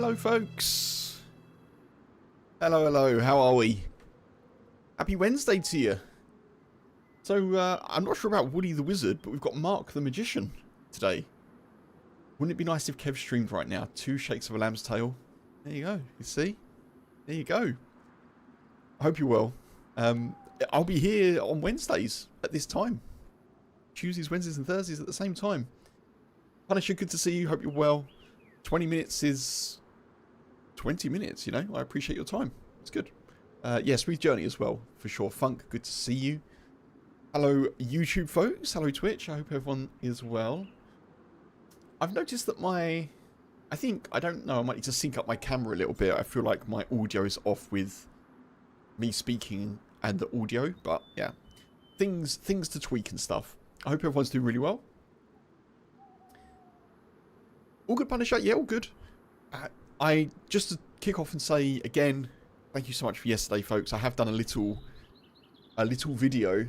Hello, folks. Hello, hello. How are we? Happy Wednesday to you. So, I'm not sure about Woody the Wizard, but we've got Mark the Magician today. Wouldn't it be nice if Kev streamed right now? 2 shakes of a lamb's tail. There you go. You see? There you go. I hope you're well. I'll be here on Wednesdays at this time. Tuesdays, Wednesdays, and Thursdays at the same time. Punisher, good to see you. Hope you're well. 20 minutes is 20 minutes, you know. I appreciate your time. It's good. Yeah, smooth journey as well, for sure. Funk, good to see you. Hello, YouTube folks. Hello, Twitch. I hope everyone is well. I've noticed that I don't know, I might need to sync up my camera a little bit. I feel like my audio is off with me speaking and the audio, but yeah. Things to tweak and stuff. I hope everyone's doing really well. All good, Punisher? Yeah, all good. I just to kick off and say again, thank you so much for yesterday, folks. I have done a little video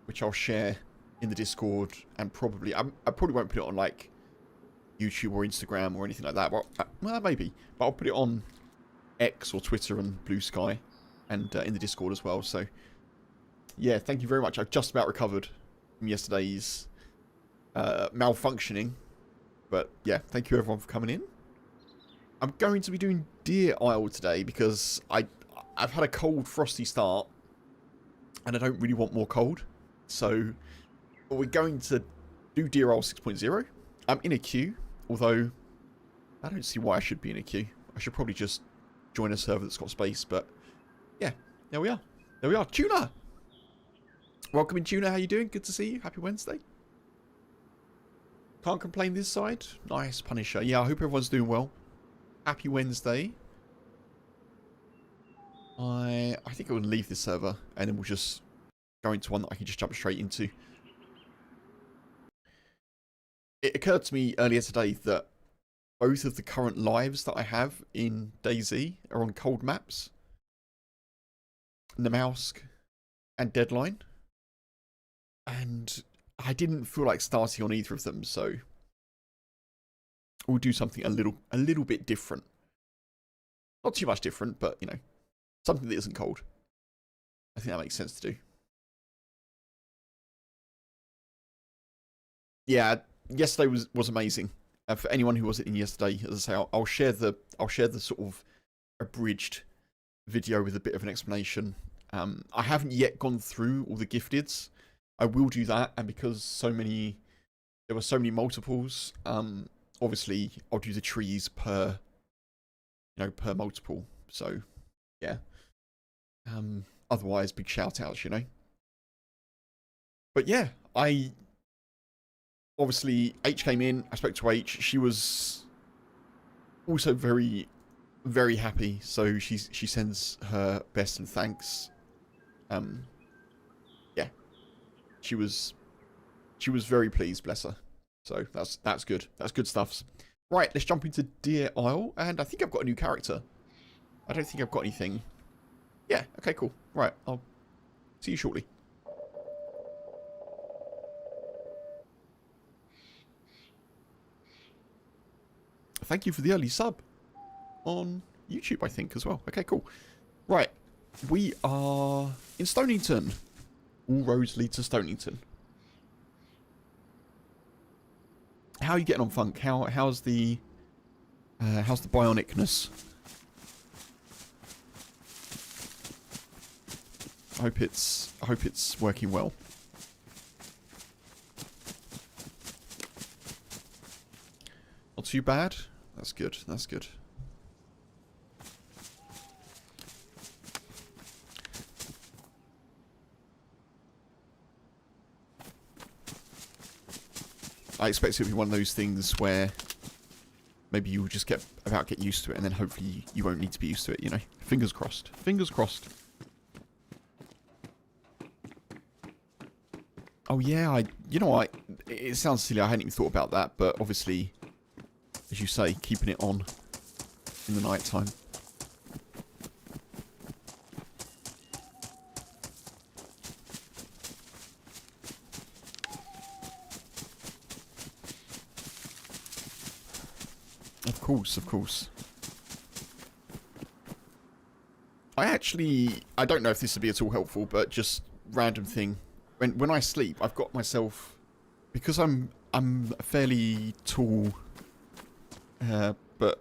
which I'll share in the Discord, and probably I probably won't put it on like YouTube or Instagram or anything like that. But well, maybe, but I'll put it on X or Twitter and Blue Sky, and in the Discord as well. So yeah, thank you very much. I've just about recovered from yesterday's malfunctioning. But yeah, thank you everyone for coming in. I'm going to be doing Deer Isle today because I've had a cold, frosty start, and I don't really want more cold. So we're going to do Deer Isle 6.0. I'm in a queue, although I don't see why I should be in a queue. I should probably just join a server that's got space. But yeah, there we are. There we are. Tuna! Welcome in, Tuna. How you doing? Good to see you. Happy Wednesday. Can't complain this side. Nice, Punisher. Yeah, I hope everyone's doing well. Happy Wednesday. I think I will leave this server and then we'll just go into one that I can just jump straight into. It occurred to me earlier today that both of the current lives that I have in DayZ are on cold maps. Namausk and Deadline. And I didn't feel like starting on either of them, so we'll do something a little bit different. Not too much different, but you know, something that isn't cold. I think that makes sense to do. Yeah, yesterday was amazing. For anyone who wasn't in yesterday, as I say, I'll share the sort of abridged video with a bit of an explanation. I haven't yet gone through all the gifteds. I will do that, and because there were so many multiples, obviously I'll do the trees per multiple. So yeah. Otherwise, big shout outs, you know. But yeah, obviously H came in. I spoke to H. She was also very, very happy. So she sends her best and thanks. Yeah. She was very pleased, bless her. So that's good. That's good stuff. Right, let's jump into Deer Isle, and I think I've got a new character. I don't think I've got anything. Yeah, okay, cool. Right, I'll see you shortly. Thank you for the early sub on YouTube, I think, as well. Okay, cool. Right, we are in Stonington. All roads lead to Stonington. How are you getting on, Funk? How's the bionicness? I hope it's working well. Not too bad. That's good. That's good. I expect it to be one of those things where maybe you'll just get used to it, and then hopefully you won't need to be used to it, you know. Fingers crossed. Fingers crossed. Oh yeah, you know what? It sounds silly. I hadn't even thought about that, but obviously, as you say, keeping it on in the night time. Of course, of course. I don't know if this would be at all helpful, but just random thing. When I sleep, I've got myself, because I'm a fairly tall, but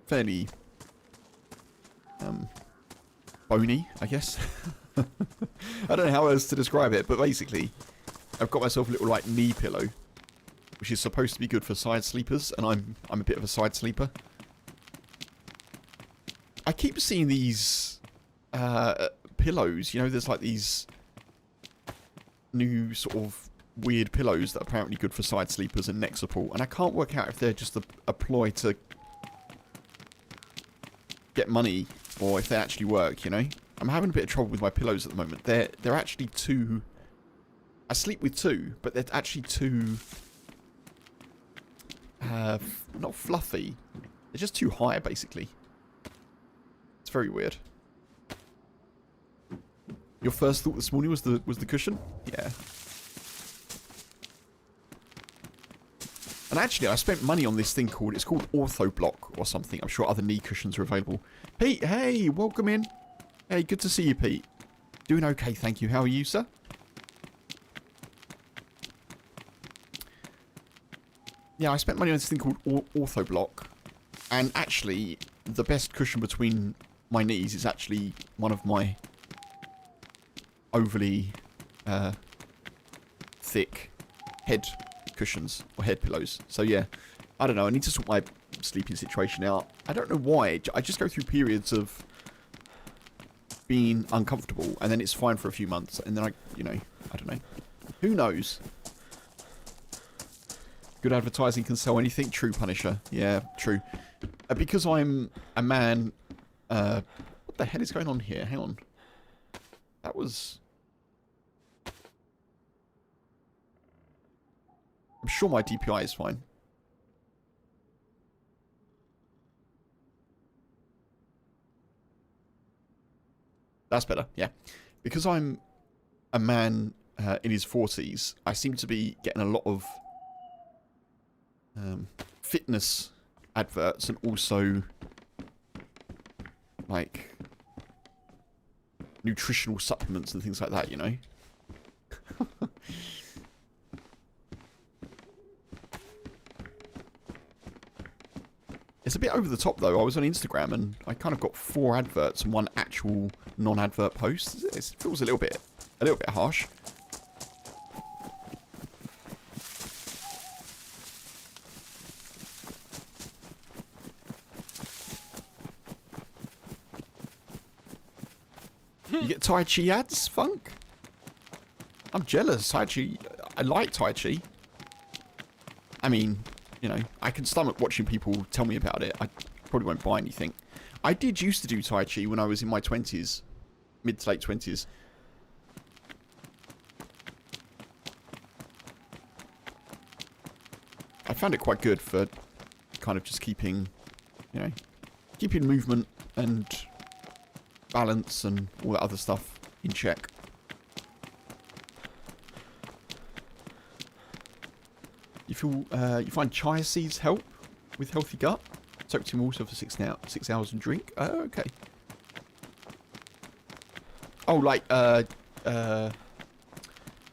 fairly bony, I guess. I don't know how else to describe it, but basically, I've got myself a little like knee pillow, which is supposed to be good for side sleepers, and I'm a bit of a side sleeper. I keep seeing these pillows, you know, there's like these new sort of weird pillows that are apparently good for side sleepers and neck support, and I can't work out if they're just a ploy to get money or if they actually work, you know. I'm having a bit of trouble with my pillows at the moment. They're actually too... I sleep with two, but they're actually too... not fluffy. They're just too high, basically. It's very weird. Your first thought this morning was the cushion? Yeah. And actually, I spent money on this thing called... It's called Ortho Block or something. I'm sure other knee cushions are available. Pete, hey, welcome in. Hey, good to see you, Pete. Doing okay, thank you. How are you, sir? Yeah, I spent money on this thing called Ortho Block. And actually, the best cushion between my knees is actually one of my overly thick head cushions or head pillows. So yeah, I don't know. I need to sort my sleeping situation out. I don't know why. I just go through periods of being uncomfortable, and then it's fine for a few months, and then I don't know. Who knows? Good advertising can sell anything. True, Punisher. Yeah, true. Because I'm a man... what the hell is going on here? Hang on. That was... I'm sure my DPI is fine. That's better, yeah. Because I'm a man in his 40s, I seem to be getting a lot of fitness adverts and also like nutritional supplements and things like that, you know? It's a bit over the top though. I was on Instagram and I kind of got 4 adverts and 1 actual non-advert post. It feels a little bit harsh. You get Tai Chi ads, Funk? I'm jealous. Tai Chi, I like Tai Chi. I mean, you know, I can stomach watching people tell me about it. I probably won't buy anything. I did used to do Tai Chi when I was in my 20s. Mid to late 20s. I found it quite good for kind of just keeping, you know, keeping movement and balance and all that other stuff in check. You feel you find chia seeds help with healthy gut? Soaked in water for 6 hours and drink. Oh, okay. Oh, like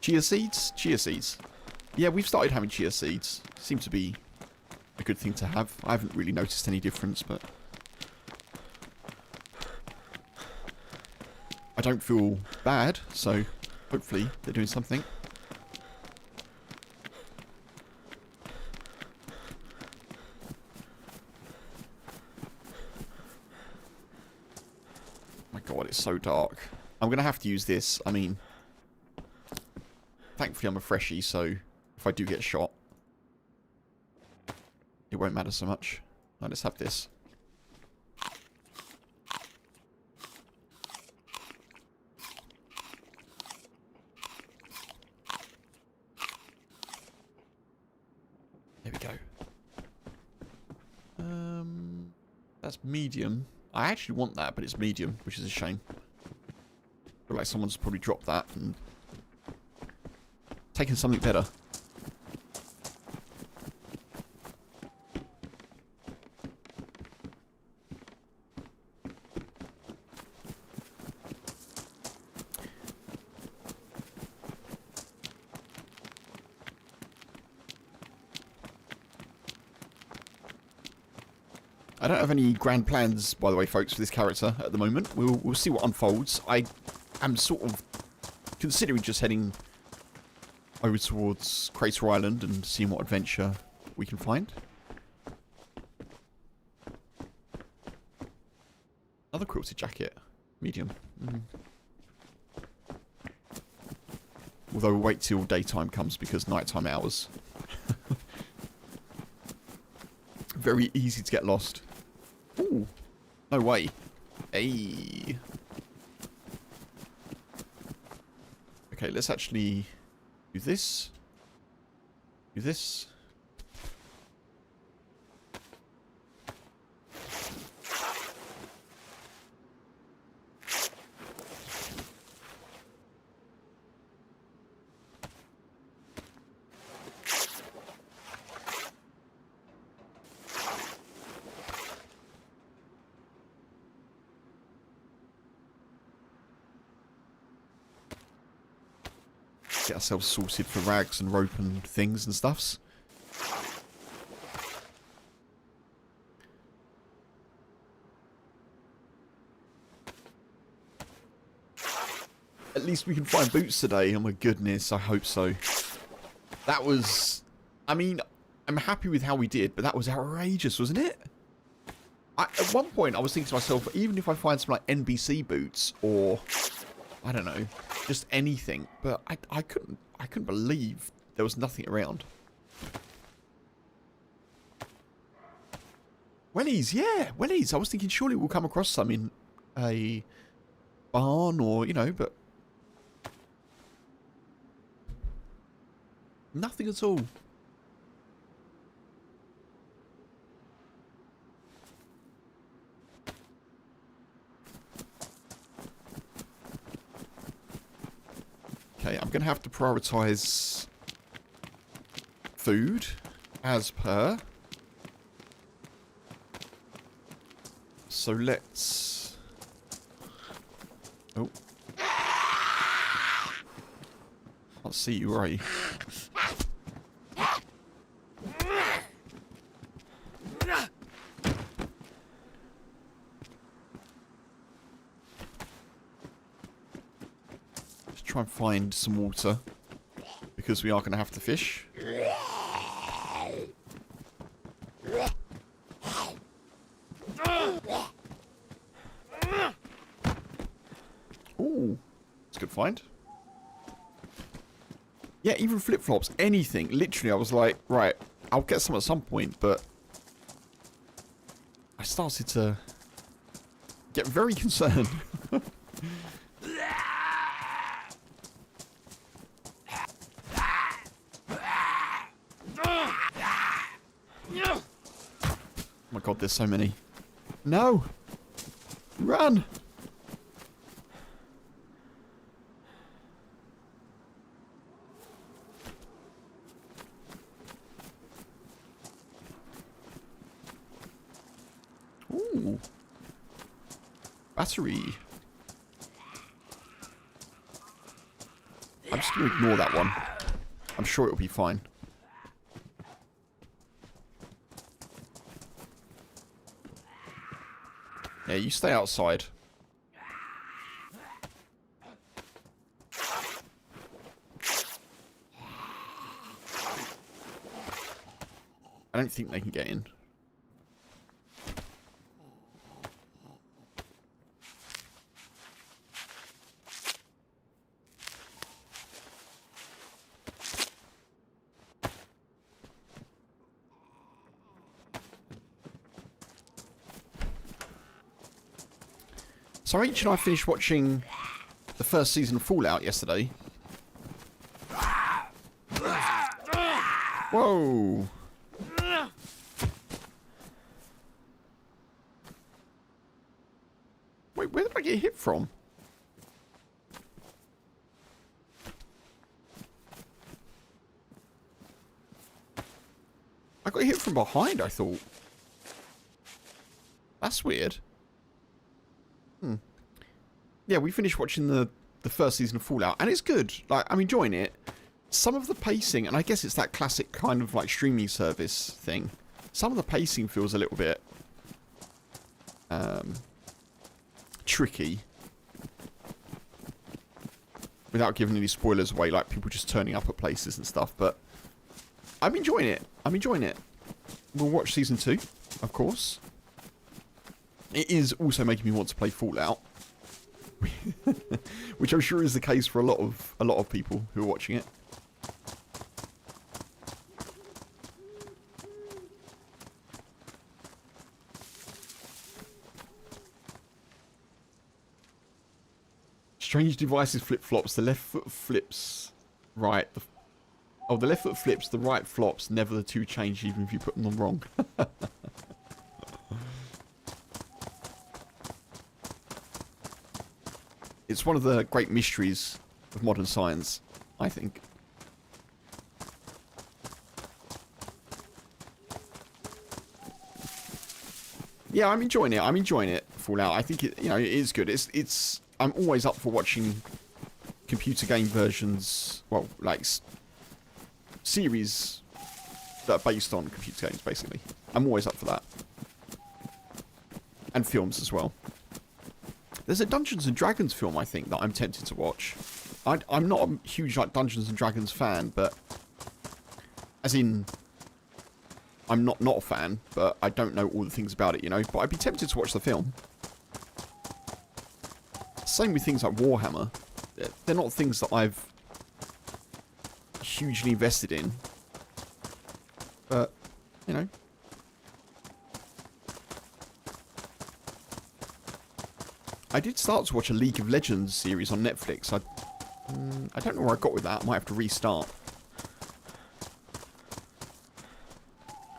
chia seeds? Chia seeds. Yeah, we've started having chia seeds. Seems to be a good thing to have. I haven't really noticed any difference, but I don't feel bad, so hopefully they're doing something. My God, it's so dark. I'm going to have to use this. I mean, thankfully I'm a freshie, so if I do get shot, it won't matter so much. Right, let's have this. There we go. That's medium. I actually want that, but it's medium, which is a shame. I feel like someone's probably dropped that and taken something better. I don't have any grand plans, by the way, folks, for this character at the moment. We'll see what unfolds. I am sort of considering just heading over towards Crater Island and seeing what adventure we can find. Another quilted jacket. Medium. Although we'll wait till daytime comes because nighttime hours. Very easy to get lost. Ooh. No way. Hey. Okay, let's actually do this. Do this. Get ourselves sorted for rags and rope and things and stuffs. At least we can find boots today. Oh my goodness, I hope so. That was... I mean, I'm happy with how we did, but that was outrageous, wasn't it? At one point, I was thinking to myself, even if I find some like NBC boots or... I don't know, just anything. But I couldn't believe there was nothing around. Wellies, yeah, wellies. I was thinking surely we'll come across some in a barn or, you know, but nothing at all. Okay, I'm going to have to prioritise food as per. So let's... Oh. Can't see you, are you? Try and find some water because we are going to have to fish. Ooh, it's a good find. Yeah, even flip-flops, anything. Literally, I was like, right, I'll get some at some point, but I started to get very concerned. Oh my god, there's so many. No! Run! Ooh. Battery. I'm just going to ignore that one. I'm sure it'll be fine. Yeah, you stay outside. I don't think they can get in. So H and I finished watching the first season of Fallout yesterday. Whoa! Wait, where did I get hit from? I got hit from behind, I thought. That's weird. Yeah, we finished watching the first season of Fallout, and it's good. Like, I'm enjoying it. Some of the pacing, and I guess it's that classic kind of like streaming service thing. Some of the pacing feels a little bit tricky. Without giving any spoilers away, like people just turning up at places and stuff. But I'm enjoying it. I'm enjoying it. We'll watch season 2, of course. It is also making me want to play Fallout, which I'm sure is the case for a lot of people who are watching it. Strange devices flip-flops. The left foot flips right. The left foot flips, the right flops. Never the two change, even if you put them on wrong. It's one of the great mysteries of modern science, I think. Yeah, I'm enjoying it. I'm enjoying it. Fallout. I think it, it is good. It's. I'm always up for watching computer game versions. Well, like series that are based on computer games, basically. I'm always up for that. And films as well. There's a Dungeons and Dragons film, I think, that I'm tempted to watch. I'm not a huge like Dungeons and Dragons fan, but as in, I'm not a fan, but I don't know all the things about it, But I'd be tempted to watch the film. Same with things like Warhammer. They're not things that I've hugely invested in, but I did start to watch a League of Legends series on Netflix. I don't know where I got with that. I might have to restart.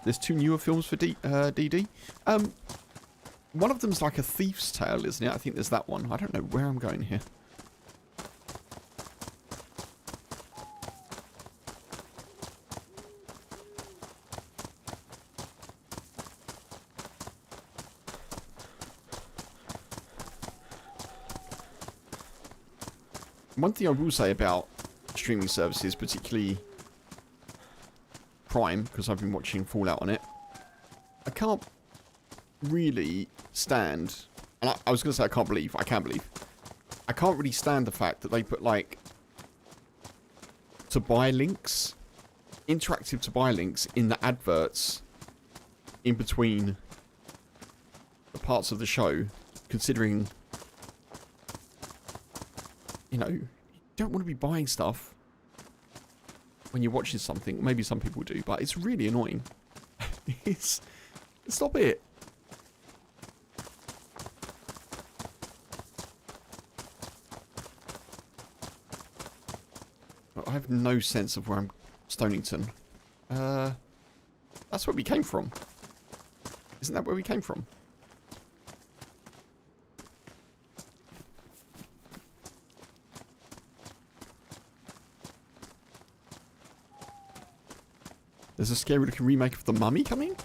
There's 2 newer films for DD. One of them's like a thief's tale, isn't it? I think there's that one. I don't know where I'm going here. One thing I will say about streaming services, particularly Prime, because I've been watching Fallout on it, I can't really stand, and I was going to say I can't believe, I can't really stand the fact that they put like to buy links, interactive to buy links in the adverts in between the parts of the show, considering you don't want to be buying stuff when you're watching something. Maybe some people do, but it's really annoying. Stop it. I have no sense of where I'm... Stonington. That's where we came from. Isn't that where we came from? There's a scary looking remake of The Mummy coming?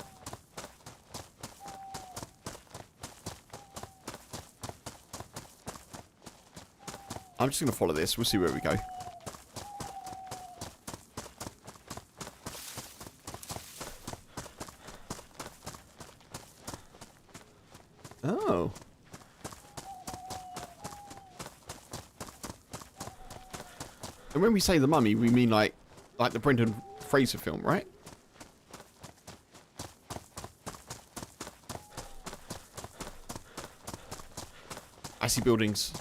I'm just going to follow this. We'll see where we go. Oh. And when we say The Mummy, we mean like the Brendan Fraser film, right? I see buildings.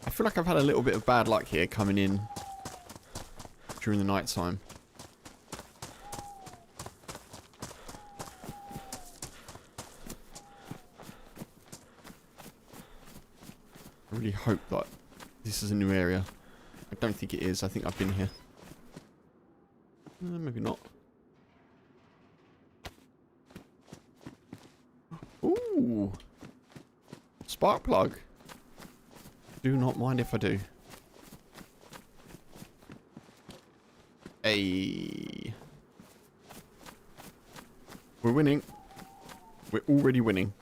I feel like I've had a little bit of bad luck here coming in during the night time. I really hope that this is a new area. I don't think it is. I think I've been here. Maybe not. Ooh. Spark plug. Do not mind if I do. We're winning. We're already winning.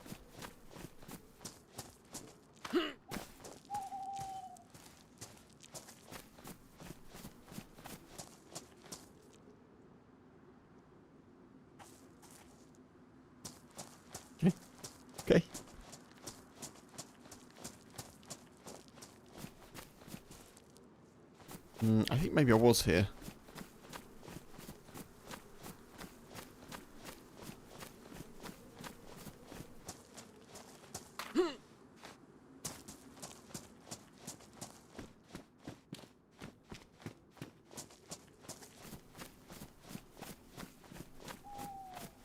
Okay. Okay. I think maybe I was here.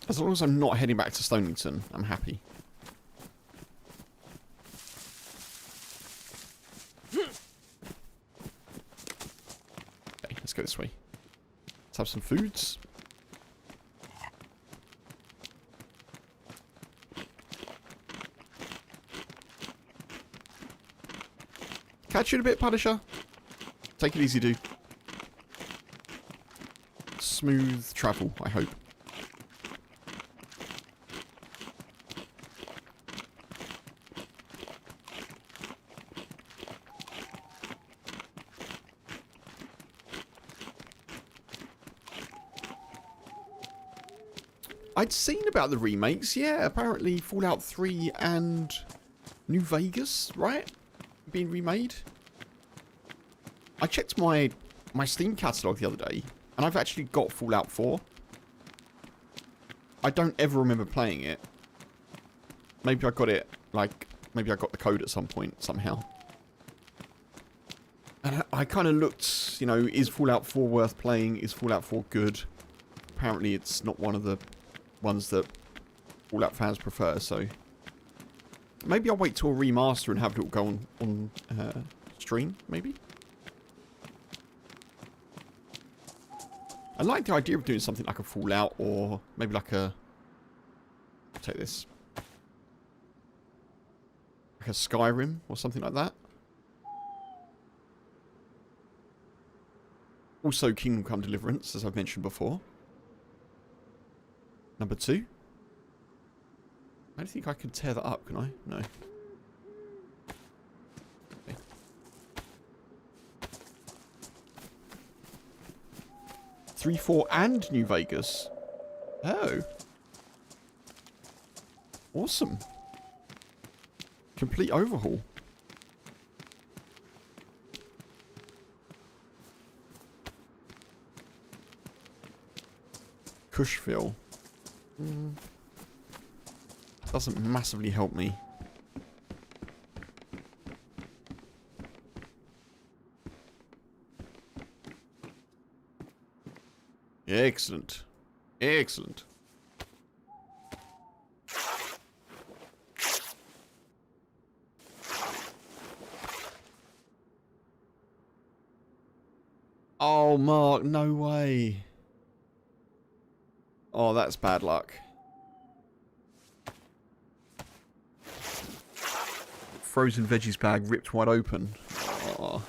As long as I'm not heading back to Stonington, I'm happy. Okay, let's go this way. Let's have some foods. Catch you in a bit, Punisher. Take it easy, dude. Smooth travel, I hope. I'd seen about the remakes, yeah. Apparently Fallout 3 and New Vegas, right? Being remade. I checked my Steam catalogue the other day, and I've actually got Fallout 4. I don't ever remember playing it. Maybe I got it, like, maybe I got the code at some point, somehow. And I kind of looked, you know, is Fallout 4 worth playing? Is Fallout 4 good? Apparently it's not one of the ones that Fallout fans prefer, so maybe I'll wait till a remaster and have it all go on stream, maybe? I like the idea of doing something like a Fallout, or maybe like a... I'll take this. Like a Skyrim, or something like that. Also Kingdom Come Deliverance, as I've mentioned before. Number 2. I don't think I can tear that up, can I? No. Okay. 3, 4, and New Vegas. Oh. Awesome. Complete overhaul. Cushville. Doesn't massively help me. Excellent. Excellent. Oh, Mark, no way. Oh, that's bad luck. Frozen veggies bag ripped wide open. Oh.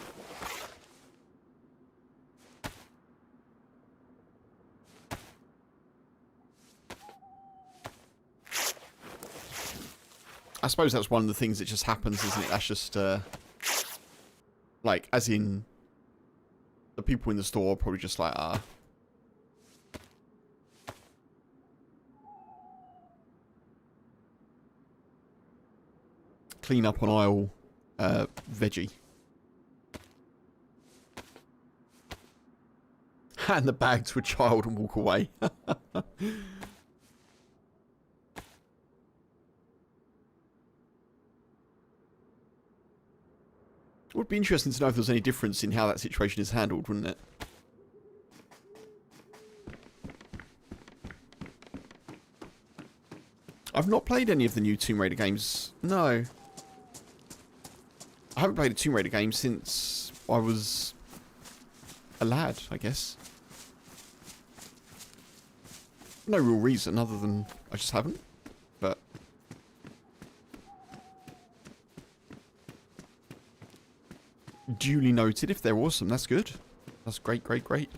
I suppose that's one of the things that just happens, isn't it? That's just, like, as in, the people in the store are probably just like, clean up on aisle veggie. Hand the bag to a child and walk away. It would be interesting to know if there's any difference in how that situation is handled, wouldn't it? I've not played any of the new Tomb Raider games. No. I haven't played a Tomb Raider game since I was a lad, I guess. No real reason other than I just haven't. But duly noted. If they're awesome, that's good. That's great, great, great.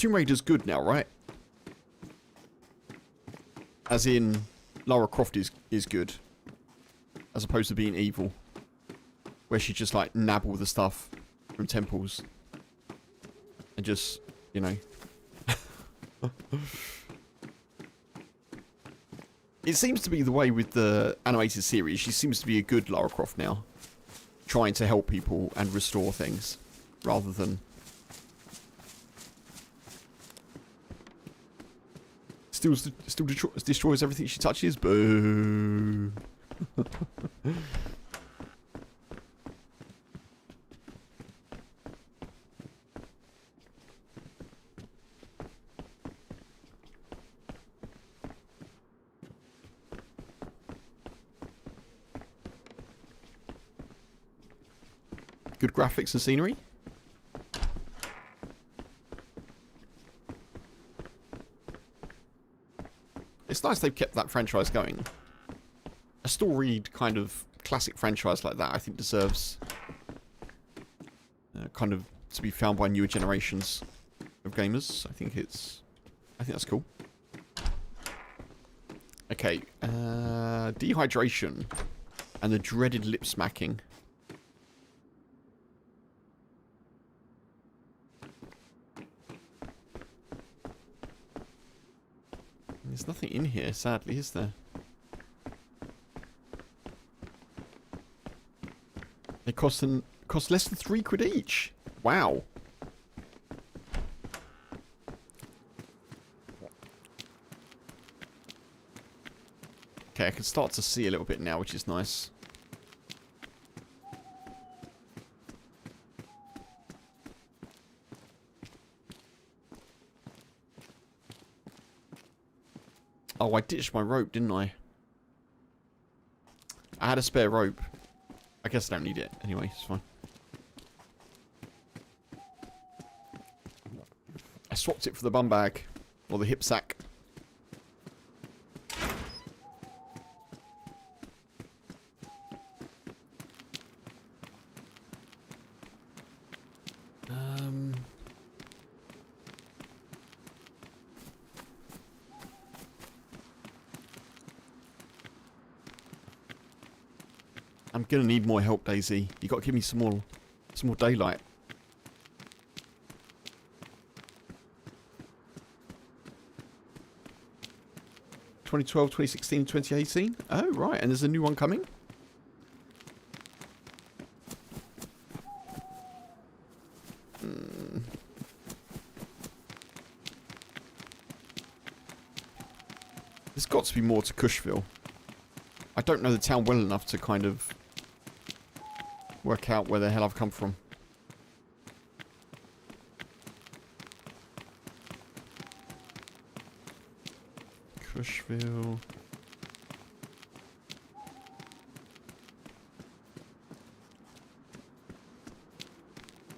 Tomb Raider's good now, right? As in, Lara Croft is good. As opposed to being evil. Where she just, like, nab all the stuff from temples. And just, you know. It seems to be the way with the animated series. She seems to be a good Lara Croft now. Trying to help people and restore things. Rather than... Still destroys everything she touches. Boo. Good graphics and scenery. It's nice they've kept that franchise going. A storied kind of classic franchise like that, I think, deserves kind of to be found by newer generations of gamers. I think that's cool. Okay, dehydration and the dreaded lip smacking. There's nothing in here, sadly, is there? They cost less than £3 each. Wow. Okay, I can start to see a little bit now, which is nice. Oh, I ditched my rope, didn't I? I had a spare rope. I guess I don't need it. Anyway, it's fine. I swapped it for the bum bag. Or the hip sack. I'm gonna need more help, DayZ. You got to give me some more daylight. (2012, 2016, 2018). Oh right, and there's a new one coming. There's got to be more to Cushville. I don't know the town well enough to kind of work out where the hell I've come from. Cushville.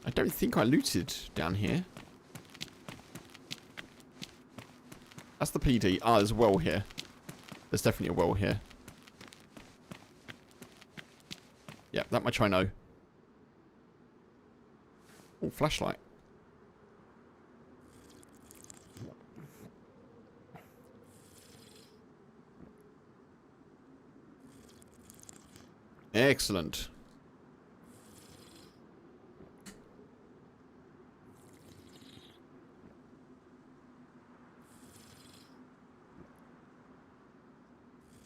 I don't think I looted down here. That's the PD. Ah, there's a well here. There's definitely a well here. Yeah, that much I know. Oh, flashlight. Excellent.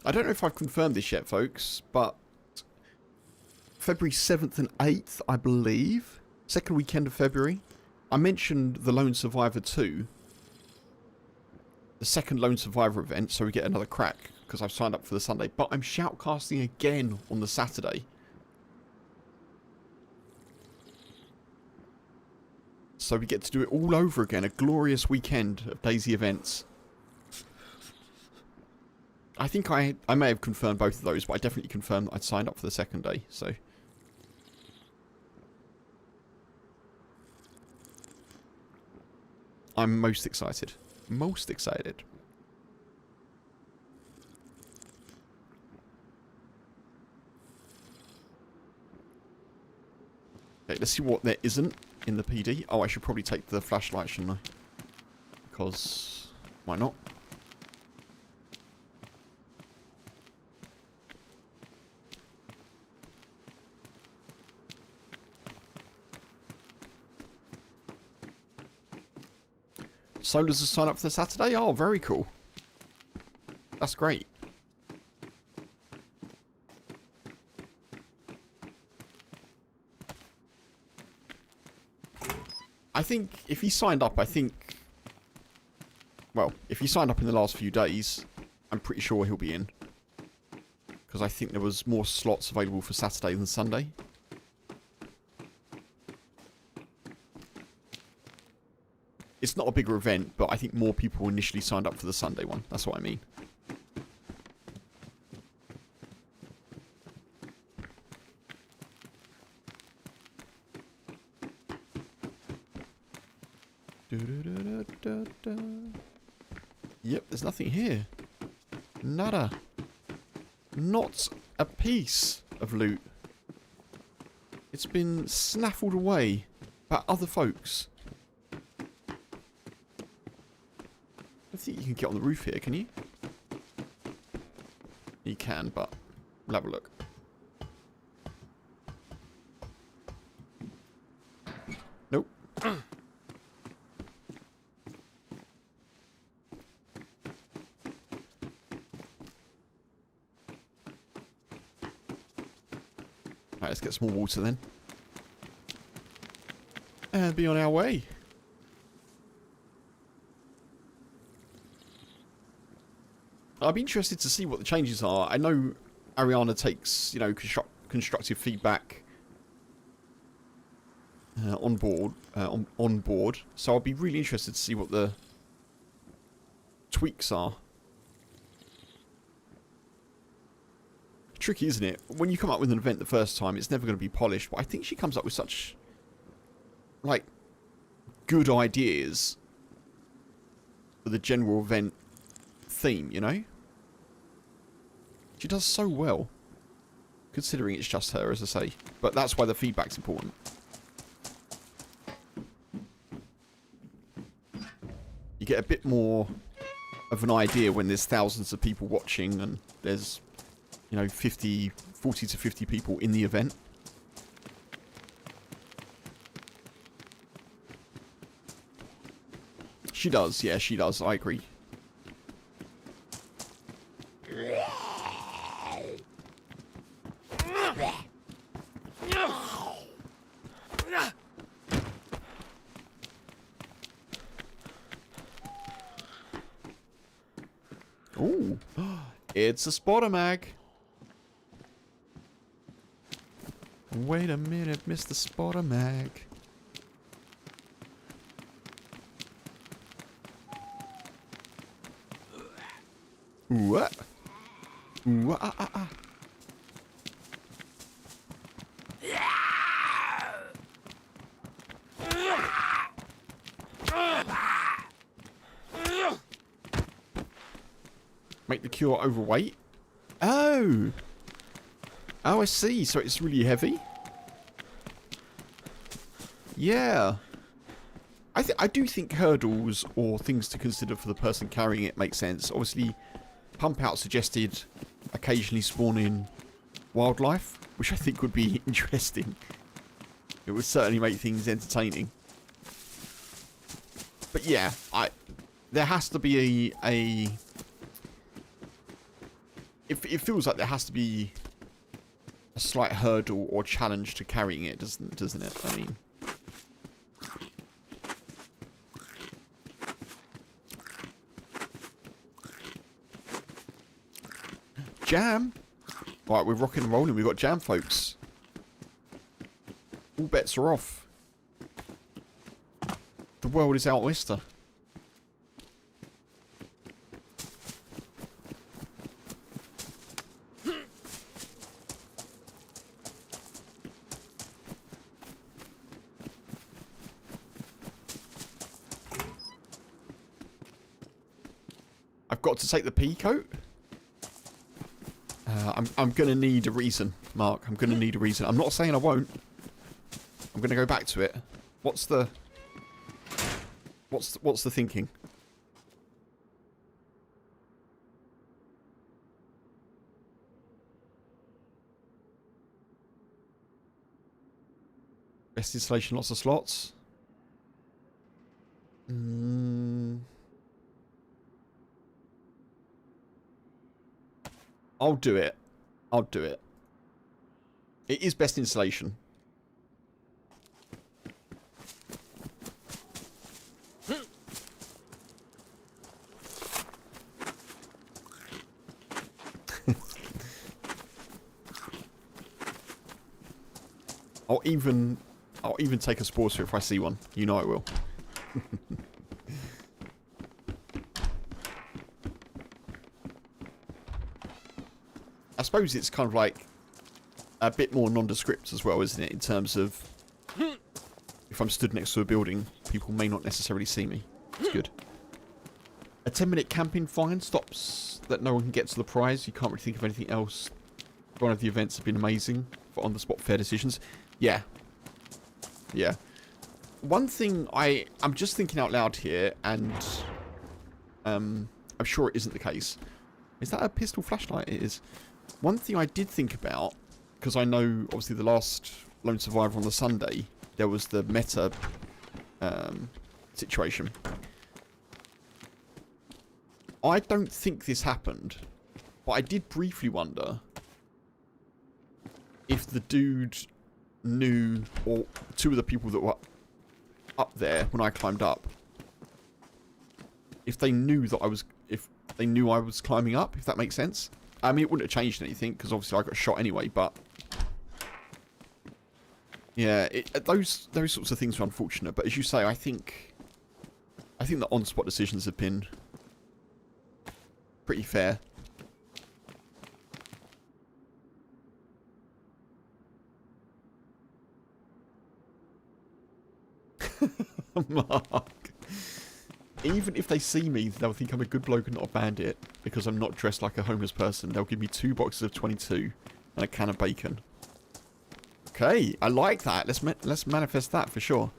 I don't know if I've confirmed this yet, folks, but February 7th and 8th, I believe. Second weekend of February. I mentioned the Lone Survivor 2. The second Lone Survivor event, so we get another crack, because I've signed up for the Sunday. But I'm shoutcasting again on the Saturday. So we get to do it all over again. A glorious weekend of DayZ events. I think I may have confirmed both of those, but I definitely confirmed that I'd signed up for the second day, so... I'm most excited. Most excited. Okay, let's see what there isn't in the PD. Oh, I should probably take the flashlight, shouldn't I? because why not? Solars have signed up for the Saturday? Oh, very cool. That's great. I think if he signed up, well, if he signed up in the last few days, I'm pretty sure he'll be in. Because I think there was more slots available for Saturday than Sunday. It's not a bigger event, but I think more people initially signed up for the Sunday one. That's what I mean. Yep, there's nothing here. Nada. Not a piece of loot. It's been snaffled away by other folks. I think you can get on the roof here, can you? You can, but we'll have a look. Nope. Right, let's get some more water then. And be on our way. I'd be interested to see what the changes are. I know Ariana takes, you know, constructive feedback on board. So I'll be really interested to see what the tweaks are. Tricky, isn't it? When you come up with an event the first time, it's never going to be polished. But I think she comes up with such, like, good ideas for the general event theme, you know? She does so well, considering it's just her, as I say. But that's why the feedback's important. You get a bit more of an idea when there's thousands of people watching and there's, you know, 40 to 50 people in the event. She does, yeah, she does. I agree. Ooh, it's a spotter mag. Wait a minute, Mr. Spotter Mag. What? What? Make the cure overweight? Oh! Oh, I see. So it's really heavy? Yeah. I do think hurdles or things to consider for the person carrying it make sense. Obviously, Pump Out suggested occasionally spawning wildlife, which I think would be interesting. It would certainly make things entertaining. But yeah, there has to be it feels like there has to be a slight hurdle or challenge to carrying it, doesn't it? I mean, jam. Right, we're rocking and rolling. We've got jam, folks. All bets are off. The world is our oyster. I've got to take the pea coat. I'm going to need a reason, Mark. I'm going to need a reason. I'm not saying I won't. I'm going to go back to it. What's the thinking? Best installation, lots of slots. I'll do it. I'll do it. It is best installation. I'll even take a sporter if I see one. You know I will. I suppose it's kind of like a bit more nondescript as well, isn't it? In terms of if I'm stood next to a building, people may not necessarily see me. It's good. A 10-minute camping fine stops that no one can get to the prize. You can't really think of anything else. One of the events have been amazing for on-the-spot fair decisions. Yeah. Yeah. One thing I'm just thinking out loud here, and I'm sure it isn't the case. Is that a pistol flashlight? It is. One thing I did think about, because I know obviously the last Lone Survivor on the Sunday, there was the meta situation. I don't think this happened, but I did briefly wonder if the dude knew, or two of the people that were up there when I climbed up, if they knew that if they knew I was climbing up, if that makes sense. I mean, it wouldn't have changed anything, because obviously I got shot anyway, but yeah, those sorts of things are unfortunate. But as you say, I think the on-spot decisions have been pretty fair. Mark. Even if they see me, they'll think I'm a good bloke and not a bandit, because I'm not dressed like a homeless person. They'll give me 2 boxes of 22 and a can of bacon. Okay, I like that. Let's manifest that for sure.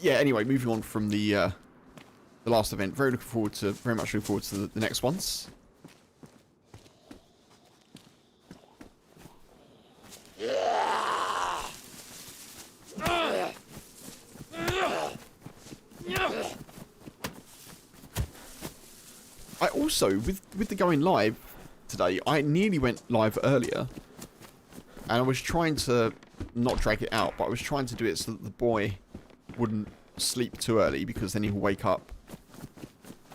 Yeah, anyway, moving on from the last event. Very much looking forward to the next ones. I also, with the going live today, I nearly went live earlier, and I was trying to not drag it out, but I was trying to do it so that the boy wouldn't sleep too early, because then he'll wake up,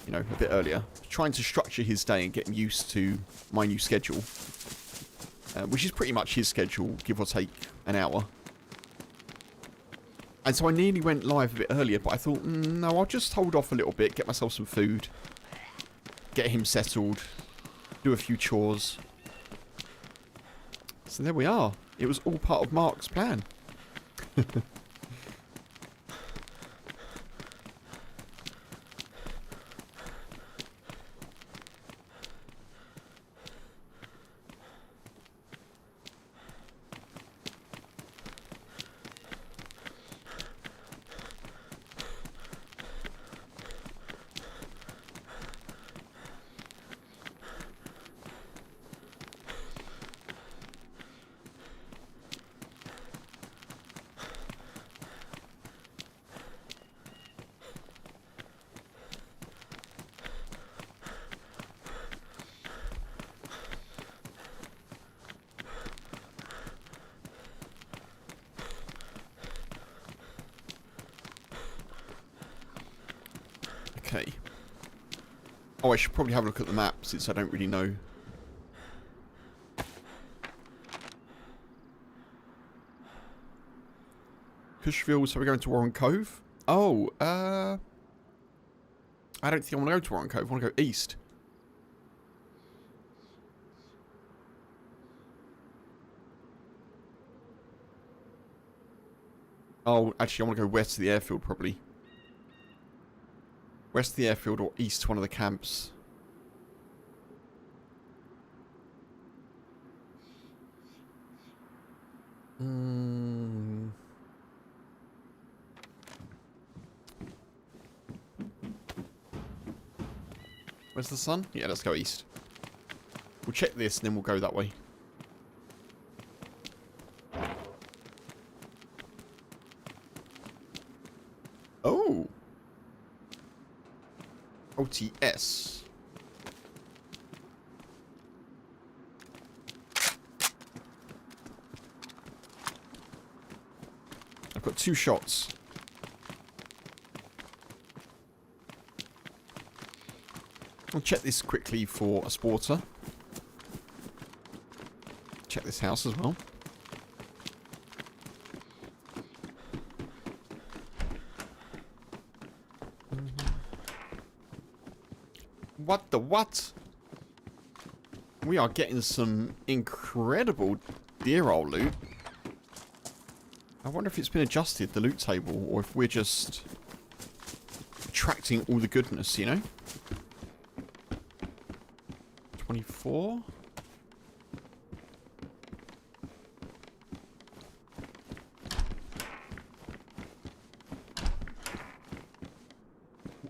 you know, a bit earlier. Trying to structure his day and get him used to my new schedule, which is pretty much his schedule, give or take an hour. And so I nearly went live a bit earlier, but I thought, no, I'll just hold off a little bit, get myself some food, get him settled, do a few chores. So there we are. It was all part of Mark's plan. Okay. Oh, I should probably have a look at the map, since I don't really know. Cushville, so we're going to Warren Cove? Oh, I don't think I want to go to Warren Cove. I want to go east. Oh, actually, I want to go west to the airfield, probably. West of the airfield or east to one of the camps. Mm. Where's the sun? Yeah, let's go east. We'll check this and then we'll go that way. Oh. OTS. I've got 2 shots. I'll check this quickly for a sporter. Check this house as well. What the what? We are getting some incredible Deer Isle loot. I wonder if it's been adjusted, the loot table, or if we're just attracting all the goodness, you know? 24?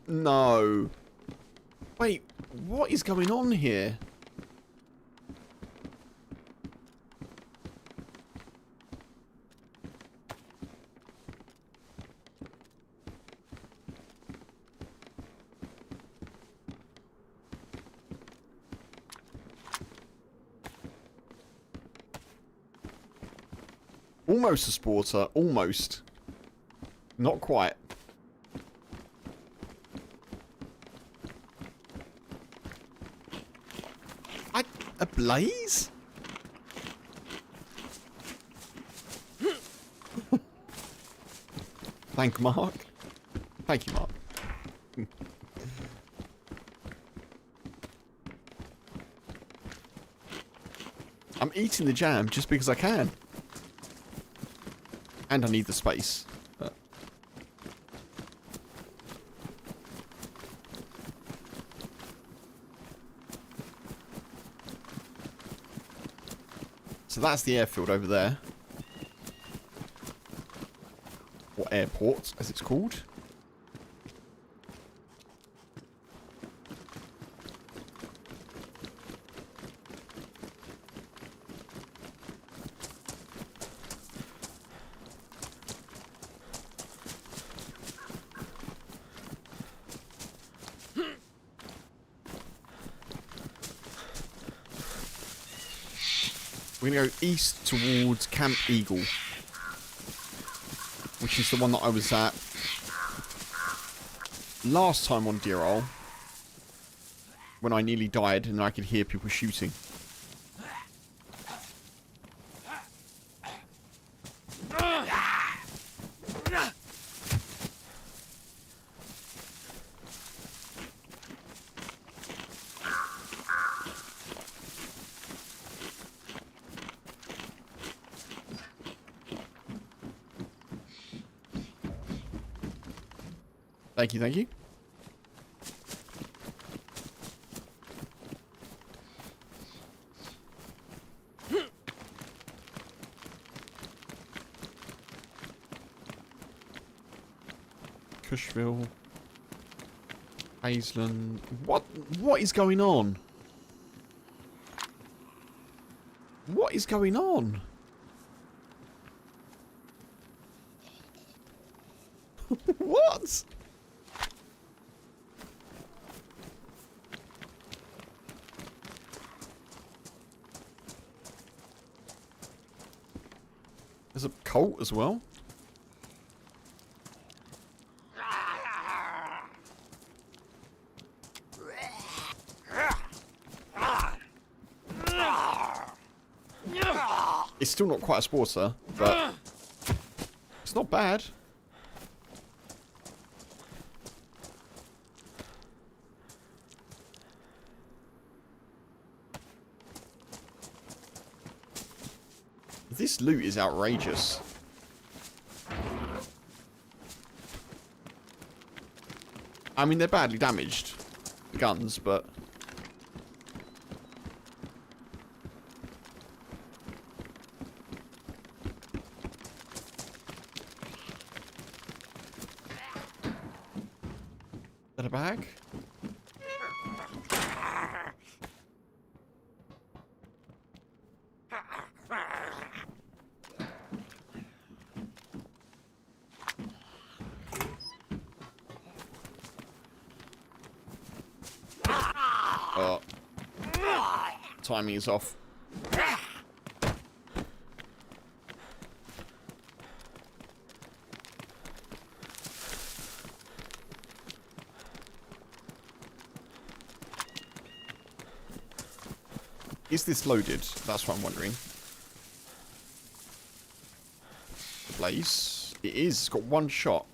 No. Wait, what is going on here? Almost a sporter, almost. Not quite. A blaze? Thank Mark. Thank you, Mark. I'm eating the jam just because I can. And I need the space. But so that's the airfield over there. Or airport, as it's called. We're going to go east towards Camp Eagle, which is the one that I was at last time on Deer Isle, when I nearly died and I could hear people shooting. Thank you, thank you. Cushville. Hazeland. What is going on? What is going on? What? There's a cult as well. It's still not quite a sporter, but it's not bad. This loot is outrageous. I mean, they're badly damaged, the guns, but... bag. Oh. Timing is off. Is this loaded? That's what I'm wondering. Blaze. It is. It's got one shot.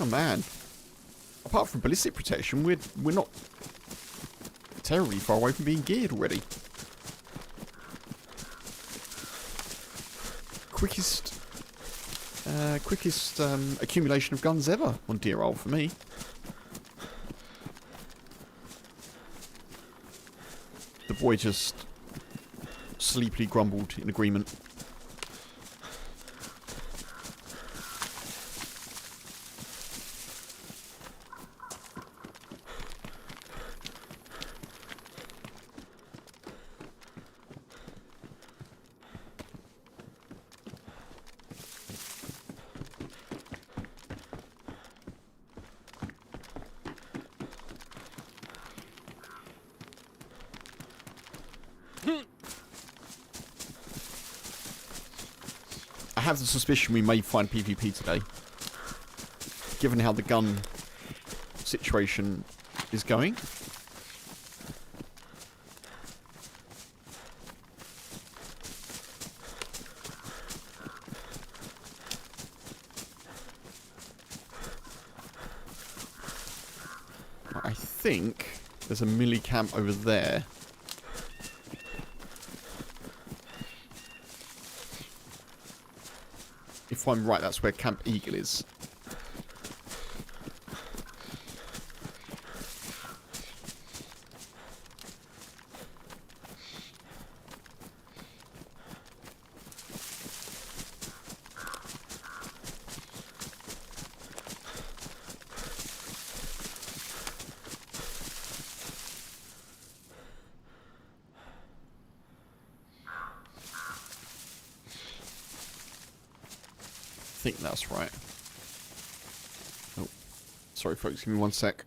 Oh man. Apart from ballistic protection, we're not terribly far away from being geared already. Quickest accumulation of guns ever on Deer Isle for me. The boy just sleepily grumbled in agreement. I have the suspicion we may find PvP today, given how the gun situation is going. I think there's a melee camp over there. If I'm right, that's where Camp Eagle is. I think that's right. Oh, sorry folks, give me one sec.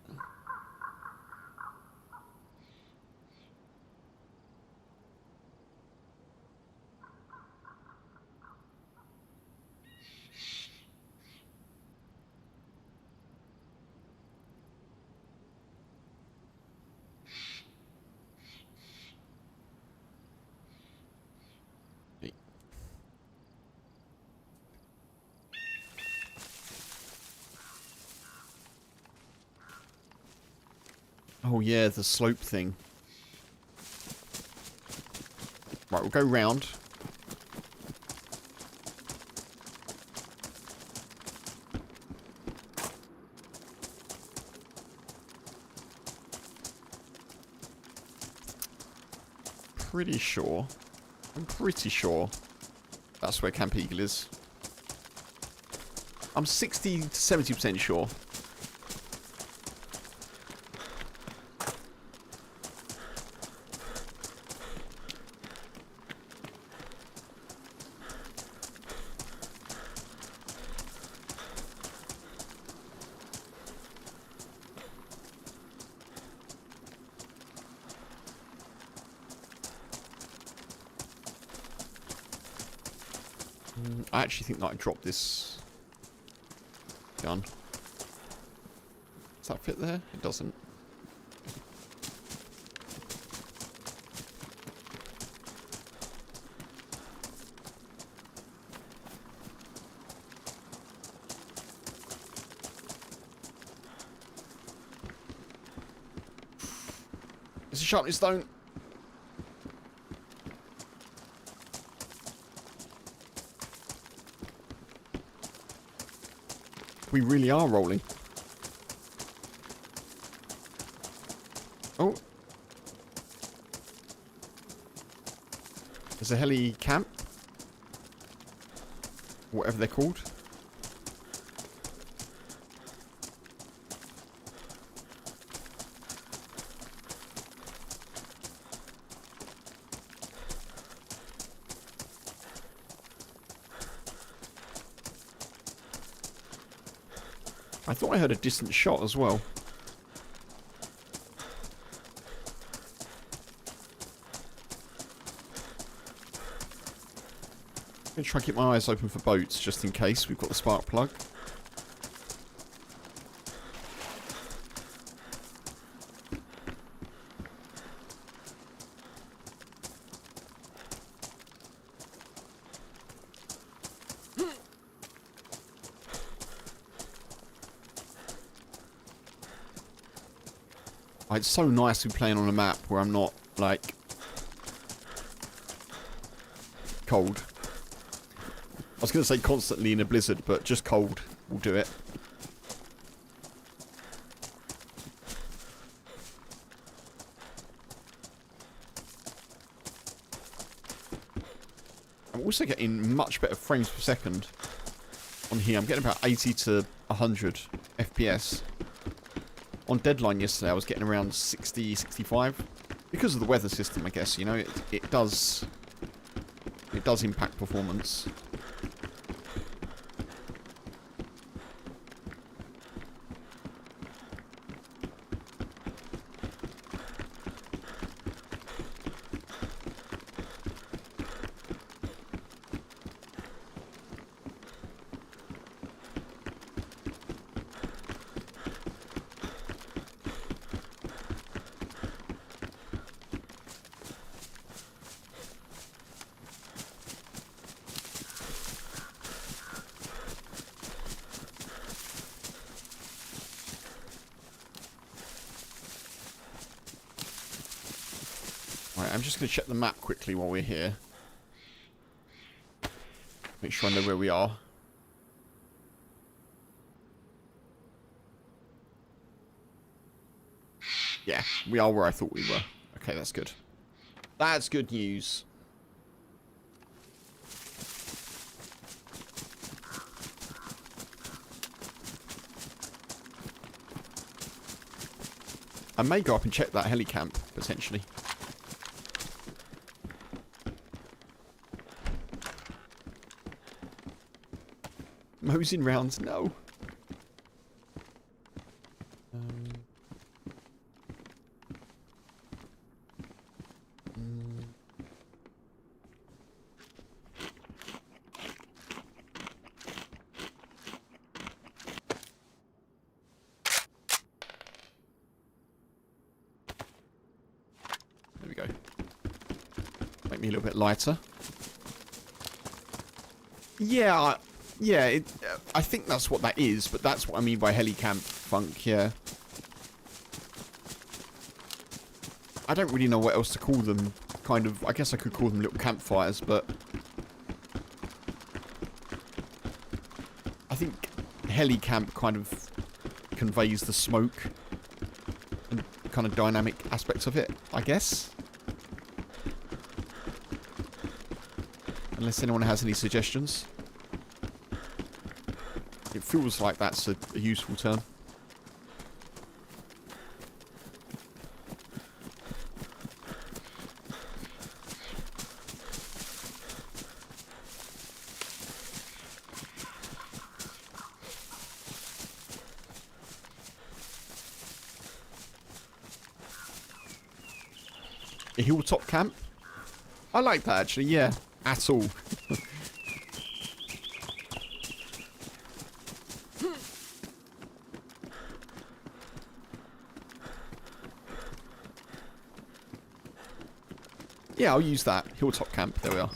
Oh yeah, the slope thing. Right, we'll go round. I'm pretty sure that's where Camp Eagle is. I'm 60 to 70% sure. I actually think that I dropped this gun. Does that fit there? It doesn't. It's a sharpening stone. We really are rolling. Oh. There's a heli camp. Whatever they're called. I thought I heard a distant shot as well. I'm going to try and keep my eyes open for boats, just in case. We've got the spark plug. It's so nice to be playing on a map where I'm not, like, cold. I was going to say constantly in a blizzard, but just cold will do it. I'm also getting much better frames per second on here. I'm getting about 80 to 100 FPS. On deadline yesterday, I was getting around 60, 65. Because of the weather system, I guess, you know, it does impact performance. Right, I'm just going to check the map quickly while we're here. Make sure I know where we are. Yeah, we are where I thought we were. Okay, that's good. That's good news. I may go up and check that heli camp, potentially. Mosing rounds, no. There we go. Make me a little bit lighter. Yeah, yeah, I think that's what that is, but that's what I mean by helicamp funk, yeah. I don't really know what else to call them, kind of, I guess I could call them little campfires, but I think helicamp kind of conveys the smoke and kind of dynamic aspects of it, I guess. Unless anyone has any suggestions. It feels like that's a useful term. A hilltop camp? I like that actually, yeah. At all. Yeah, I'll use that. Hilltop camp. There we are.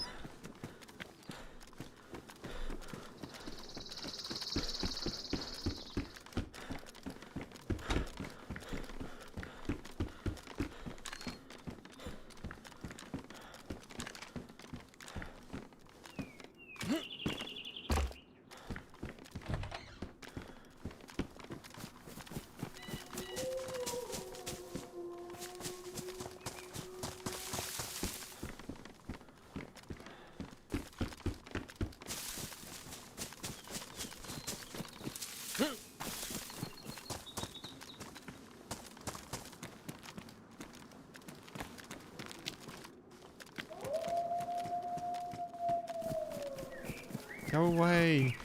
Go away.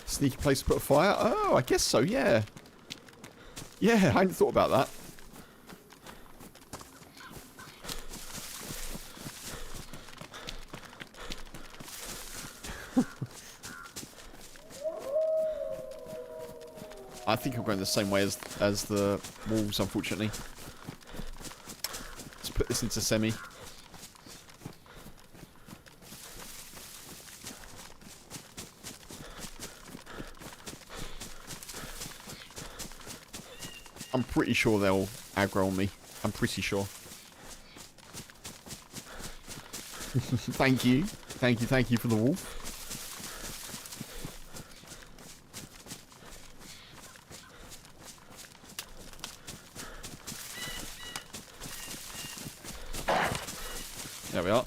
Sneaky place to put a fire? Oh, I guess so, yeah. Yeah, I hadn't thought about that. I think I'm going the same way as the wolves, unfortunately. Let's put this into semi. I'm pretty sure they'll aggro on me. I'm pretty sure. Thank you. Thank you for the wolf. There we are.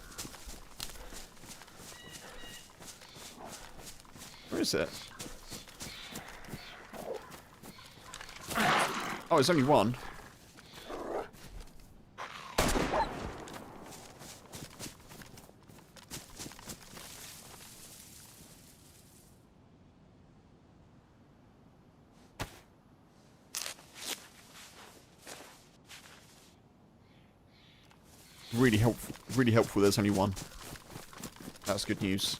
Where is it? Oh, it's only one. Really helpful there's only one. That's good news.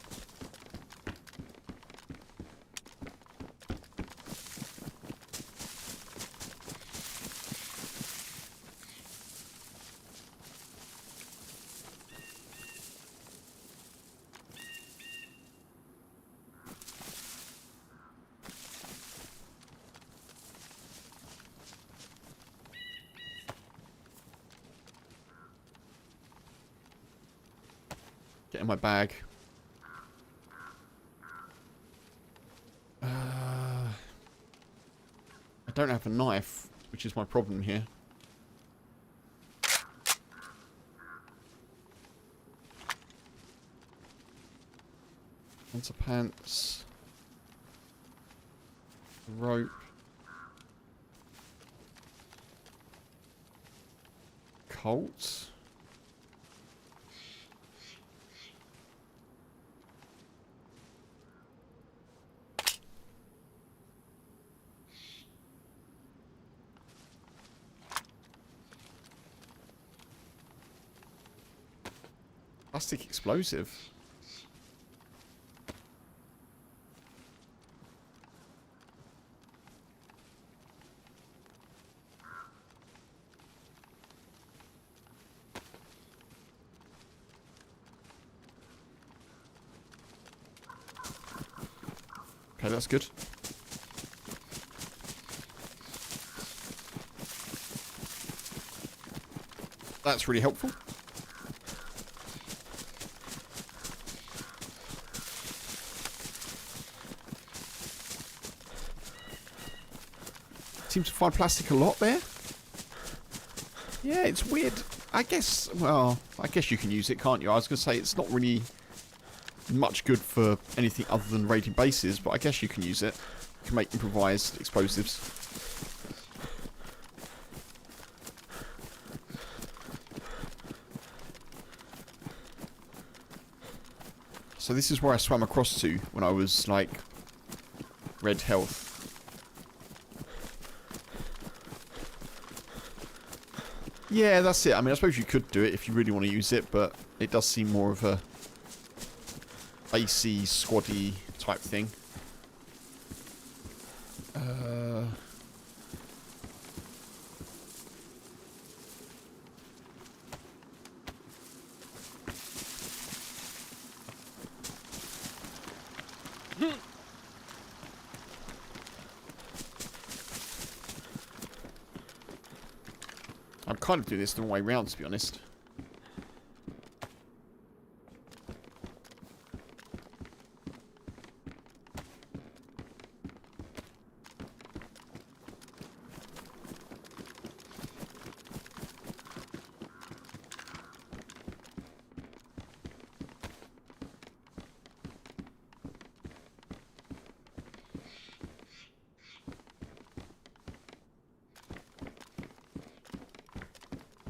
Get in my bag. I don't have a knife, which is my problem here. Onto pants. Rope. Colt. Plastic explosive. Okay, that's good. That's really helpful. Seem to find plastic a lot there. Yeah, it's weird. I guess, well, I guess you can use it, can't you? I was going to say it's not really much good for anything other than raiding bases, but I guess you can use it. You can make improvised explosives. So this is where I swam across to when I was, like, red health. Yeah, that's it. I mean, I suppose you could do it if you really want to use it, but it does seem more of a AC squaddy type thing. I'm kind of doing this the wrong way round, to be honest.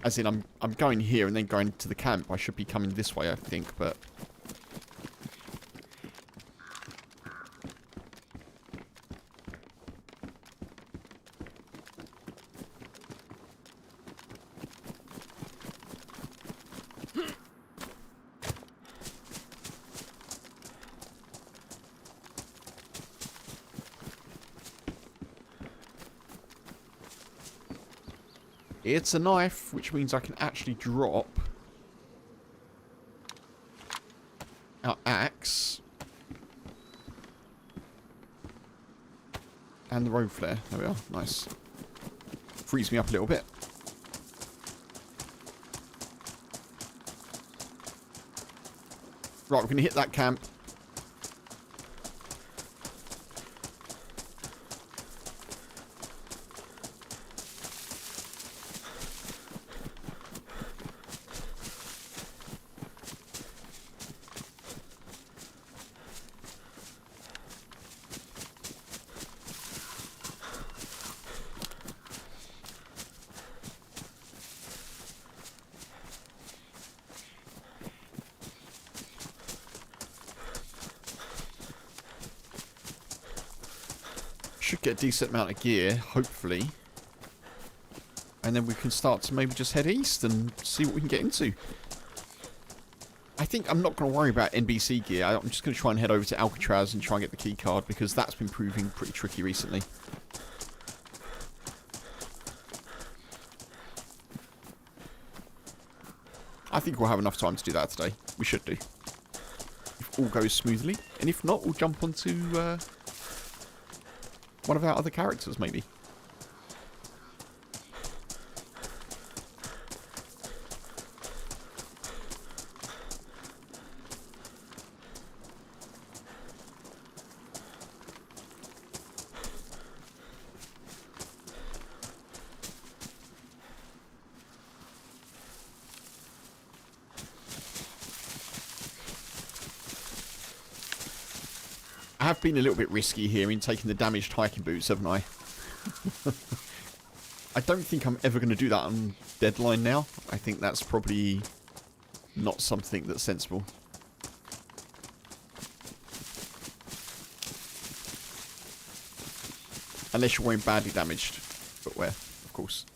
As in, I'm going here and then going to the camp. I should be coming this way, I think, but... It's a knife, which means I can actually drop our axe and the road flare. There we are. Nice. Frees me up a little bit. Right, we're going to hit that camp. Should get a decent amount of gear, hopefully. And then we can start to maybe just head east and see what we can get into. I think I'm not going to worry about NBC gear. I'm just going to try and head over to Alcatraz and try and get the key card, because that's been proving pretty tricky recently. I think we'll have enough time to do that today. We should do. If all goes smoothly. And if not, we'll jump onto... one of our other characters, maybe. I have been a little bit risky here in taking the damaged hiking boots, haven't I? I don't think I'm ever going to do that on Deadline now. I think that's probably not something that's sensible. Unless you're wearing badly damaged footwear, of course.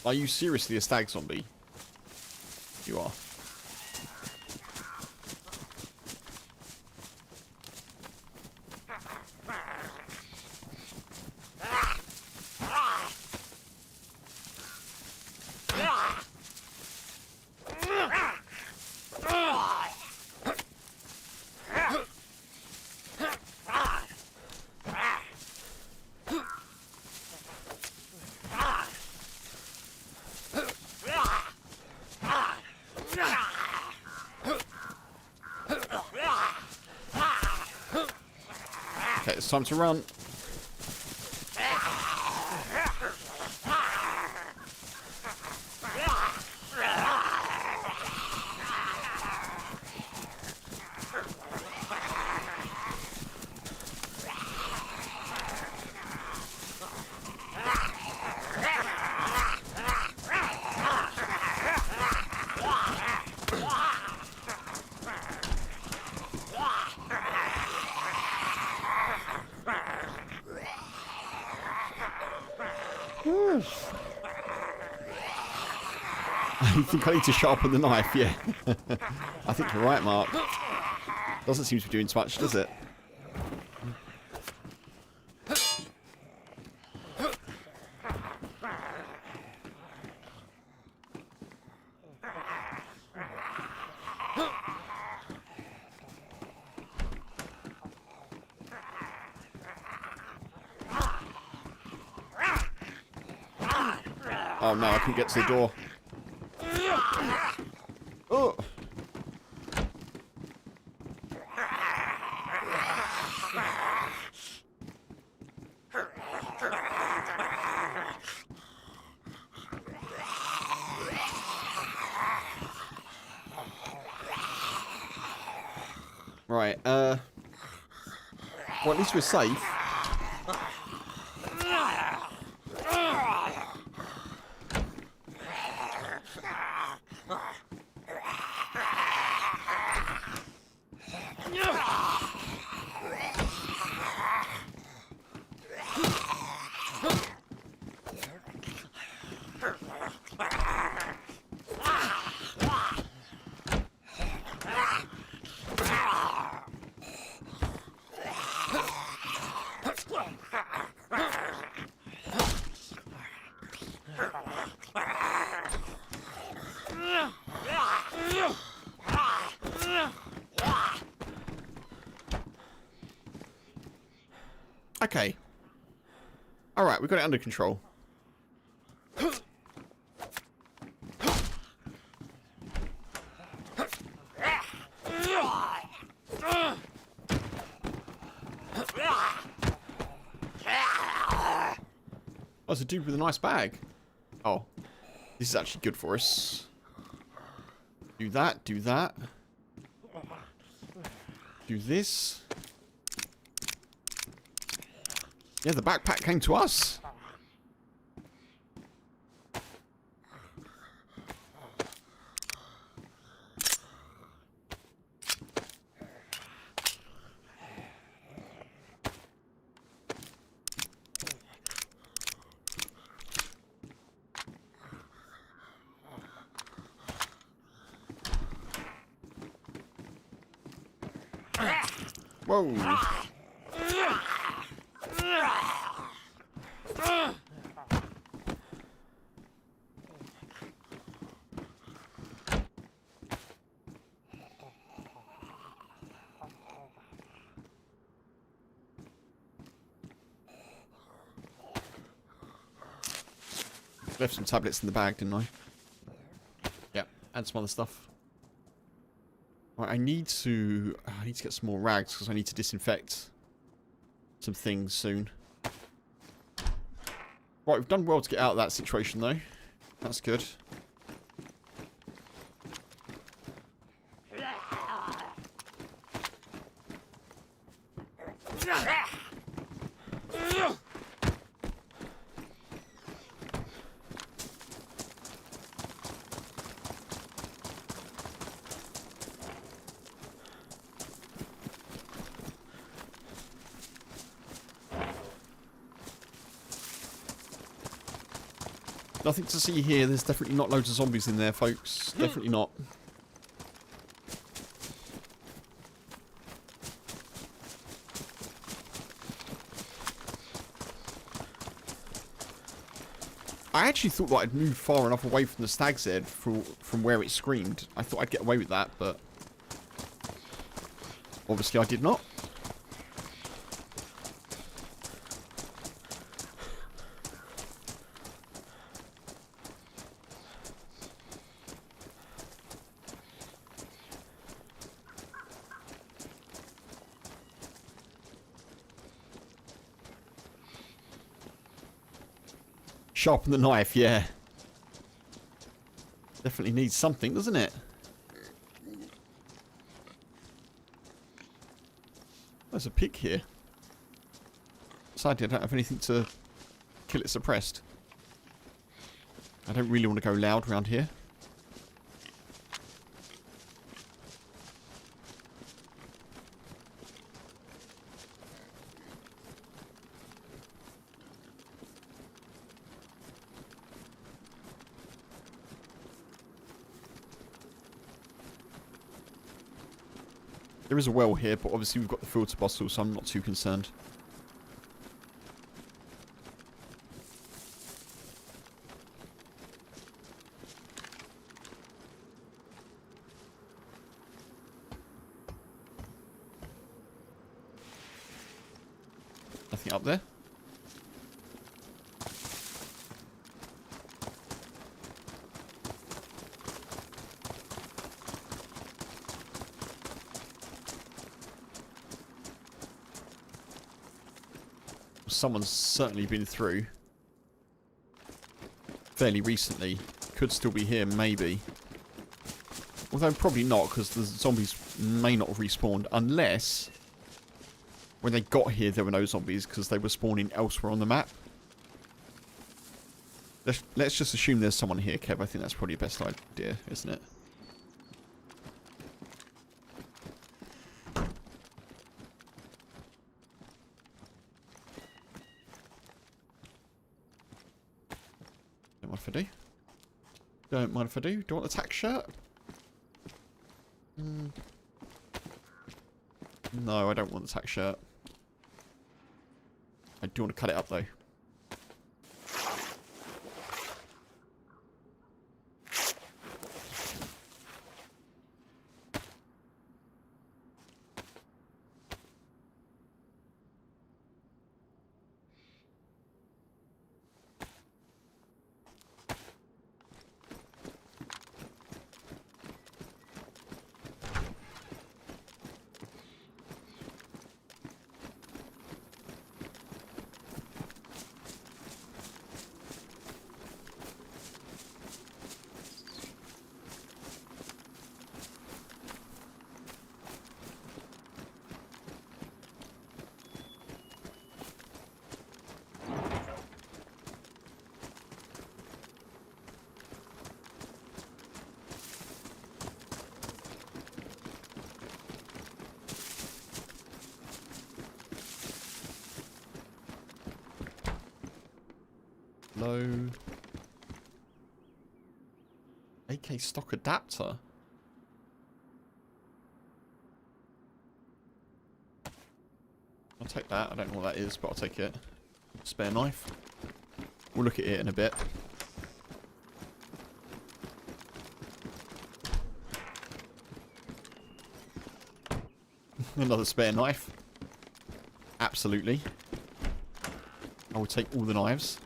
Are you seriously a stag zombie? You are. Okay, it's time to run. I think I need to sharpen the knife, yeah. I think you're right, Mark. Doesn't seem to be doing too much, does it? Oh no, I couldn't get to the door. Oh. Right, well, at least we're safe. Okay. Alright, we've got it under control. Oh, it's a dude with a nice bag. Oh. This is actually good for us. Do that, do that. Do this. Yeah, the backpack came to us. Whoa. Left some tablets in the bag, didn't I? Yeah, and some other stuff. Right, I need to get some more rags because I need to disinfect some things soon. Right, we've done well to get out of that situation though. That's good. Nothing to see here. There's definitely not loads of zombies in there, folks. Definitely not. I actually thought that I'd moved far enough away from the stag's head from where it screamed. I thought I'd get away with that, but obviously I did not. Sharpen the knife, yeah. Definitely needs something, doesn't it? There's a pig here. Sadly, I don't have anything to kill it suppressed. I don't really want to go loud around here. There is a well here, but obviously we've got the filter bottle, so I'm not too concerned. Nothing up there. Someone's certainly been through fairly recently. Could still be here, maybe. Although probably not, because the zombies may not have respawned unless when they got here there were no zombies because they were spawning elsewhere on the map. Let's just assume there's someone here, Kev. I think that's probably the best idea, isn't it? Don't mind if I do. Don't mind if I do. Do you want the tack shirt? No, I don't want the tack shirt. I do want to cut it up, though. Load. AK stock adapter. I'll take that. I don't know what that is, but I'll take it. Spare knife. We'll look at it in a bit. Another spare knife. Absolutely. I will take all the knives.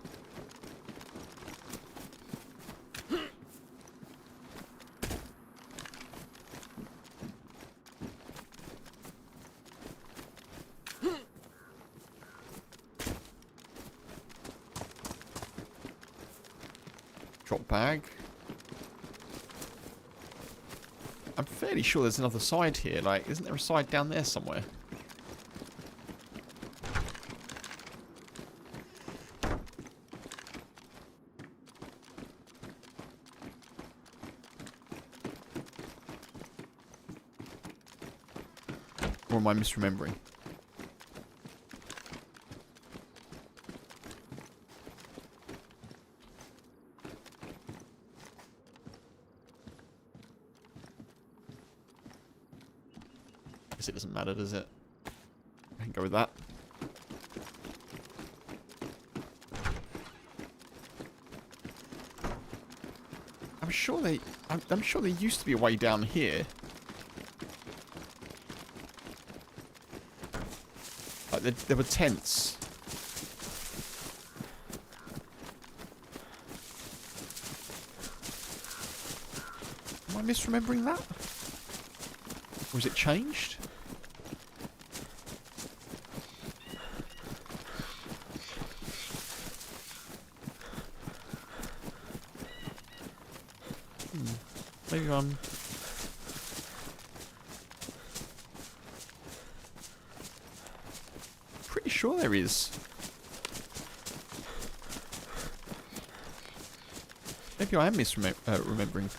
Drop bag. I'm fairly sure there's another side here. Like, isn't there a side down there somewhere? Or am I misremembering? It doesn't matter, does it? I can go with that. I'm sure there used to be a way down here. Like there were tents. Am I misremembering that? Or has it changed? Maybe I'm... pretty sure there is. Maybe I am misremembering.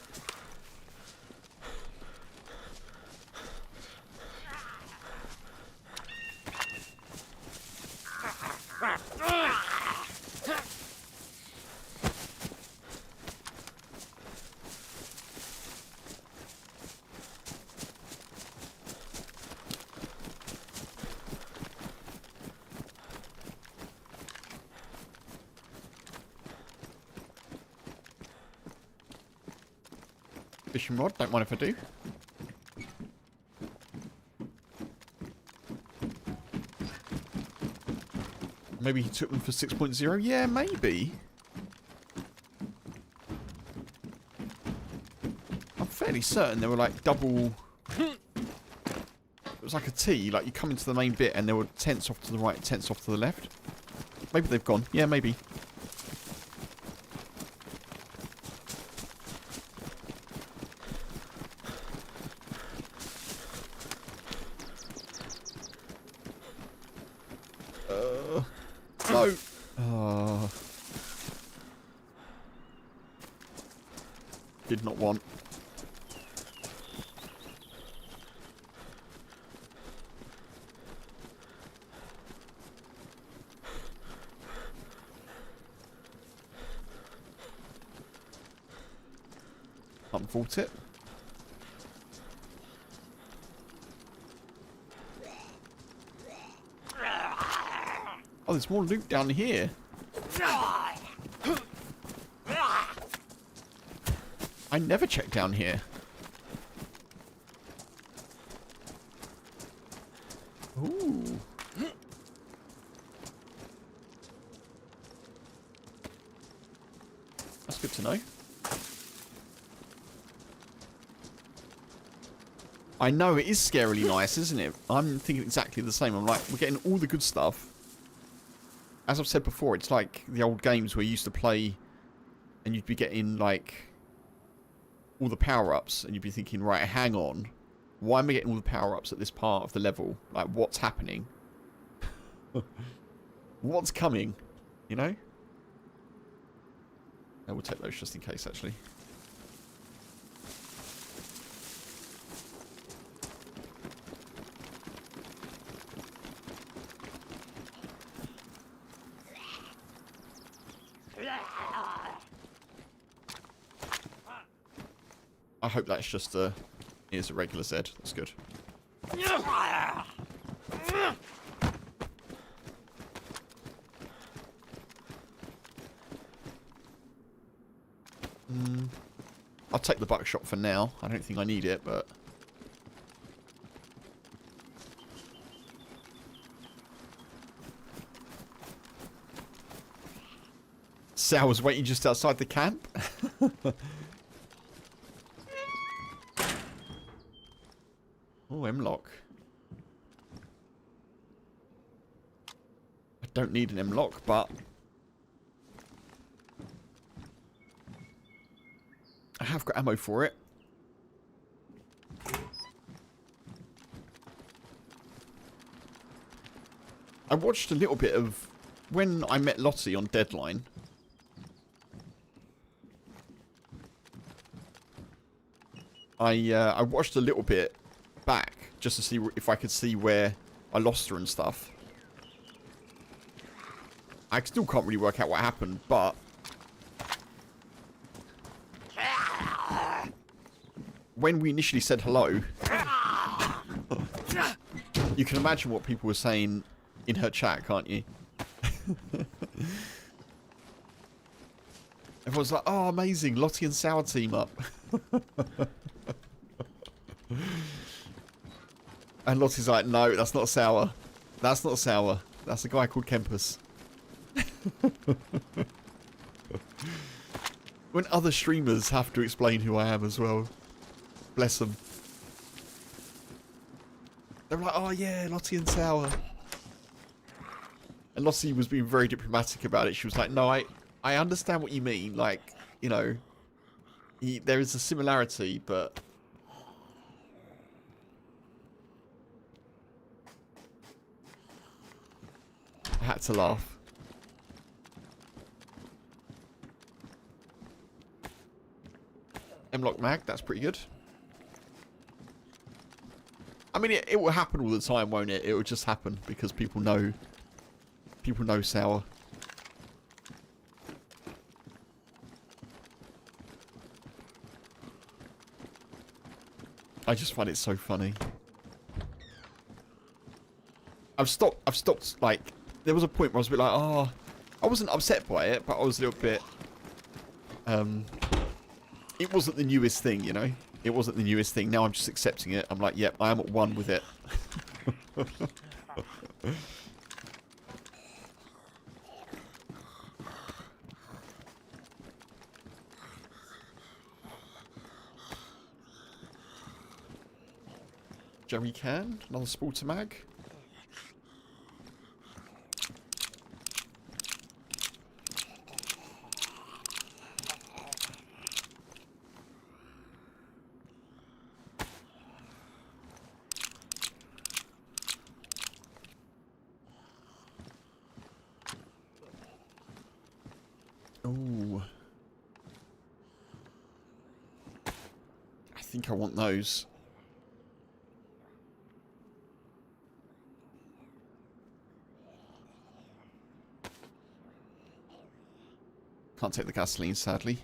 Fishing rod, don't mind if I do. Maybe he took them for 6.0? Yeah, maybe. I'm fairly certain they were like double... It was like a T, like you come into the main bit and there were tents off to the right, tents off to the left. Maybe they've gone. Yeah, maybe. did not want. Can't fault it. Oh, there's more loot down here. I never check down here. Ooh. That's good to know. I know, it is scarily nice, isn't it? I'm thinking exactly the same. I'm like, we're getting all the good stuff. As I've said before, it's like the old games where you used to play and you'd be getting, like, all the power-ups, and you'd be thinking, right, hang on. Why am I getting all the power-ups at this part of the level? Like, what's happening? What's coming? You know? I will take those just in case, actually. I hope that's just a... It's a regular Z. That's good. I'll take the buckshot for now. I don't think I need it, but... Sal was waiting just outside the camp. Oh, M-lock. I don't need an M-lock, but... I have got ammo for it. I watched a little bit of... When I met Lottie on Deadline... I watched a little bit back just to see if I could see where I lost her and stuff. I still can't really work out what happened, but when we initially said hello, you can imagine what people were saying in her chat, can't you? Everyone's like, oh, amazing, Lottie and Sour team up. And Lottie's like, no, that's not Sour. That's not Sour. That's a guy called Kempus. When other streamers have to explain who I am as well. Bless them. They're like, oh yeah, Lottie and Sour. And Lottie was being very diplomatic about it. She was like, no, I understand what you mean. Like, you know, there is a similarity, but... I had to laugh. M-lock mag, that's pretty good. I mean, it will happen all the time, won't it? It will just happen because people know Sour. I just find it so funny. I've stopped, like, there was a point where I was a bit like, oh, I wasn't upset by it, but I was a little bit, it wasn't the newest thing, you know? It wasn't the newest thing. Now I'm just accepting it. I'm like, yep, I am at one with it. Jerry can, another Sporter mag. Ooh. think I want those. Can't take the gasoline, sadly.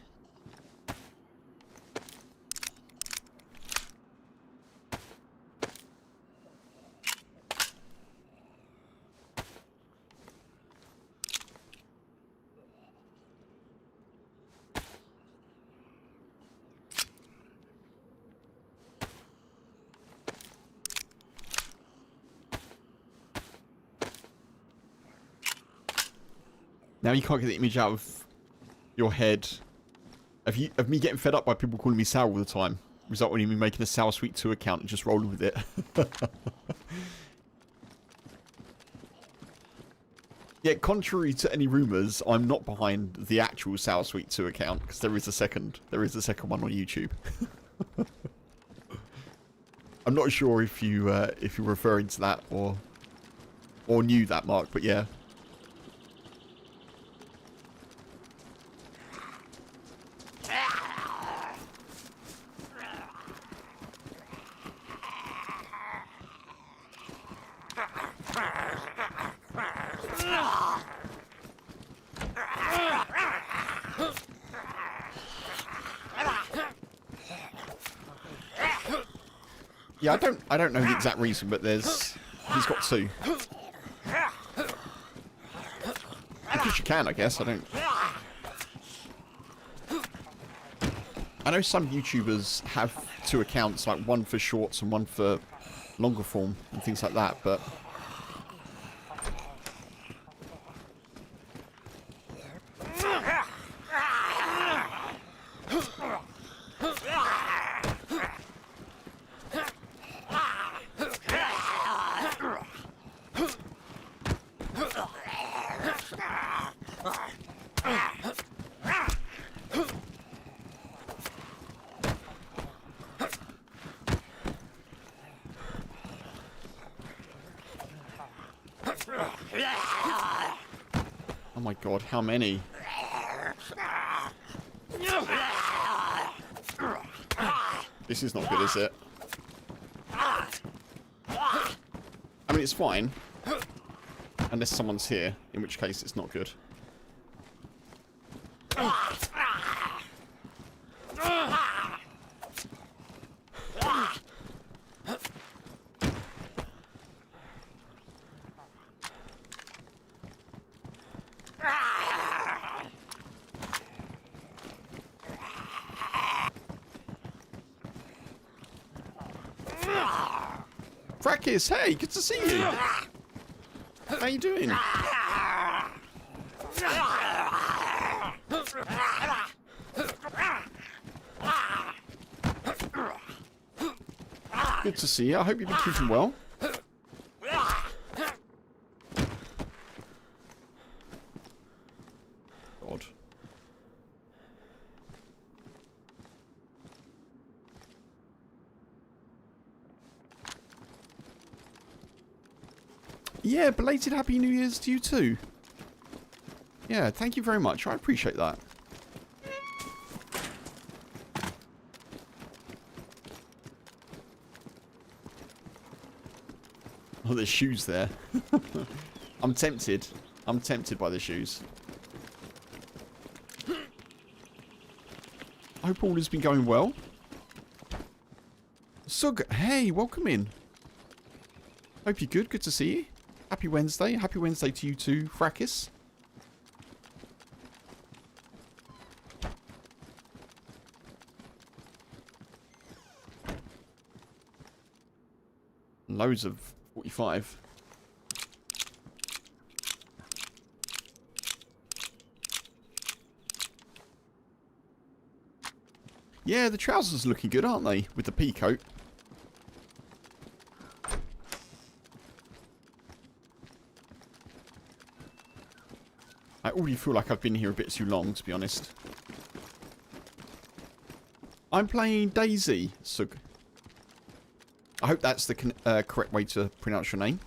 Now you can't get the image out of your head of me getting fed up by people calling me sour all the time, resulting in me making a Sour Sweet 2 account and just rolling with it. Yeah, contrary to any rumours, I'm not behind the actual Sour Sweet 2 account, because there is a second one on YouTube. I'm not sure if you're referring to that or knew that, Mark, but yeah. Yeah, I don't know the exact reason, but he's got two. Because you can, I guess. I know some YouTubers have two accounts, like one for shorts and one for longer form and things like that, but oh my god, how many? This is not good, is it? I mean, it's fine. Unless someone's here, in which case it's not good. Frakis, hey, good to see you. How you doing? Good to see you. I hope you've been keeping well. God. Yeah, belated Happy New Year's to you too. Yeah, thank you very much. I appreciate that. Oh, there's shoes there. I'm tempted. I'm tempted by the shoes. I hope all has been going well. Sug, hey, welcome in. Hope you're good. Good to see you. Happy Wednesday. Happy Wednesday to you too, Frakis. Loads of 45. Yeah, the trousers are looking good, aren't they? With the pea coat. I already feel like I've been here a bit too long, to be honest. I'm playing DayZ, Sug. I hope that's the correct way to pronounce your name.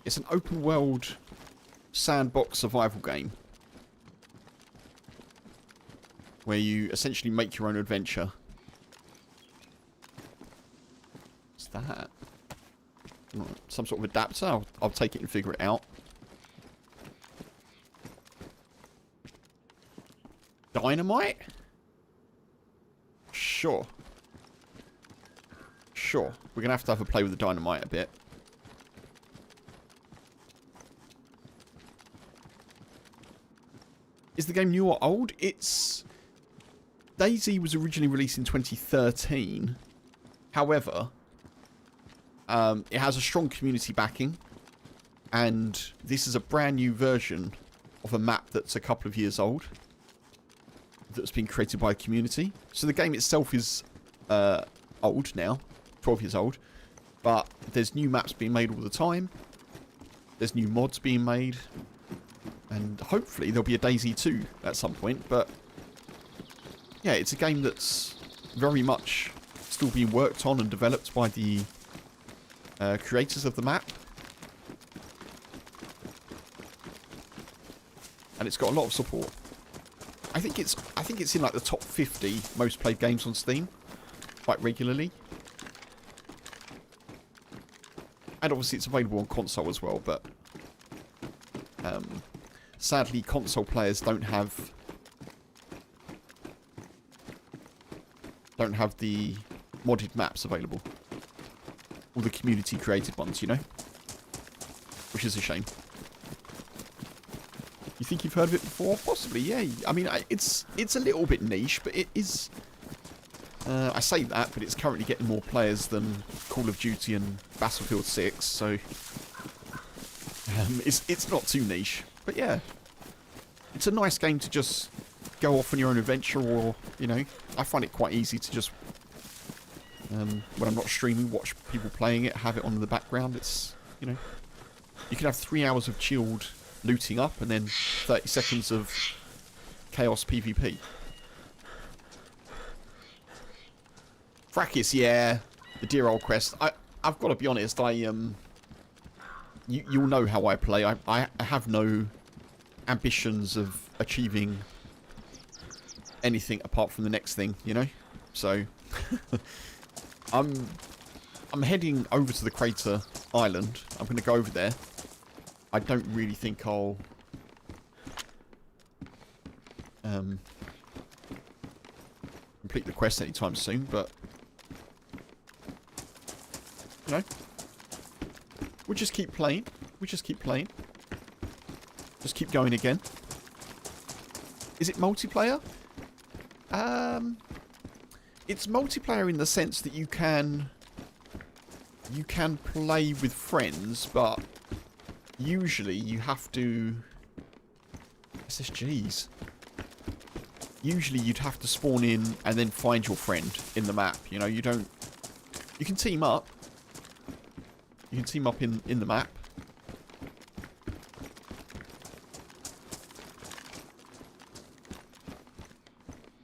It's an open world sandbox survival game. where you essentially make your own adventure. What's that? Some sort of adapter? I'll take it and figure it out. Dynamite? Sure. Sure. We're going to have a play with the dynamite a bit. Is the game new or old? It's... DayZ was originally released in 2013. However, it has a strong community backing. And this is a brand new version of a map that's a couple of years old. That's been created by a community. So the game itself is old now. 12 years old. But there's new maps being made all the time. There's new mods being made. And hopefully there'll be a DayZ 2 at some point. But yeah, it's a game that's very much still being worked on and developed by the creators of the map. And it's got a lot of support. I think it's in like the top 50 most played games on Steam quite regularly. And obviously it's available on console as well, but sadly console players don't have the modded maps available. All the community created ones, you know? Which is a shame. You think you've heard of it before? Possibly, yeah. I mean, it's a little bit niche, but it is... I say that, but it's currently getting more players than Call of Duty and Battlefield 6, so... it's not too niche. But yeah. It's a nice game to just go off on your own adventure, or, you know... I find it quite easy to just... when I'm not streaming, watch people playing it, have it on in the background. It's, you know... You can have 3 hours of chilled... looting up, and then 30 seconds of chaos PvP. Fracas, yeah. The Deer Isle quest. I've got to be honest, you'll know how I play. I have no ambitions of achieving anything apart from the next thing, you know? So, I'm heading over to the Crater Island. I'm going to go over there. I don't really think I'll complete the quest anytime soon, but you know, we'll just keep playing. Just keep going again. Is it multiplayer? It's multiplayer in the sense that you can play with friends, but usually you have to... SSGs. Usually you'd have to spawn in and then find your friend in the map. You know, you don't... You can team up. You can team up in the map.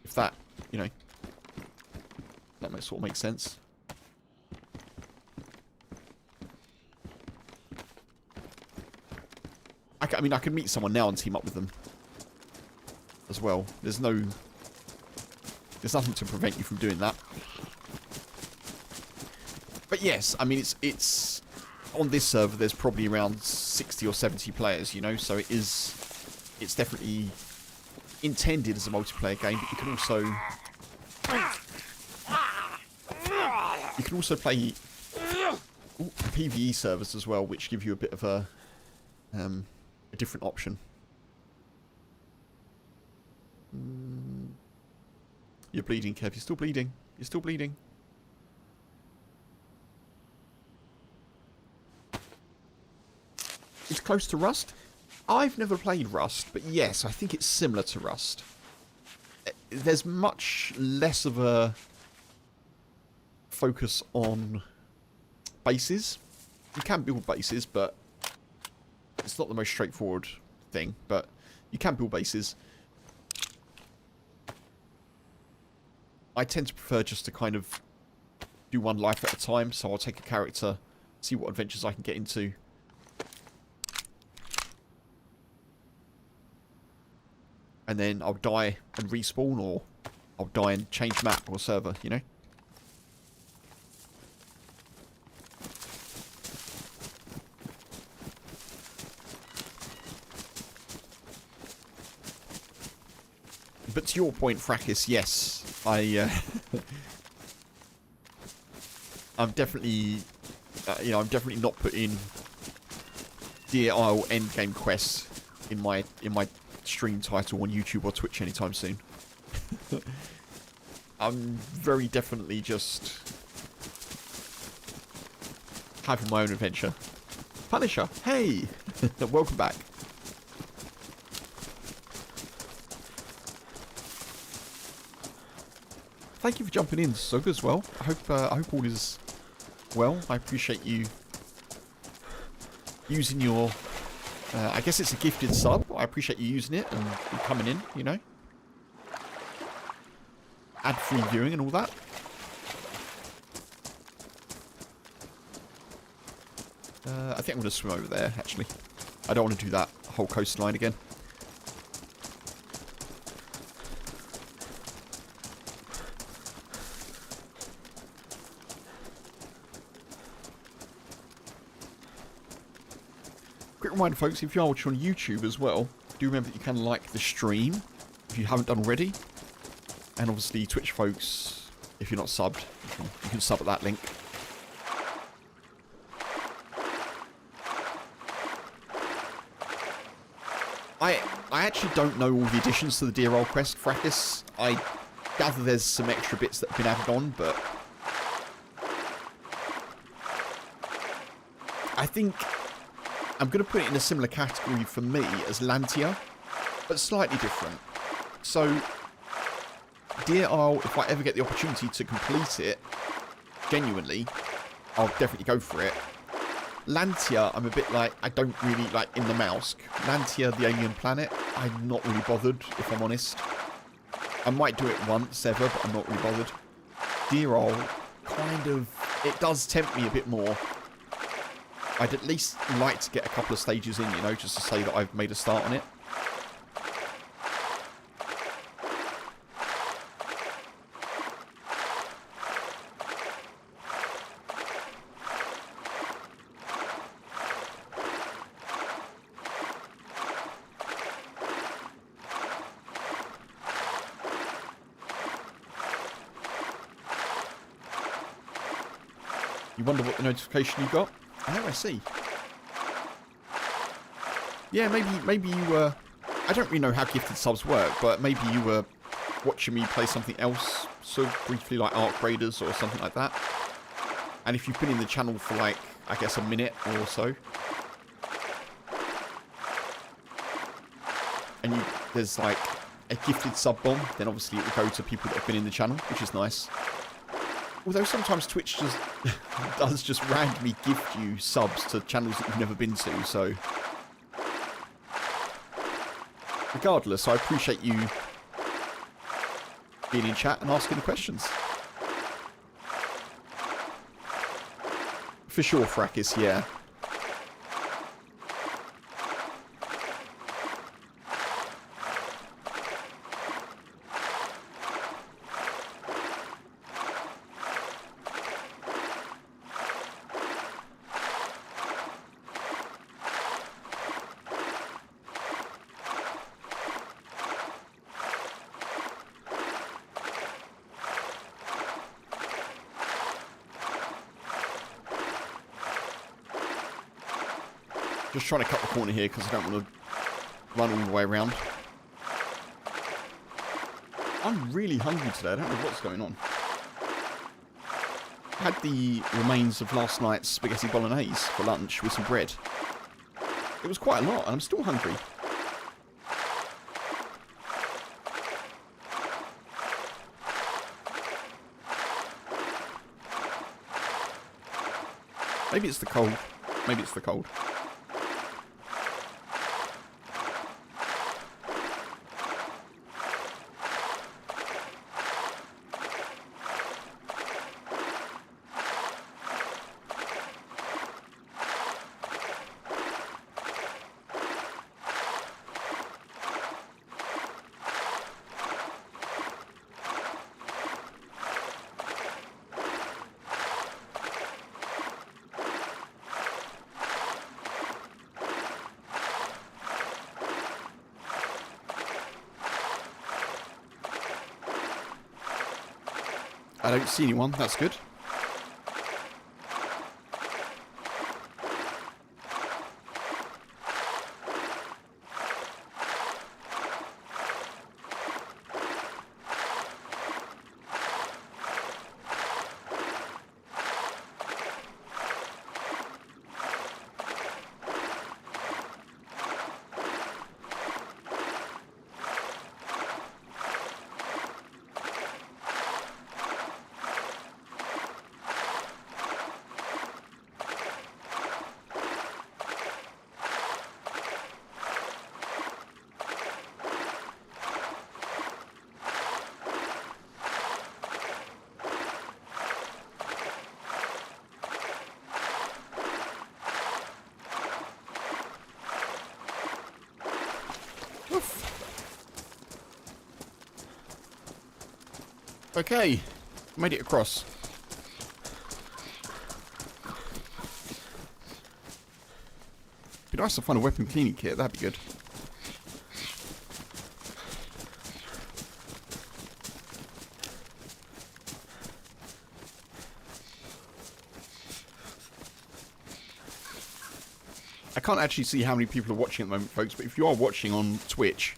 If that, you know... That might sort of make sense. I mean, I can meet someone now and team up with them as well. There's nothing to prevent you from doing that. But yes, I mean, it's on this server. There's probably around 60 or 70 players, you know. So it's definitely intended as a multiplayer game. But you can also play PvE servers as well, which give you a bit of a different option. You're bleeding, Kev. You're still bleeding. You're still bleeding. It's close to Rust. I've never played Rust, but yes, I think it's similar to Rust. There's much less of a focus on bases. You can build bases, but it's not the most straightforward thing, but you can build bases. I tend to prefer just to kind of do one life at a time, so I'll take a character, see what adventures I can get into. And then I'll die and respawn, or I'll die and change map or server, you know? But to your point, Fracas, yes, I'm definitely, I'm definitely not putting Deer Isle endgame quests in my stream title on YouTube or Twitch anytime soon. I'm very definitely just having my own adventure. Punisher, hey, welcome back. Thank you for jumping in, Sug, as well. I hope all is well. I appreciate you using your... I guess it's a gifted sub. I appreciate you using it and coming in, you know. Ad-free viewing and all that. I think I'm going to swim over there, actually. I don't want to do that whole coastline again. Quick reminder, folks, if you are watching on YouTube as well, do remember that you can like the stream if you haven't done already. And obviously, Twitch folks, if you're not subbed, you can sub at that link. I actually don't know all the additions to the Deer Isle quest, Fracas. I gather there's some extra bits that have been added on, but I think I'm going to put it in a similar category for me as Lantia, but slightly different. So, Deer Isle, if I ever get the opportunity to complete it, genuinely, I'll definitely go for it. Lantia, I'm a bit like, I don't really like in the Mousk. Lantia, the alien planet, I'm not really bothered, if I'm honest. I might do it once ever, but I'm not really bothered. Deer Isle, kind of, it does tempt me a bit more. I'd at least like to get a couple of stages in, you know, just to say that I've made a start on it. You wonder what the notification you got? Oh, I see. Yeah, maybe you were... I don't really know how gifted subs work, but maybe you were watching me play something else, so briefly like Arc Raiders or something like that. And if you've been in the channel for like, I guess a minute or so, and there's like a gifted sub bomb, then obviously it will go to people that have been in the channel, which is nice. Although sometimes Twitch just does just randomly gift you subs to channels that you've never been to, so... Regardless, I appreciate you being in chat and asking the questions. For sure, Fracas, yeah. Just trying to cut the corner here because I don't want to run all the way around. I'm really hungry today. I don't know what's going on. I had the remains of last night's spaghetti bolognese for lunch with some bread. It was quite a lot and I'm still hungry. Maybe it's the cold. Maybe it's the cold. I don't see anyone. That's good. Okay, made it across. Be nice to find a weapon cleaning kit, that'd be good. I can't actually see how many people are watching at the moment, folks, but if you are watching on Twitch,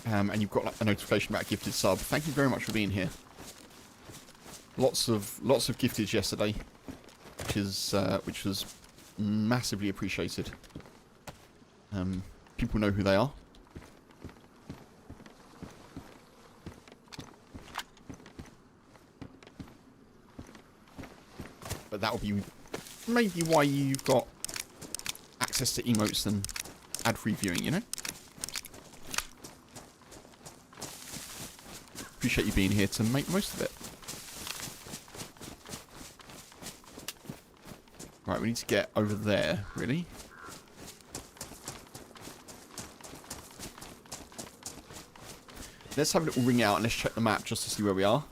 and you've got like, a notification about a gifted sub, thank you very much for being here. Lots of gifteds yesterday, which was massively appreciated. People know who they are. But that'll be maybe why you've got access to emotes and ad-free viewing, you know? Appreciate you being here to make the most of it. Right, we need to get over there, really. Let's have a little ring out and let's check the map just to see where we are.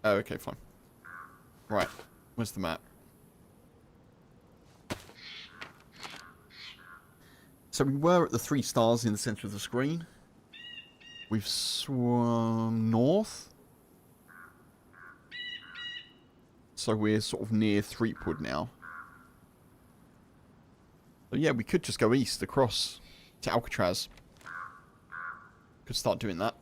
Oh, okay, fine. Right, where's the map? So we were at the 3 stars in the centre of the screen. We've swum north. So we're sort of near Threepwood now. So yeah, we could just go east across to Alcatraz. Could start doing that.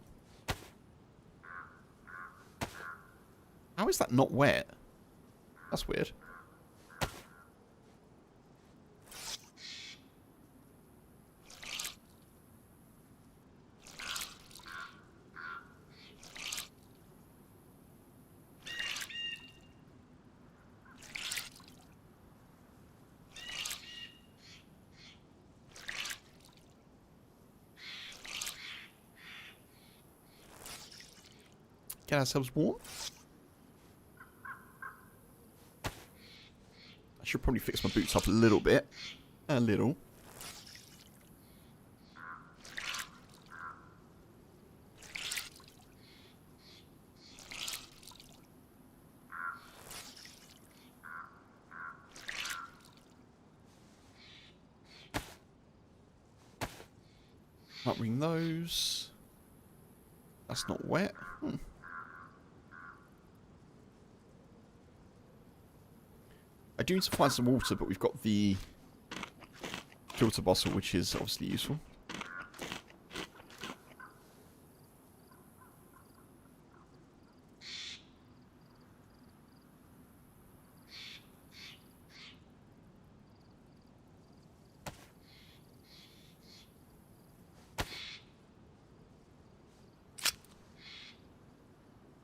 How is that not wet? That's weird. Get ourselves warm. I should probably fix my boots up a little bit. A little. Might bring those. That's not wet. I do need to find some water, but we've got the filter bottle, which is obviously useful.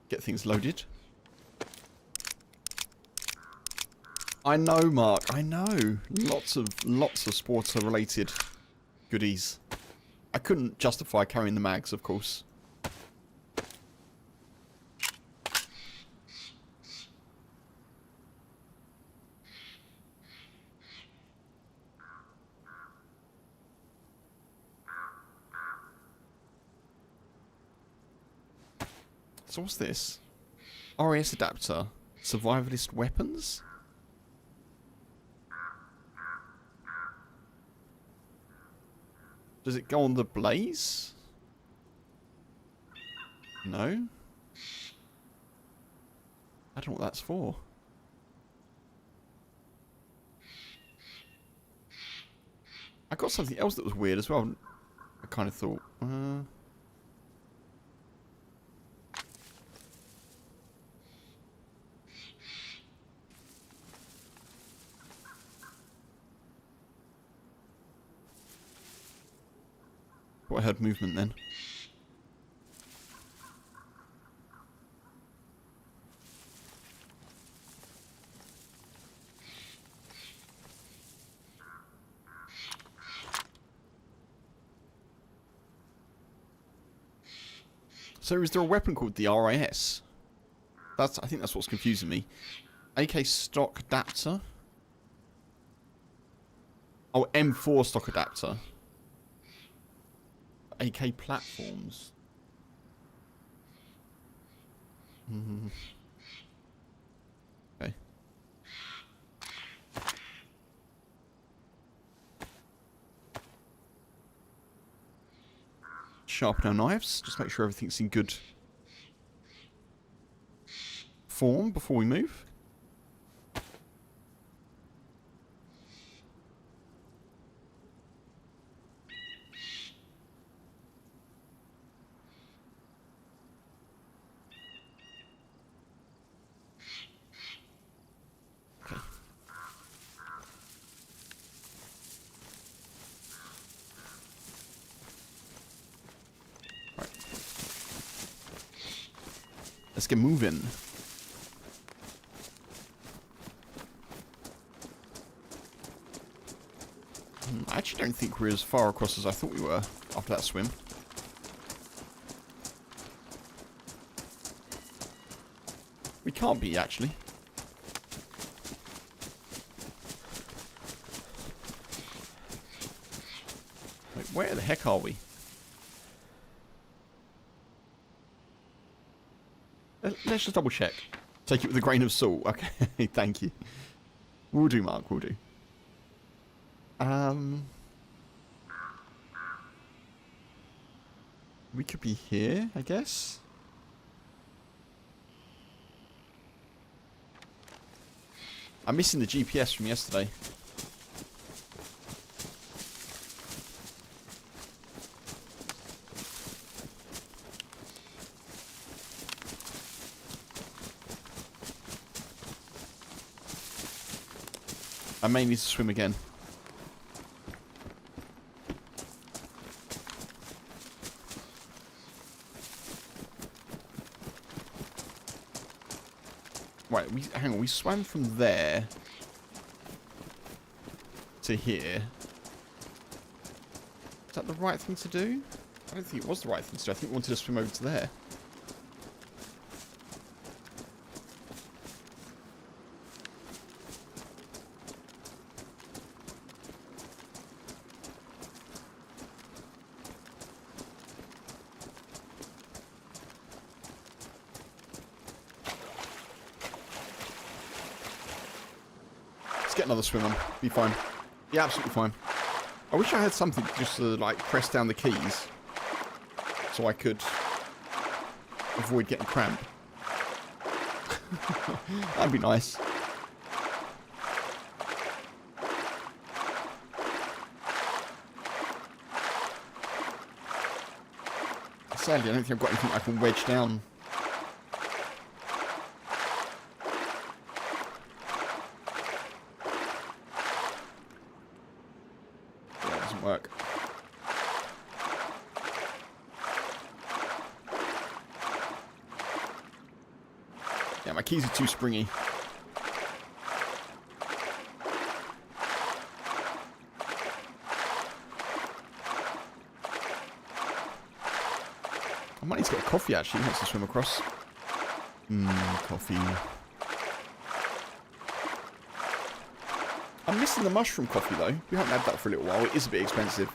Get things loaded. I know, Mark. I know. Lots of sporter-related goodies. I couldn't justify carrying the mags, of course. So what's this? RAS adapter. Survivalist weapons? Does it go on the blaze? No. I don't know what that's for. I got something else that was weird as well. I kind of thought, I heard movement then. So is there a weapon called the RAS? I think that's what's confusing me. AK stock adapter. Oh, M4 stock adapter. AK platforms. Okay. Sharpen our knives. Just make sure everything's in good form before we move. Let's get moving. I actually don't think we're as far across as I thought we were after that swim. We can't be, actually. Wait, where the heck are we? Let's just double check. Take it with a grain of salt. Okay, thank you. We'll do, Mark, we'll do. We could be here, I guess. I'm missing the GPS from yesterday. I may need to swim again. Right, hang on, we swam from there to here. Is that the right thing to do? I don't think it was the right thing to do. I think we wanted to swim over to there. Get another swim on. Be fine. Yeah, absolutely fine. I wish I had something just to, like, press down the keys so I could avoid getting cramp. That'd be nice. Sadly, I don't think I've got anything I can wedge down. Work. Yeah, my keys are too springy. I might need to get a coffee actually once I swim across. Coffee. I'm missing the mushroom coffee though. We haven't had that for a little while. It is a bit expensive.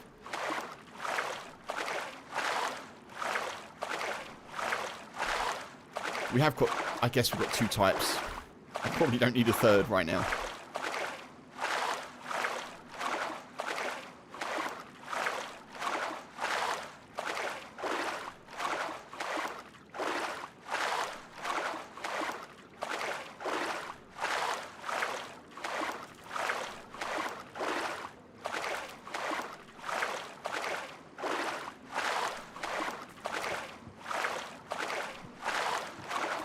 We have got, I guess we've got 2 types. I probably don't need a third right now.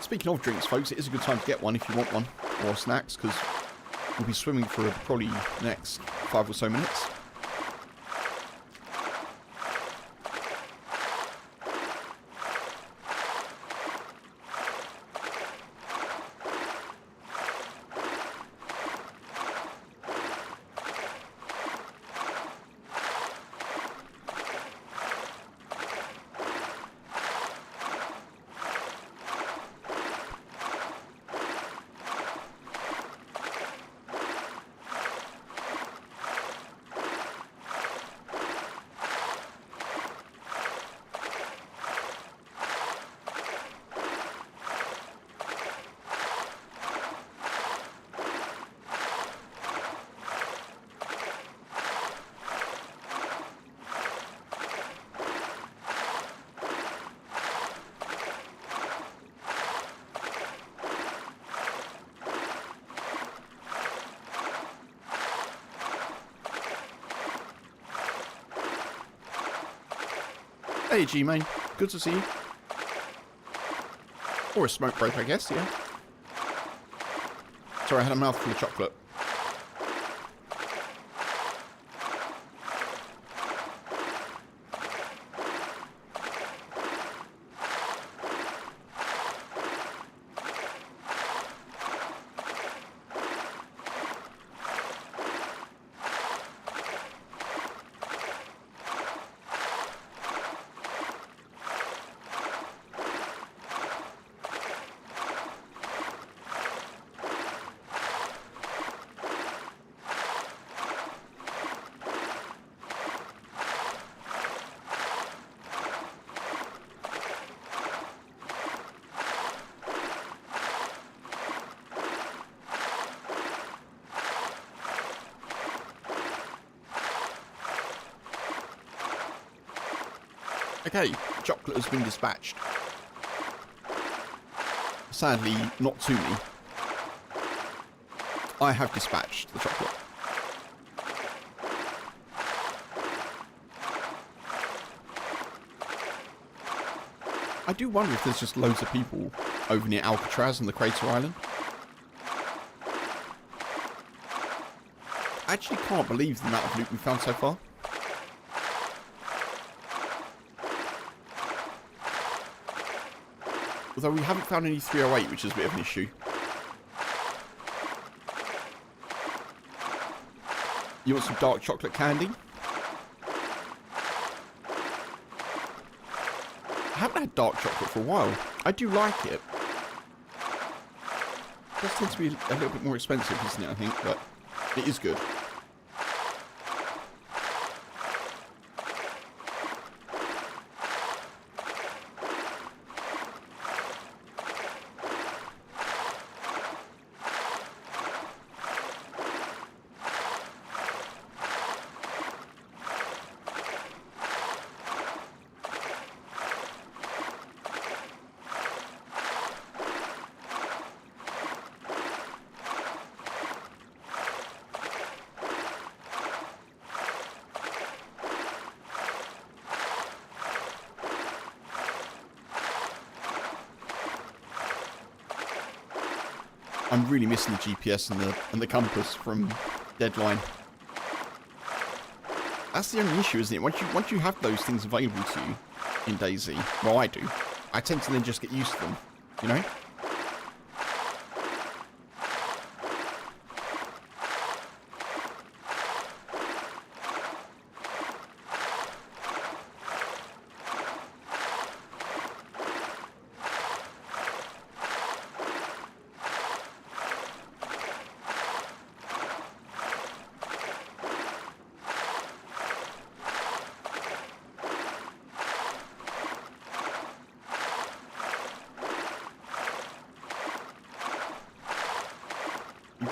Speaking of drinks, folks, it is a good time to get one if you want one, or snacks, because we'll be swimming for probably the next 5 or so minutes. Hey G-Main, good to see you. Or a smoke break, I guess, yeah. Sorry, I had a mouthful of chocolate. Okay, chocolate has been dispatched. Sadly, not to me. I have dispatched the chocolate. I do wonder if there's just loads of people over near Alcatraz on the Crater Island. I actually can't believe the amount of loot we found so far. Although we haven't found any 308, which is a bit of an issue. You want some dark chocolate candy? I haven't had dark chocolate for a while. I do like it. It does tend to be a little bit more expensive, isn't it, I think, but it is good. I'm really missing the GPS and the compass from Deadline. That's the only issue, isn't it? Once you have those things available to you in DayZ, well, I do. I tend to then just get used to them, you know?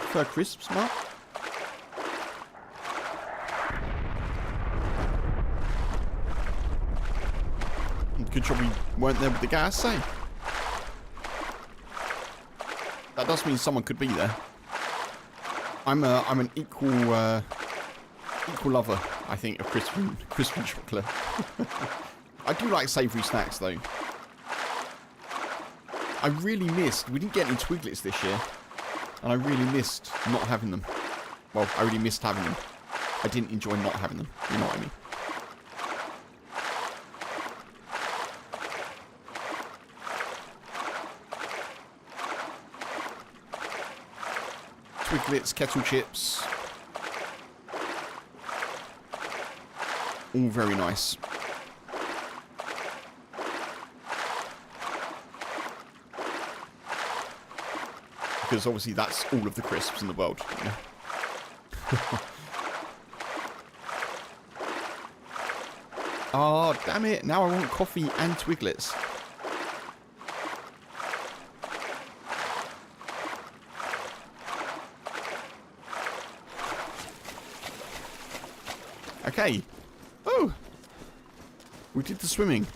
prefer crisps, Mark? Good job we weren't there with the gas, eh? That does mean someone could be there. I'm an equal lover, I think, of crisp and chocolate. I do like savoury snacks though. I really missed. We didn't get any Twiglets this year, and I really missed not having them. Well, I really missed having them. I didn't enjoy not having them. You know what I mean? Twiglets, kettle chips. All very nice. Because obviously that's all of the crisps in the world. You know? Oh, damn it. Now I want coffee and Twiglets. Okay. Oh! We did the swimming.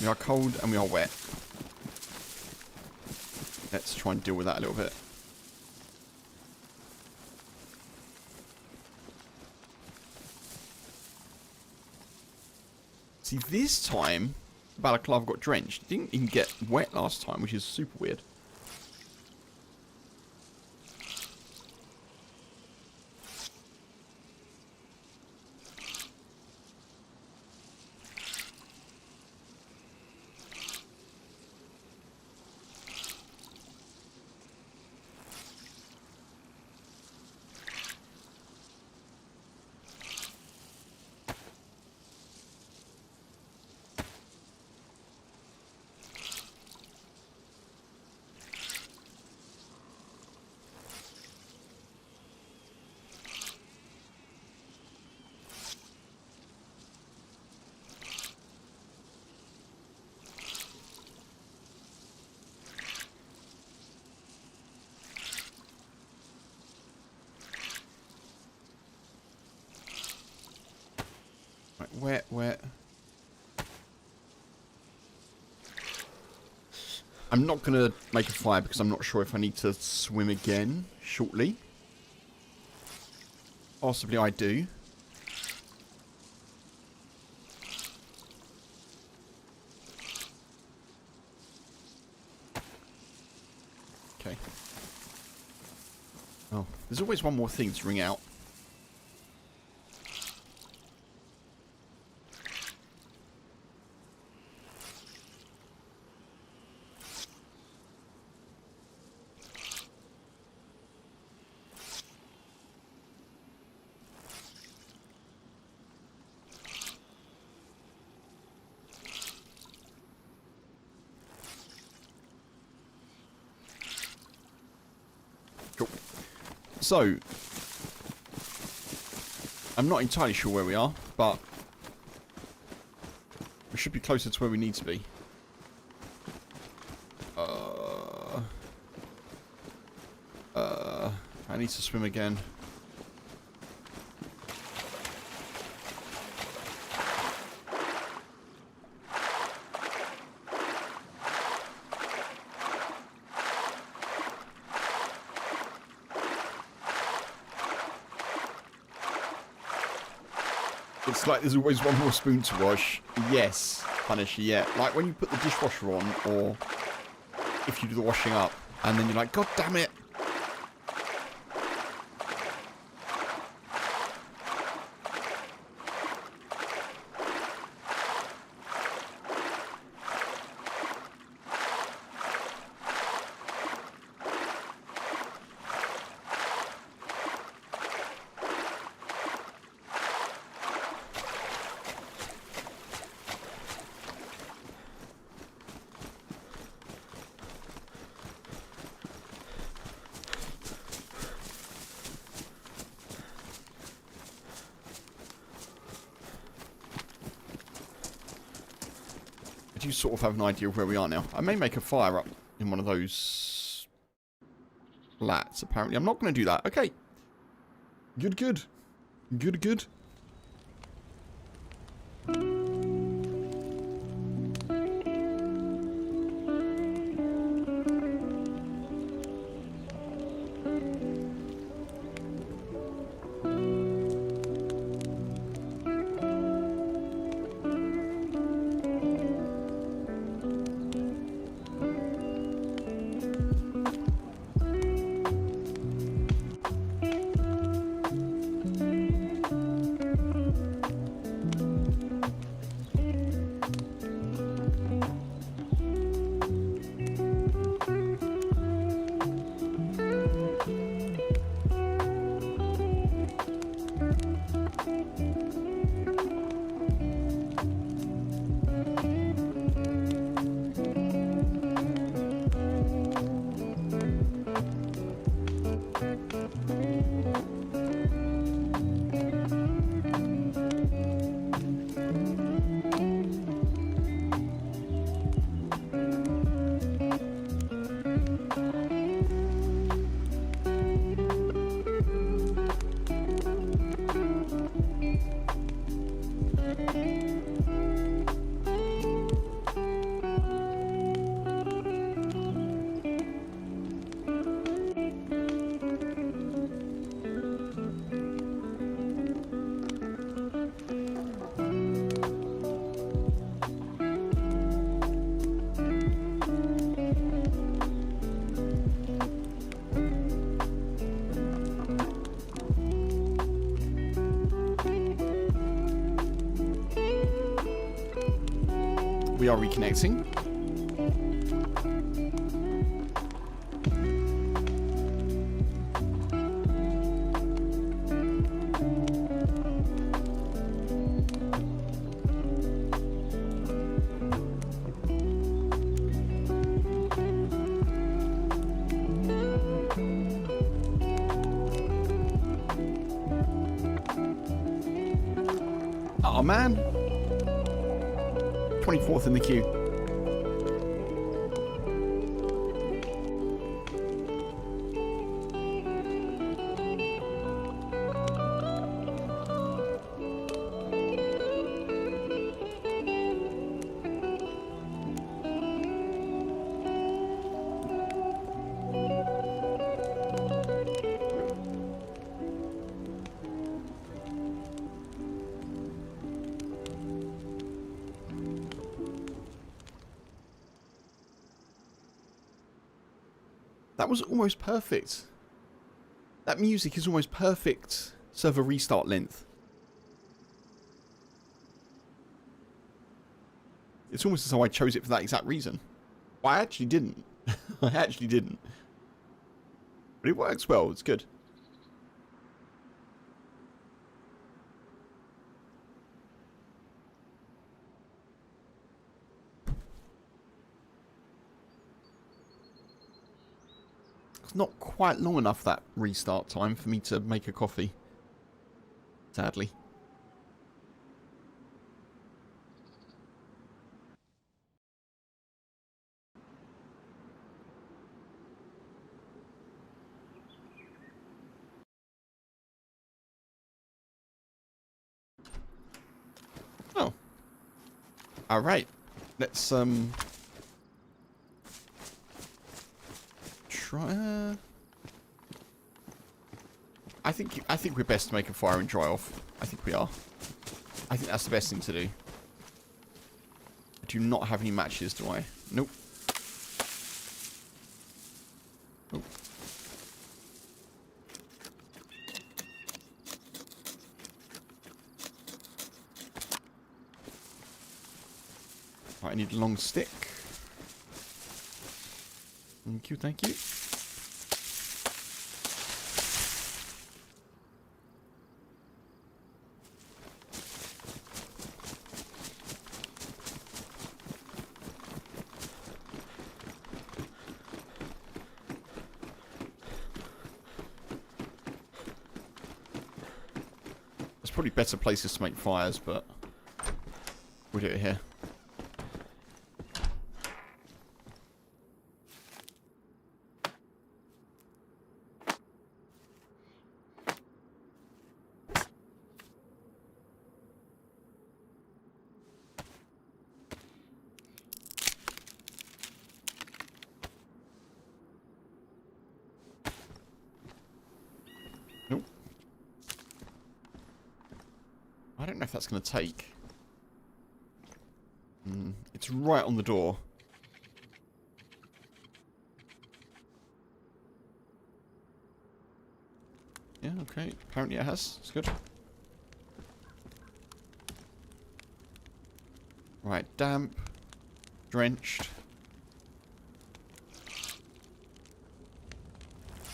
We are cold and we are wet. Let's try and deal with that a little bit. See, this time, Balaclava got drenched. It didn't even get wet last time, which is super weird. Wet, wet. I'm not going to make a fire because I'm not sure if I need to swim again shortly. Possibly I do. Okay. Oh, there's always one more thing to ring out. Cool. So, I'm not entirely sure where we are, but we should be closer to where we need to be. I need to swim again. It's like there's always one more spoon to wash. Yes, Punisher, yeah. Like when you put the dishwasher on, or if you do the washing up, and then you're like, God damn it. do sort of have an idea of where we are now. I may make a fire up in one of those flats, apparently. I'm not going to do that. Okay. Good, good. Good, good. We are reconnecting. Oh man. 24th in the queue. That was almost perfect. That music is almost perfect server restart length. It's almost as though I chose it for that exact reason. Well, I actually didn't. I actually didn't. But it works well. It's good. Not quite long enough, that restart time, for me to make a coffee. Sadly. Oh. Alright. Let's, try... I think we're best to make a fire and dry off. I think we are. I think that's the best thing to do. I do not have any matches, do I? Nope. Nope. Right, I need a long stick. Thank you, thank you. There's probably better places to make fires, but we'll do it here. know if that's going to take. It's right on the door. Yeah, okay. Apparently it has. It's good. Right, damp. Drenched.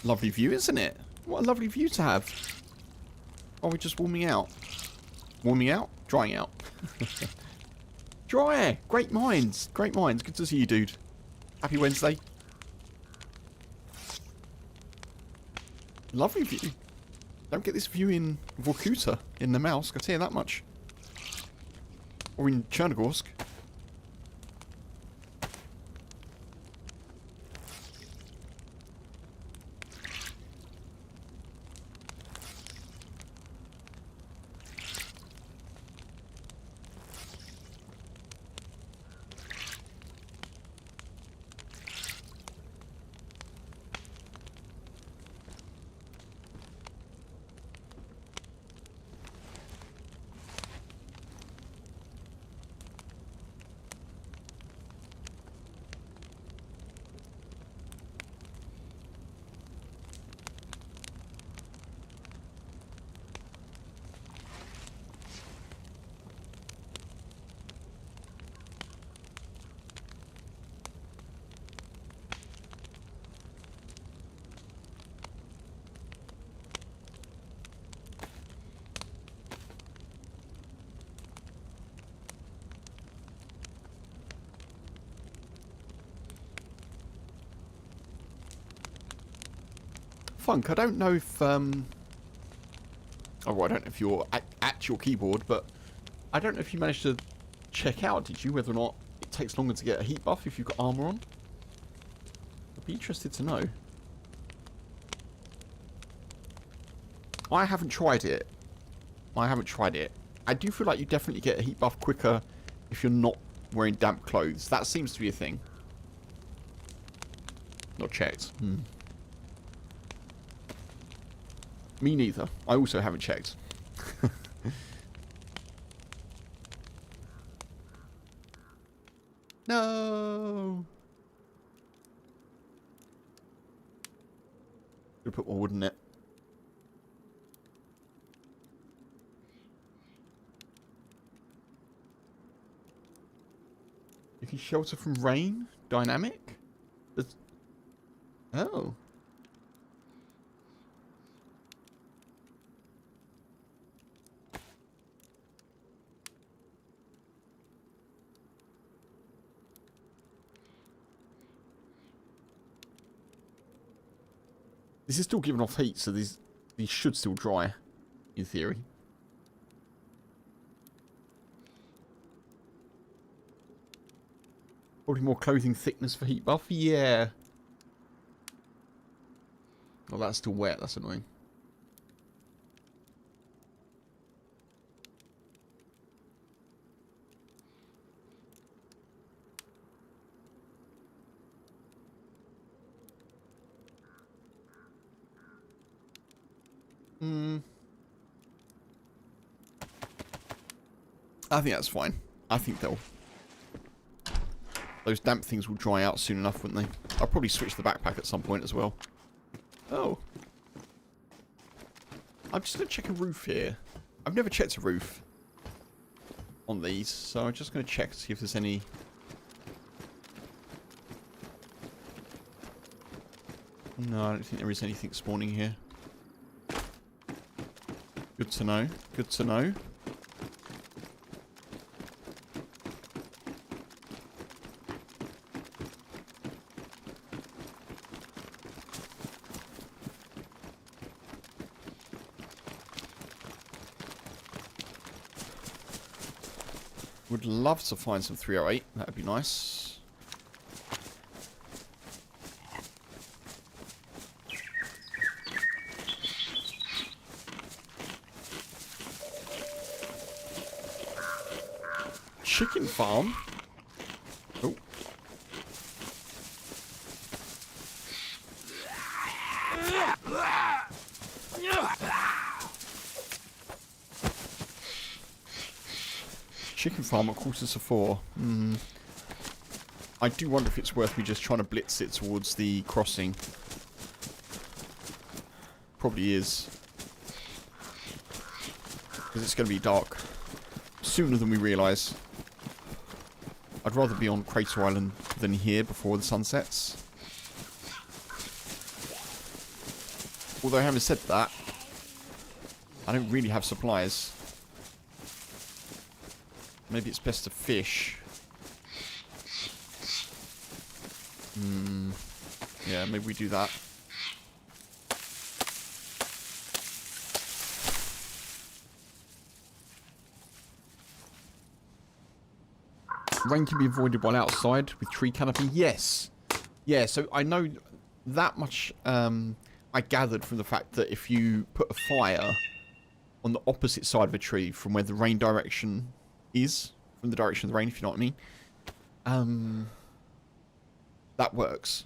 Lovely view, isn't it? What a lovely view to have. Are we just warming out? Warming out? Drying out. Dry! Great minds. Great minds. Good to see you, dude. Happy Wednesday. Lovely view. Don't get this view in Vorkuta, in the Mouse. I tell you that much. Or in Chernogorsk. Funk, I don't know if, oh, well, I don't know if you're at your keyboard, but I don't know if you managed to check out, did you, whether or not it takes longer to get a heat buff if you've got armor on? I'd be interested to know. I haven't tried it. I do feel like you definitely get a heat buff quicker if you're not wearing damp clothes. That seems to be a thing. Not checked. Me neither. I also haven't checked. No. Could put more wood in it. You can shelter from rain. Dynamic. Oh. This is still giving off heat, so these should still dry, in theory. Probably more clothing thickness for heat buff. Yeah. Well, that's still wet. That's annoying. I think that's fine. I think those damp things will dry out soon enough, wouldn't they? I'll probably switch the backpack at some point as well. Oh. I'm just going to check a roof here. I've never checked a roof on these, so I'm just going to check to see if there's any... No, I don't think there is anything spawning here. Good to know. Good to know. Would love to find some 308. That'd be nice. Chicken farm? Oh. Chicken farm at 4:45. I do wonder if it's worth me just trying to blitz it towards the crossing. Probably is. Because it's going to be dark sooner than we realise. I'd rather be on Crater Island than here before the sun sets. Although having said that, I don't really have supplies. Maybe it's best to fish. Yeah, maybe we do that. Rain can be avoided while outside with tree canopy. Yes. Yeah, so I know that much. I gathered from the fact that if you put a fire on the opposite side of a tree from where the rain direction is, from the direction of the rain, if you know what I mean, that works.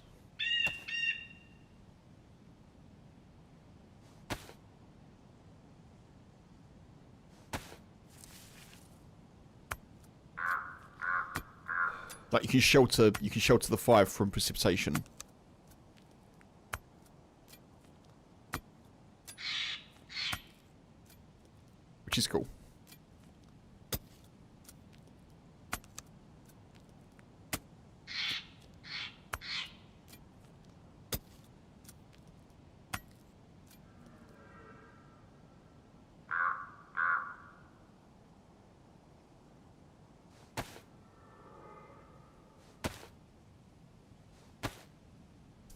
Like you can shelter the fire from precipitation. Which is cool.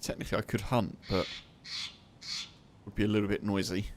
Technically I could hunt, but it would be a little bit noisy.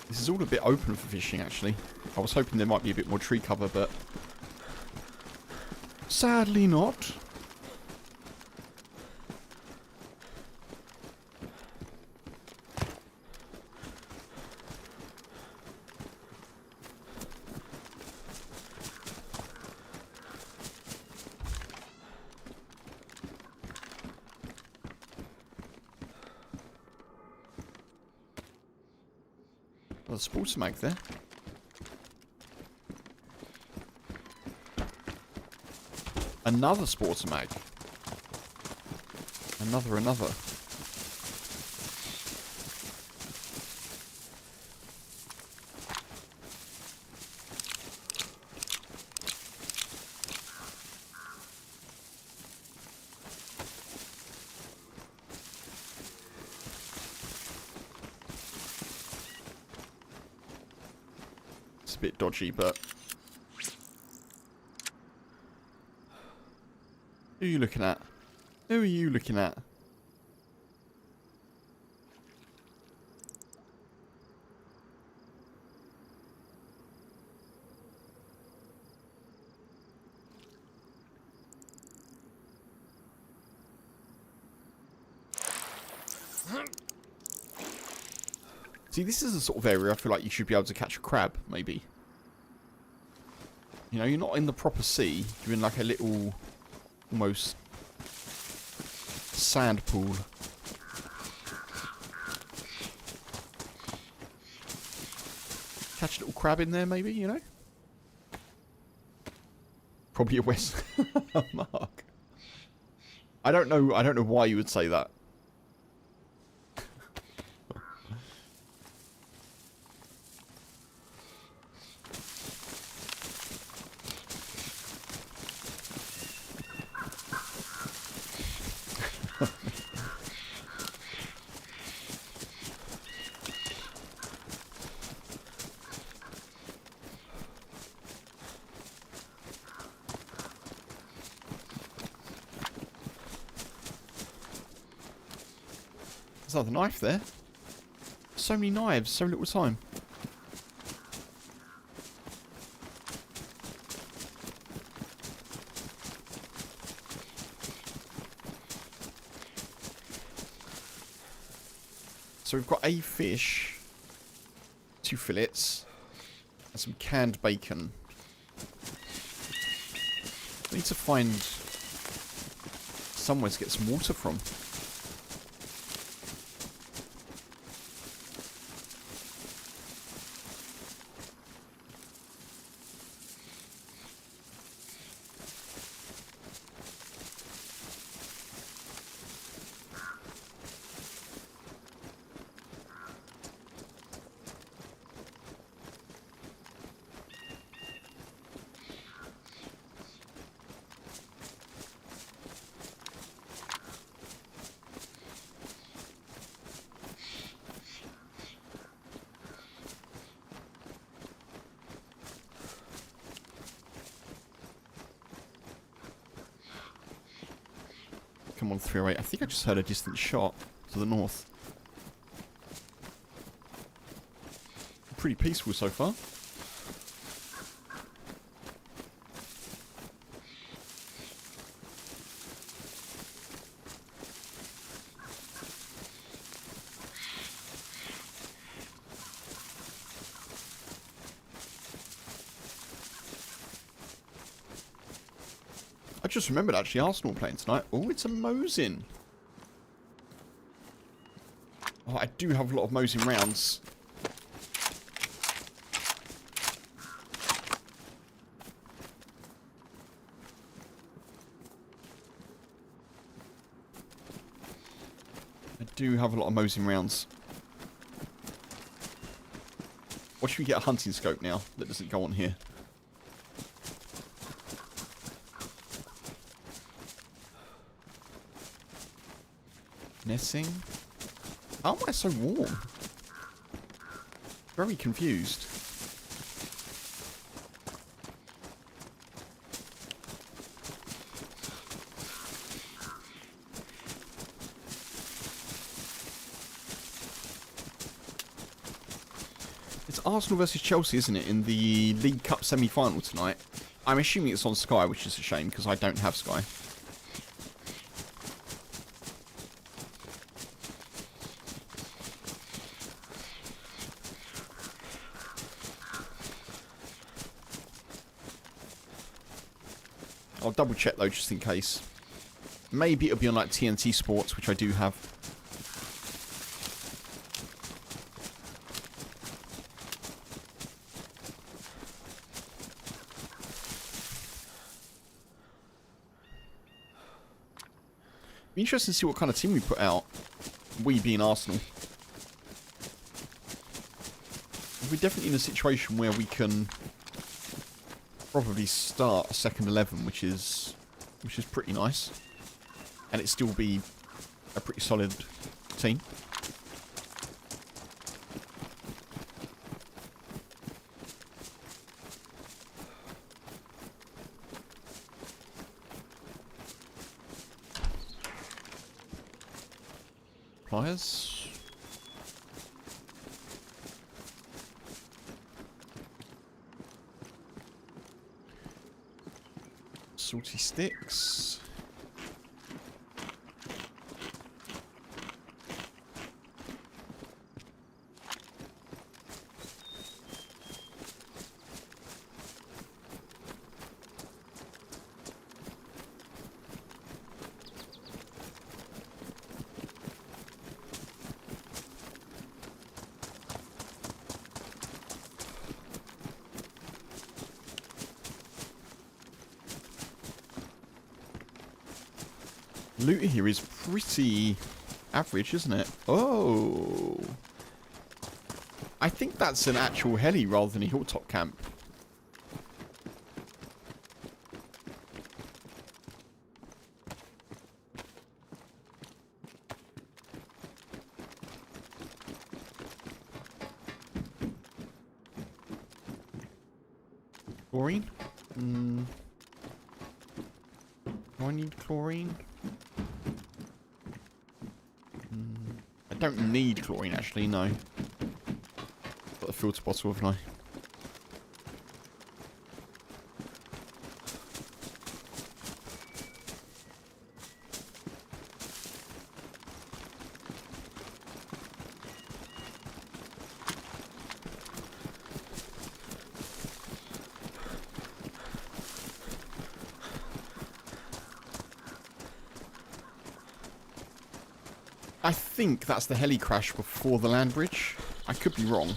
This is all a bit open for fishing, actually. I was hoping there might be a bit more tree cover, but sadly not. Well, the sports mag there. Another sports mag. Another. It's a bit dodgy, but who are you looking at? Who are you looking at? See, this is the sort of area I feel like you should be able to catch a crab, maybe. You know, you're not in the proper sea. You're in like a little, almost sand pool. Catch a little crab in there, maybe, you know? Probably a West Mark. I don't know why you would say that. There's another knife there. So many knives, so little time. So we've got a fish, 2 fillets, and some canned bacon. We need to find somewhere to get some water from. Come on, 308. I think I just heard a distant shot to the north. Pretty peaceful so far. I just remembered actually Arsenal playing tonight. Oh, it's a Mosin. Oh, I do have a lot of Mosin rounds. I do have a lot of Mosin rounds. What should we get a hunting scope now that doesn't go on here? Nessing? How am I so warm? Very confused. It's Arsenal versus Chelsea, isn't it, in the League Cup semi-final tonight? I'm assuming it's on Sky, which is a shame because I don't have Sky. I'll double check though, just in case. Maybe it'll be on like TNT Sports, which I do have. Be interesting to see what kind of team we put out. We being Arsenal. We're definitely in a situation where we can probably start a second 11, which is pretty nice, and it still be a pretty solid team. Pliers. Salty sticks. Loot here is pretty average, isn't it? Oh. I think that's an actual heli rather than a hilltop camp. Chlorine? Do I need chlorine? I don't need chlorine, actually, no. Got the filter bottle, haven't I? I think that's the heli crash before the land bridge. I could be wrong.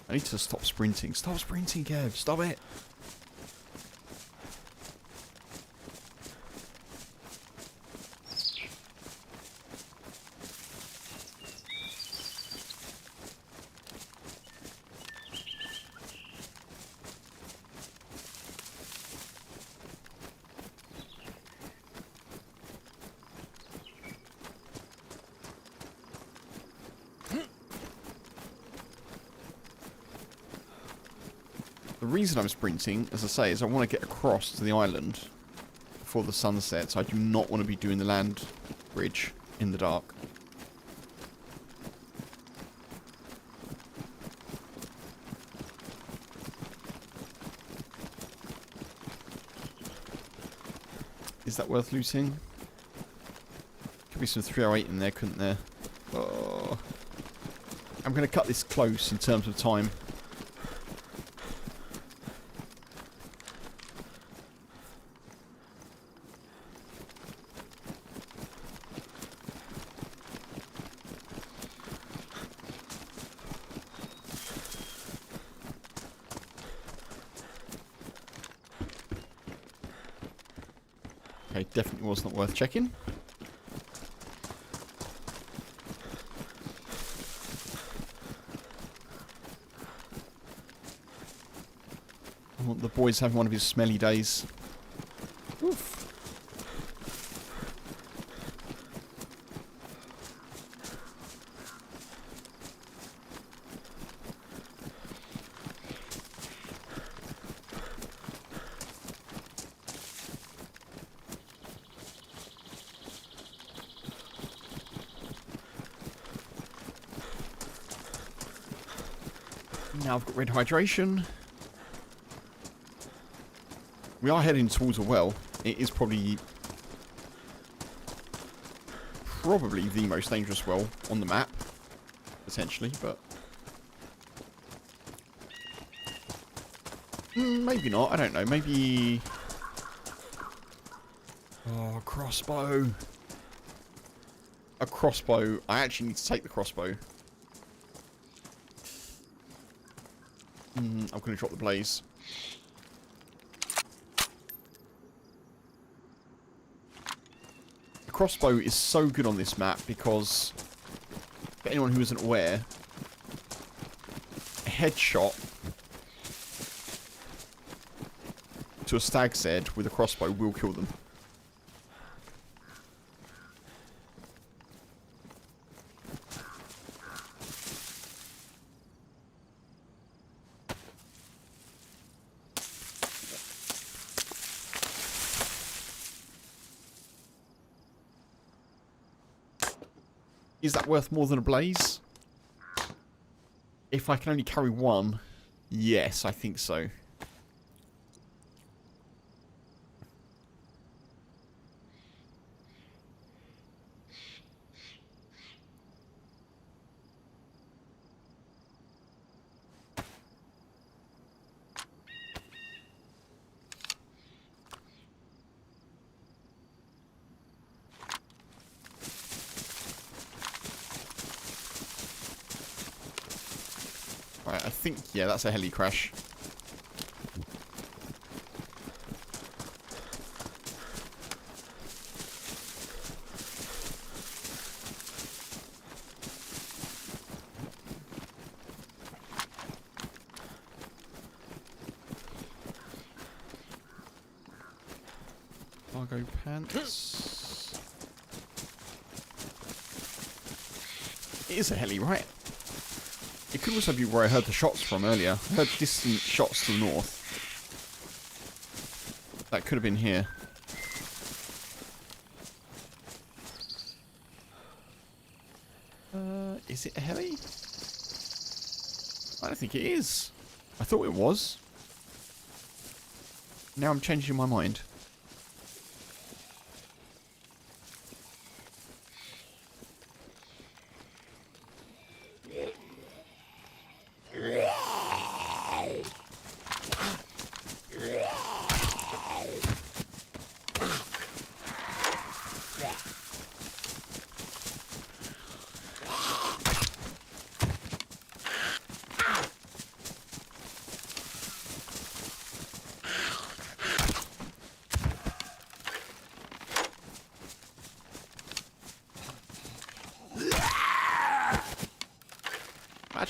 I need to stop sprinting. Stop sprinting, Kev. Stop it. The reason I'm sprinting, as I say, is I want to get across to the island before the sun sets. I do not want to be doing the land bridge in the dark. Is that worth looting? Could be some 308 in there, couldn't there? Oh. I'm going to cut this close in terms of time. Okay, definitely was not worth checking. I want the boys having one of his smelly days. Oof. Now I've got red hydration. We are heading towards a well. It is probably the most dangerous well on the map, potentially, but maybe not. I don't know. Maybe. Oh, crossbow. A crossbow. I actually need to take the crossbow. I'm going to drop the blaze. The crossbow is so good on this map because, for anyone who isn't aware, a headshot to a stag's head with a crossbow will kill them. Is that worth more than a blaze? If I can only carry one, yes, I think so. Right, I think, yeah, that's a heli crash. Cargo pants. It is a heli, right? It could also be where I heard the shots from earlier. I heard distant shots to the north. That could have been here. Is it a heli? I don't think it is. I thought it was. Now I'm changing my mind.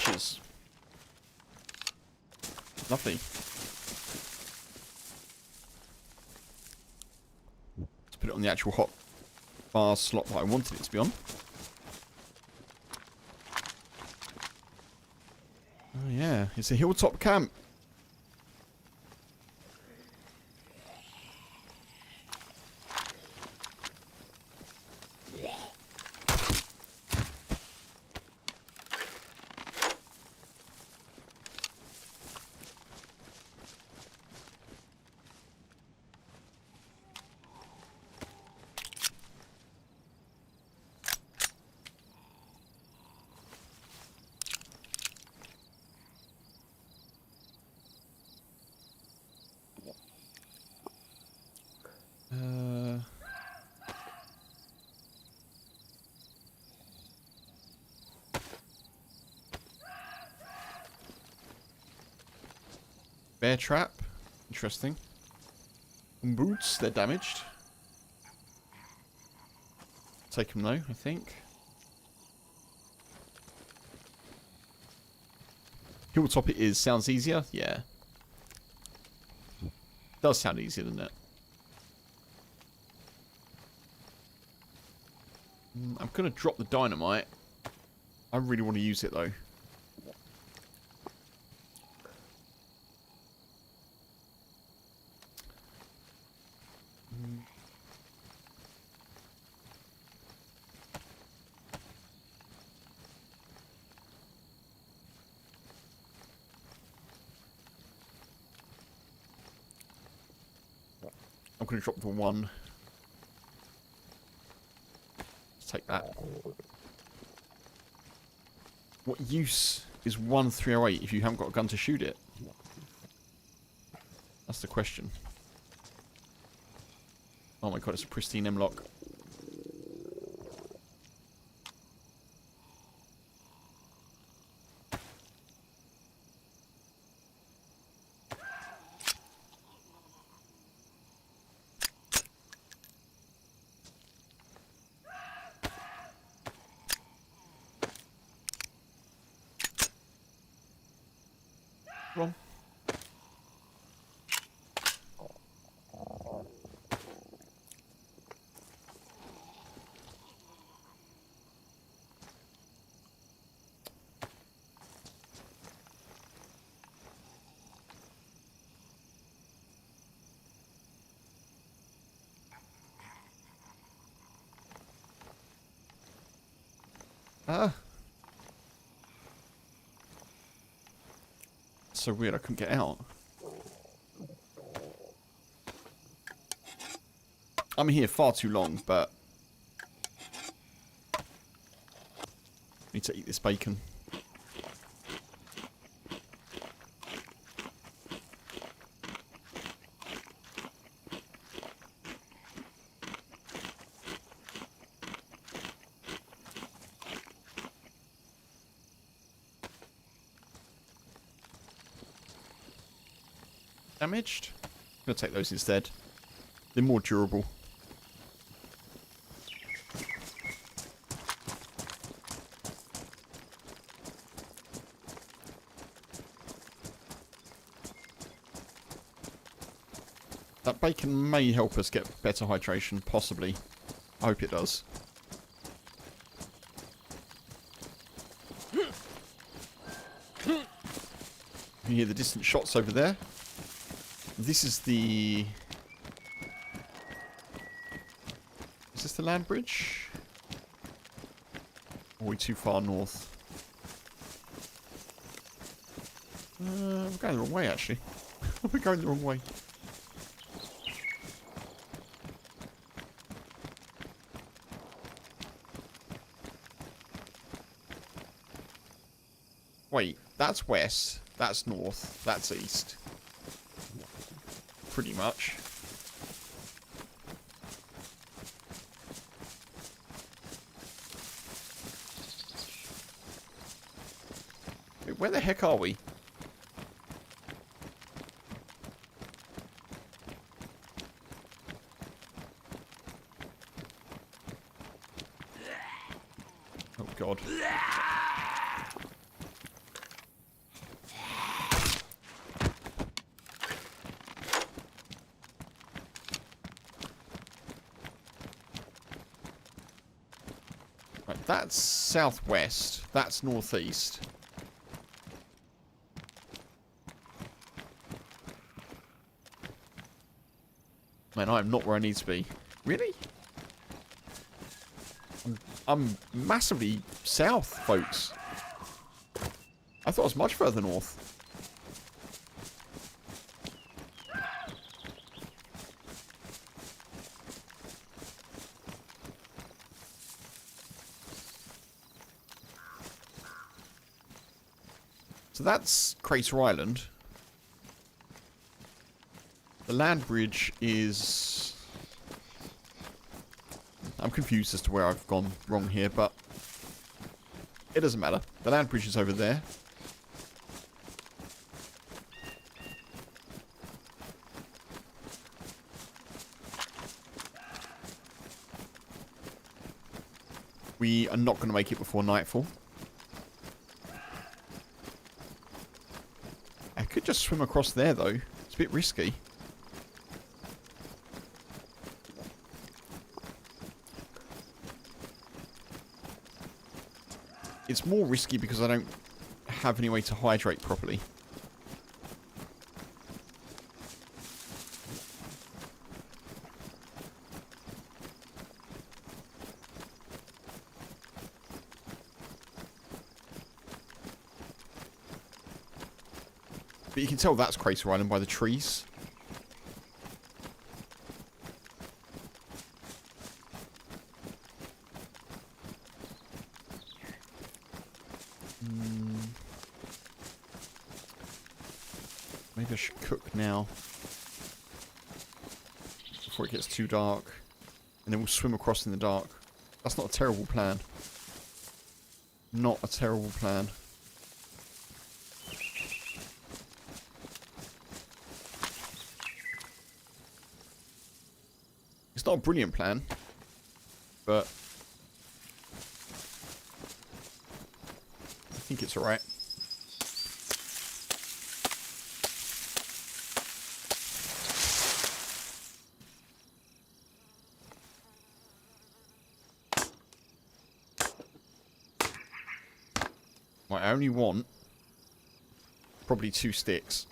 matches. Lovely. Let's put it on the actual hot bar slot that I wanted it to be on. Oh yeah, it's a hilltop camp. Bear trap. Interesting. Boots, they're damaged. Take them though, I think. Hilltop it is. Sounds easier? Yeah. Does sound easier than that. I'm going to drop the dynamite. I really want to use it though. I'm going to drop the one. Let's take that. What use is 1308 if you haven't got a gun to shoot it? That's the question. Oh my god, it's a pristine M-lock. Wrong. Ah. So weird, I couldn't get out. I'm here far too long, but need to eat this bacon. Damaged? I'm gonna take those instead. They're more durable. That bacon may help us get better hydration, possibly. I hope it does. You can hear the distant shots over there. This is the... Is this the land bridge? Or are we too far north? We're going the wrong way, actually. We're going the wrong way. Wait, that's west, that's north, that's east. Pretty much. Wait, where the heck are we? Oh god. That's southwest. That's northeast. Man, I am not where I need to be. Really? I'm massively south, folks. I thought I was much further north. So that's Crater Island. The land bridge is... I'm confused as to where I've gone wrong here, but it doesn't matter. The land bridge is over there. We are not going to make it before nightfall. I could just swim across there, though. It's a bit risky. It's more risky because I don't have any way to hydrate properly. But you can tell that's Crater Island by the trees. Maybe I should cook now. Before it gets too dark. And then we'll swim across in the dark. That's not a terrible plan. Not a terrible plan. It's not a brilliant plan, but I think it's alright. Right, I only want probably 2 sticks.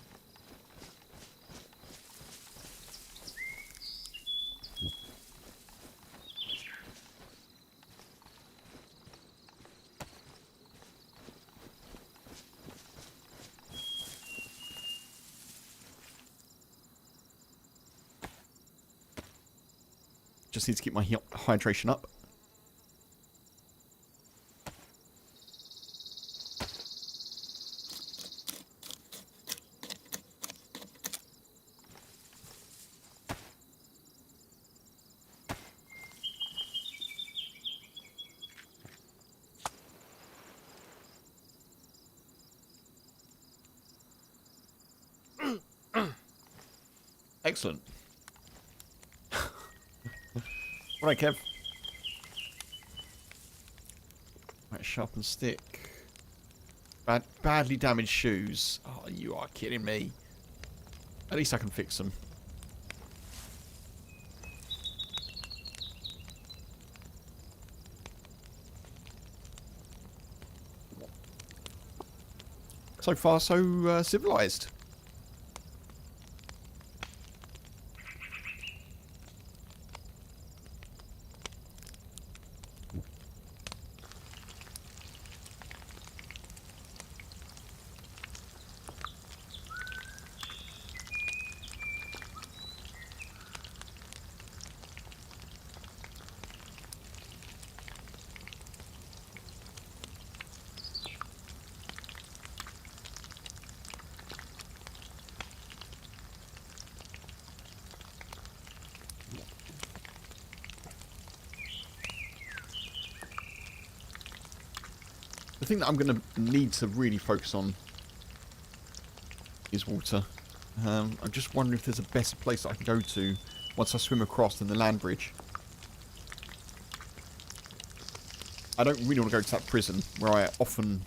Just need to keep my hydration up. Excellent. Right, Kev. Right, sharpened stick. Badly damaged shoes. Oh, you are kidding me. At least I can fix them. So far, so civilized. The thing that I'm going to need to really focus on is water. I'm just wondering if there's a better place that I can go to once I swim across than the land bridge. I don't really want to go to that prison where I often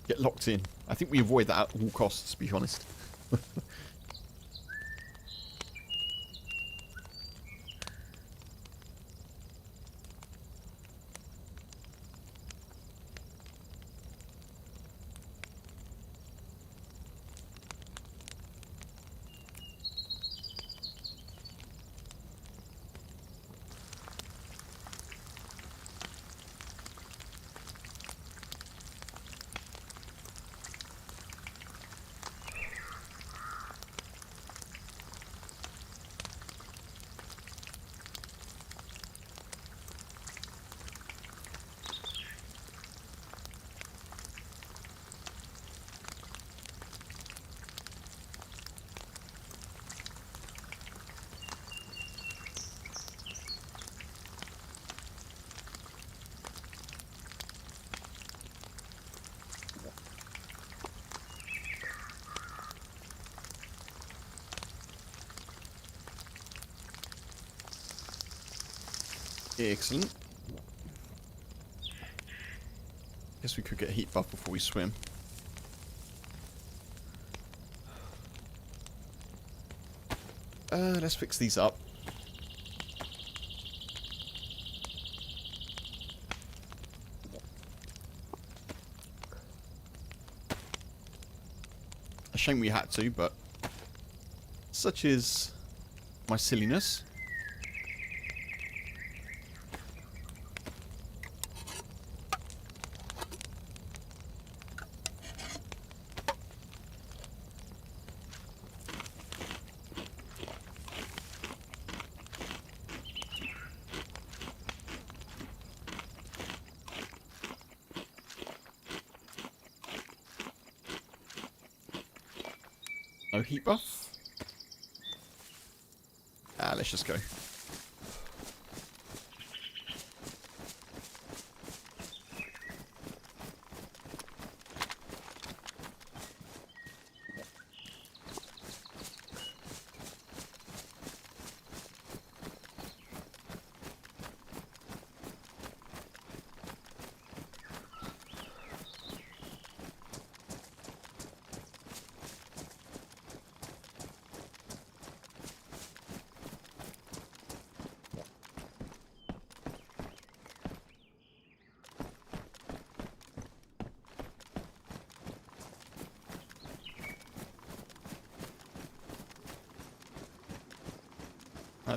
get locked in. I think we avoid that at all costs, to be honest. Excellent. Guess we could get a heat buff before we swim. Let's fix these up. A shame we had to, but such is my silliness. No heat buff. Let's just go.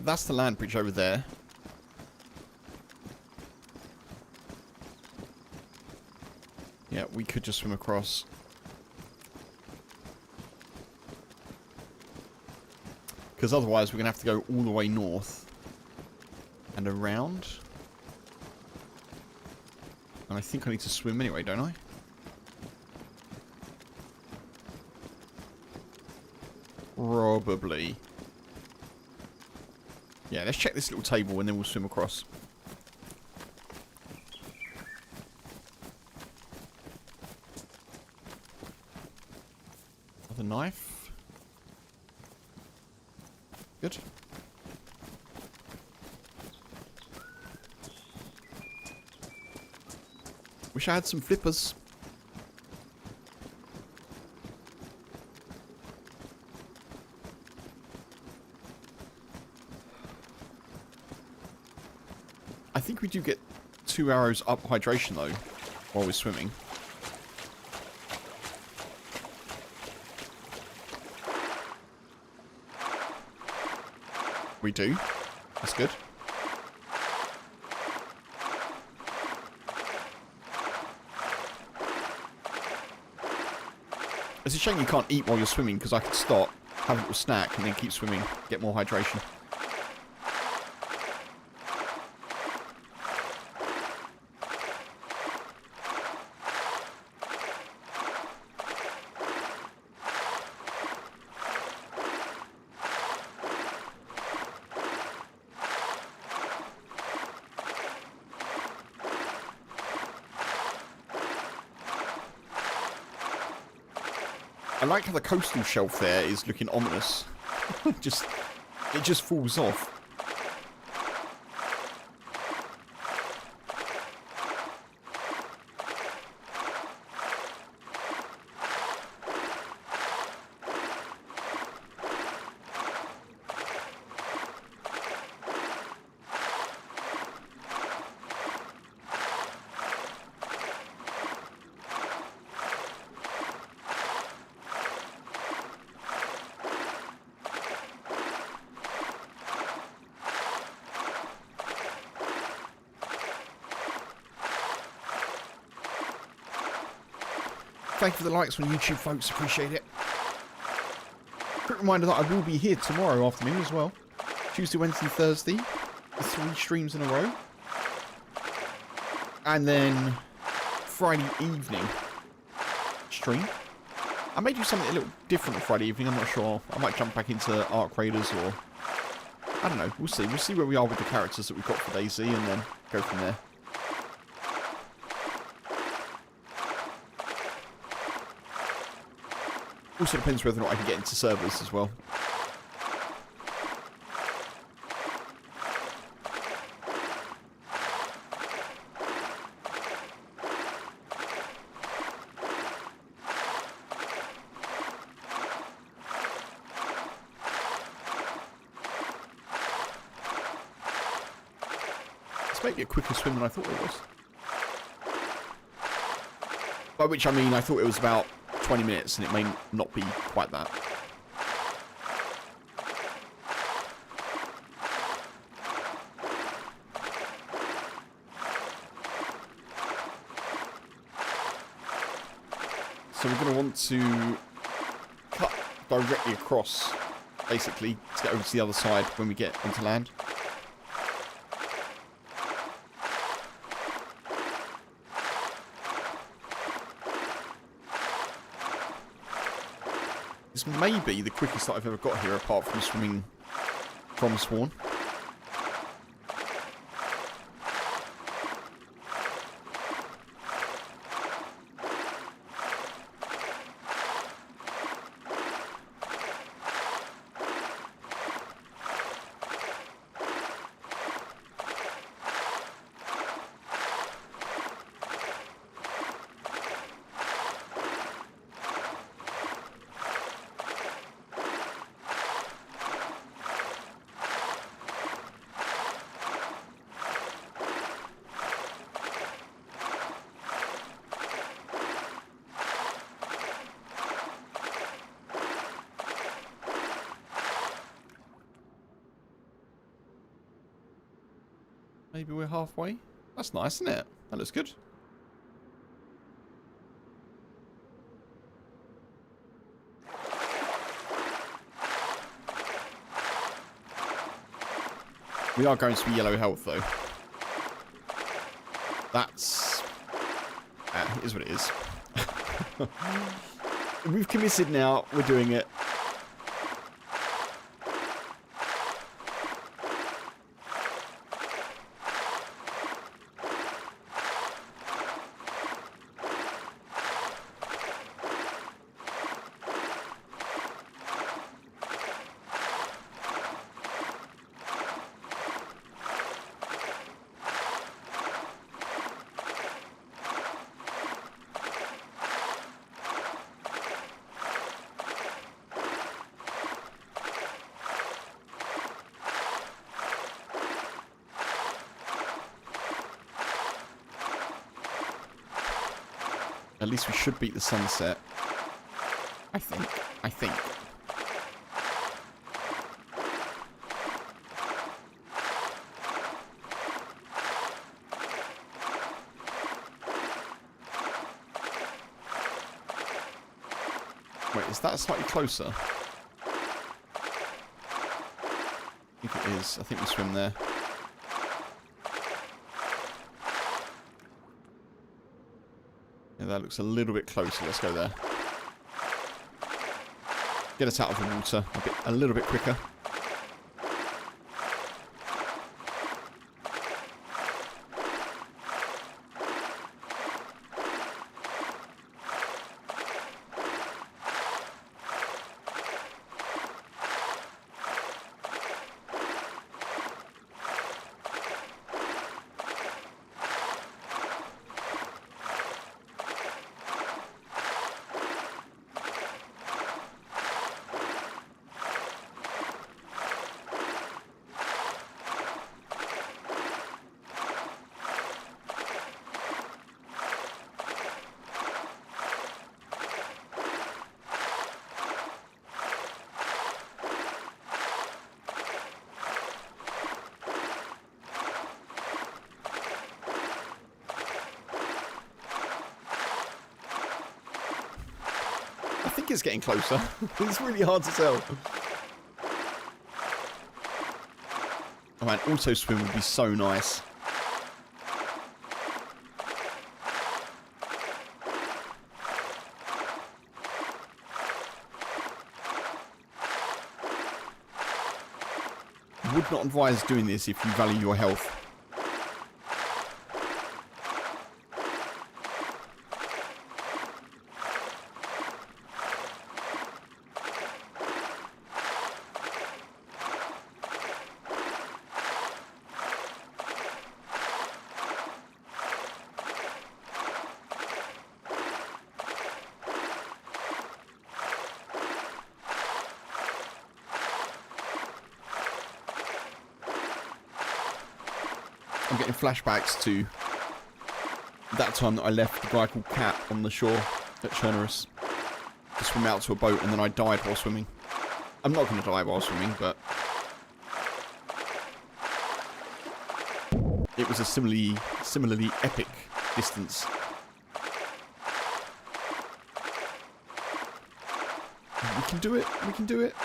That's the land bridge over there. Yeah, we could just swim across. Because otherwise we're going to have to go all the way north and around. And I think I need to swim anyway, don't I? Probably. Yeah, let's check this little table and then we'll swim across. Another knife. Good. Wish I had some flippers. I think we do get 2 arrows up hydration though, while we're swimming. We do. That's good. It's a shame you can't eat while you're swimming, because I could stop, have a little snack, and then keep swimming, get more hydration. I like how the coastal shelf there is looking ominous. It just falls off. Thank you for the likes on YouTube, folks. Appreciate it. Quick reminder that I will be here tomorrow afternoon as well. Tuesday, Wednesday, Thursday. 3 streams in a row. And then Friday evening stream. I may do something a little different on Friday evening. I'm not sure. I might jump back into Ark Raiders or... I don't know. We'll see. We'll see where we are with the characters that we've got for DayZ and then go from there. Also depends whether or not I can get into servers as well. maybe a quicker swim than I thought it was. By which I mean I thought it was about 20 minutes, and it may not be quite that. So we're going to want to cut directly across, basically, to get over to the other side when we get onto land. This may be the quickest that I've ever got here, apart from swimming from spawn. Maybe we're halfway. That's nice, isn't it? That looks good. We are going to be yellow health, though. That's... it is what it is. We've committed now. We're doing it. At least we should beat the sunset. I think. Wait, is that slightly closer? I think it is. I think we swim there. Yeah, that looks a little bit closer. Let's go there. Get us out of the water a little bit quicker. I think it's getting closer. It's really hard to tell. Oh man, auto swim would be so nice. Would not advise doing this if you value your health. I'm getting flashbacks to that time that I left the guy called Cat on the shore at Chernerus to swim out to a boat, and then I died while swimming. I'm not going to die while swimming, but it was a similarly epic distance. We can do it. We can do it.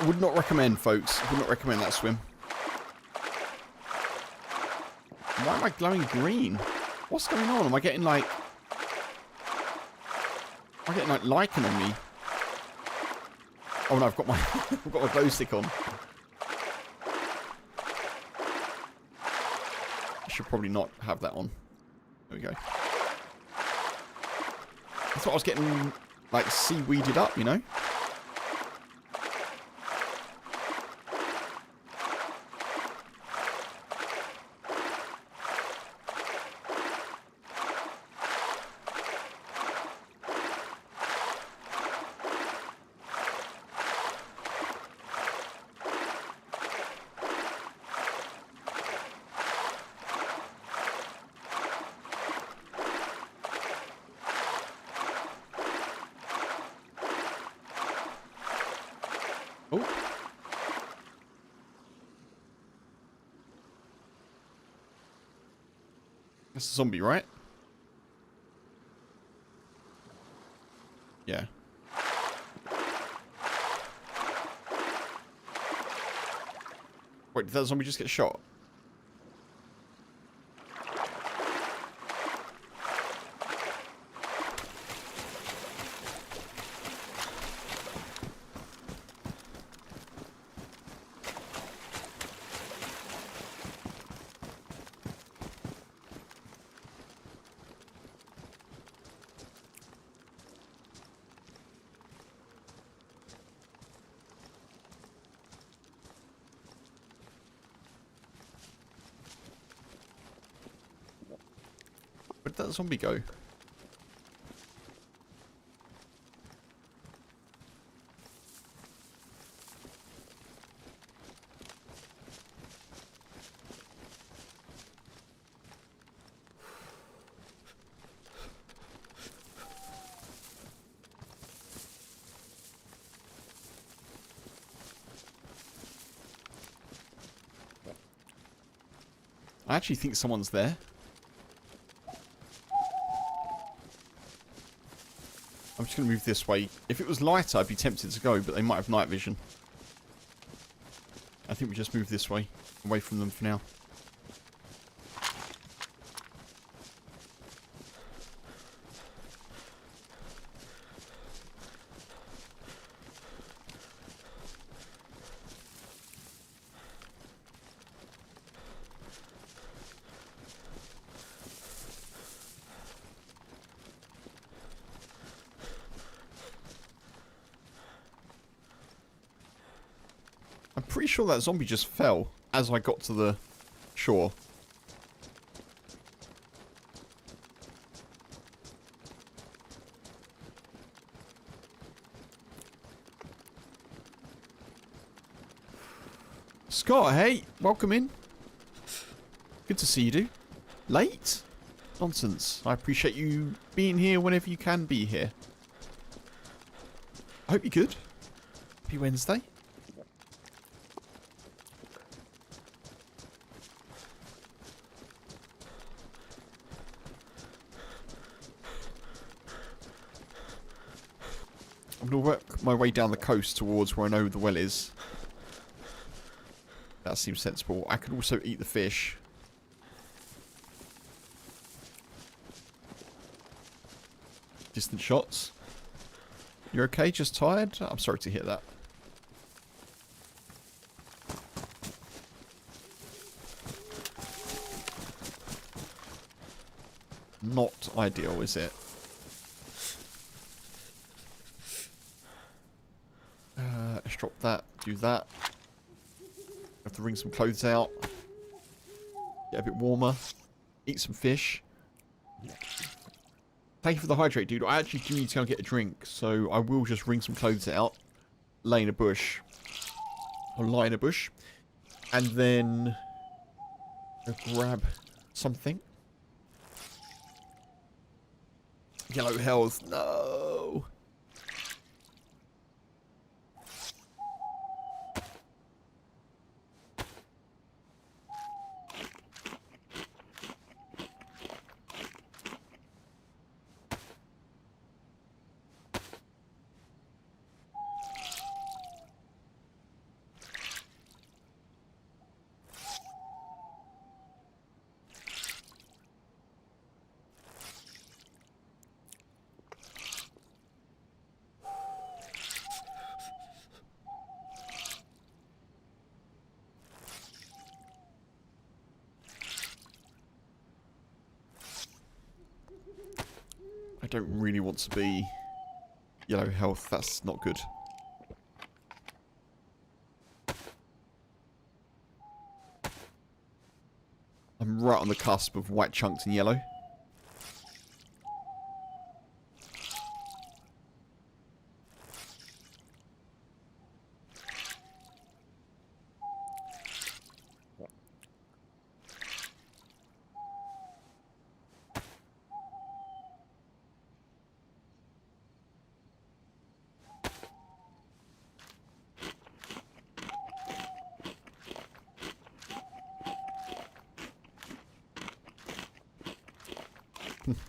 Would not recommend, folks. Would not recommend that swim. Why am I glowing green? What's going on? Am I getting like... Am I getting like lichen on me? Oh no, I've got my I've got my glow stick on. I should probably not have that on. There we go. I thought I was getting like seaweeded up, you know? Oh. That's a zombie, right? Yeah. Wait, did that zombie just get shot? Where did that zombie go? I actually think someone's there. I'm just going to move this way. If it was lighter, I'd be tempted to go, but they might have night vision. I think we just move this way, away from them for now. I'm pretty sure that zombie just fell as I got to the shore. Scott, hey, welcome in. Good to see you, dude. Late? Nonsense. I appreciate you being here whenever you can be here. I hope you're good. Happy Wednesday. I'm going to work my way down the coast towards where I know the well is. That seems sensible. I could also eat the fish. Distant shots. You're okay? Just tired? I'm sorry to hear that. Not ideal, is it? Let's drop that. Do that. Have to wring some clothes out. Get a bit warmer. Eat some fish. Thank you for the hydrate, dude. I actually do need to go and get a drink, so I will just wring some clothes out, lay in a bush, or lie in a bush, and then go grab something. Yellow health, no! I don't really want to be yellow health. That's not good. I'm right on the cusp of white chunks and yellow.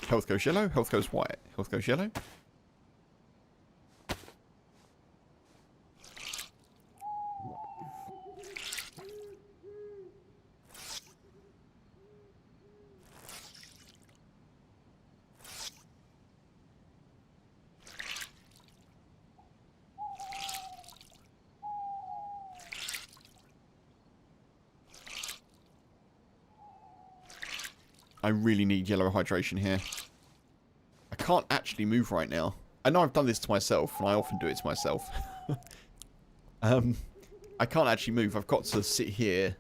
Health goes yellow, health goes white, health goes yellow. I really need yellow hydration here. I can't actually move right now. I know I've done this to myself, and I often do it to myself. I can't actually move. I've got to sit here,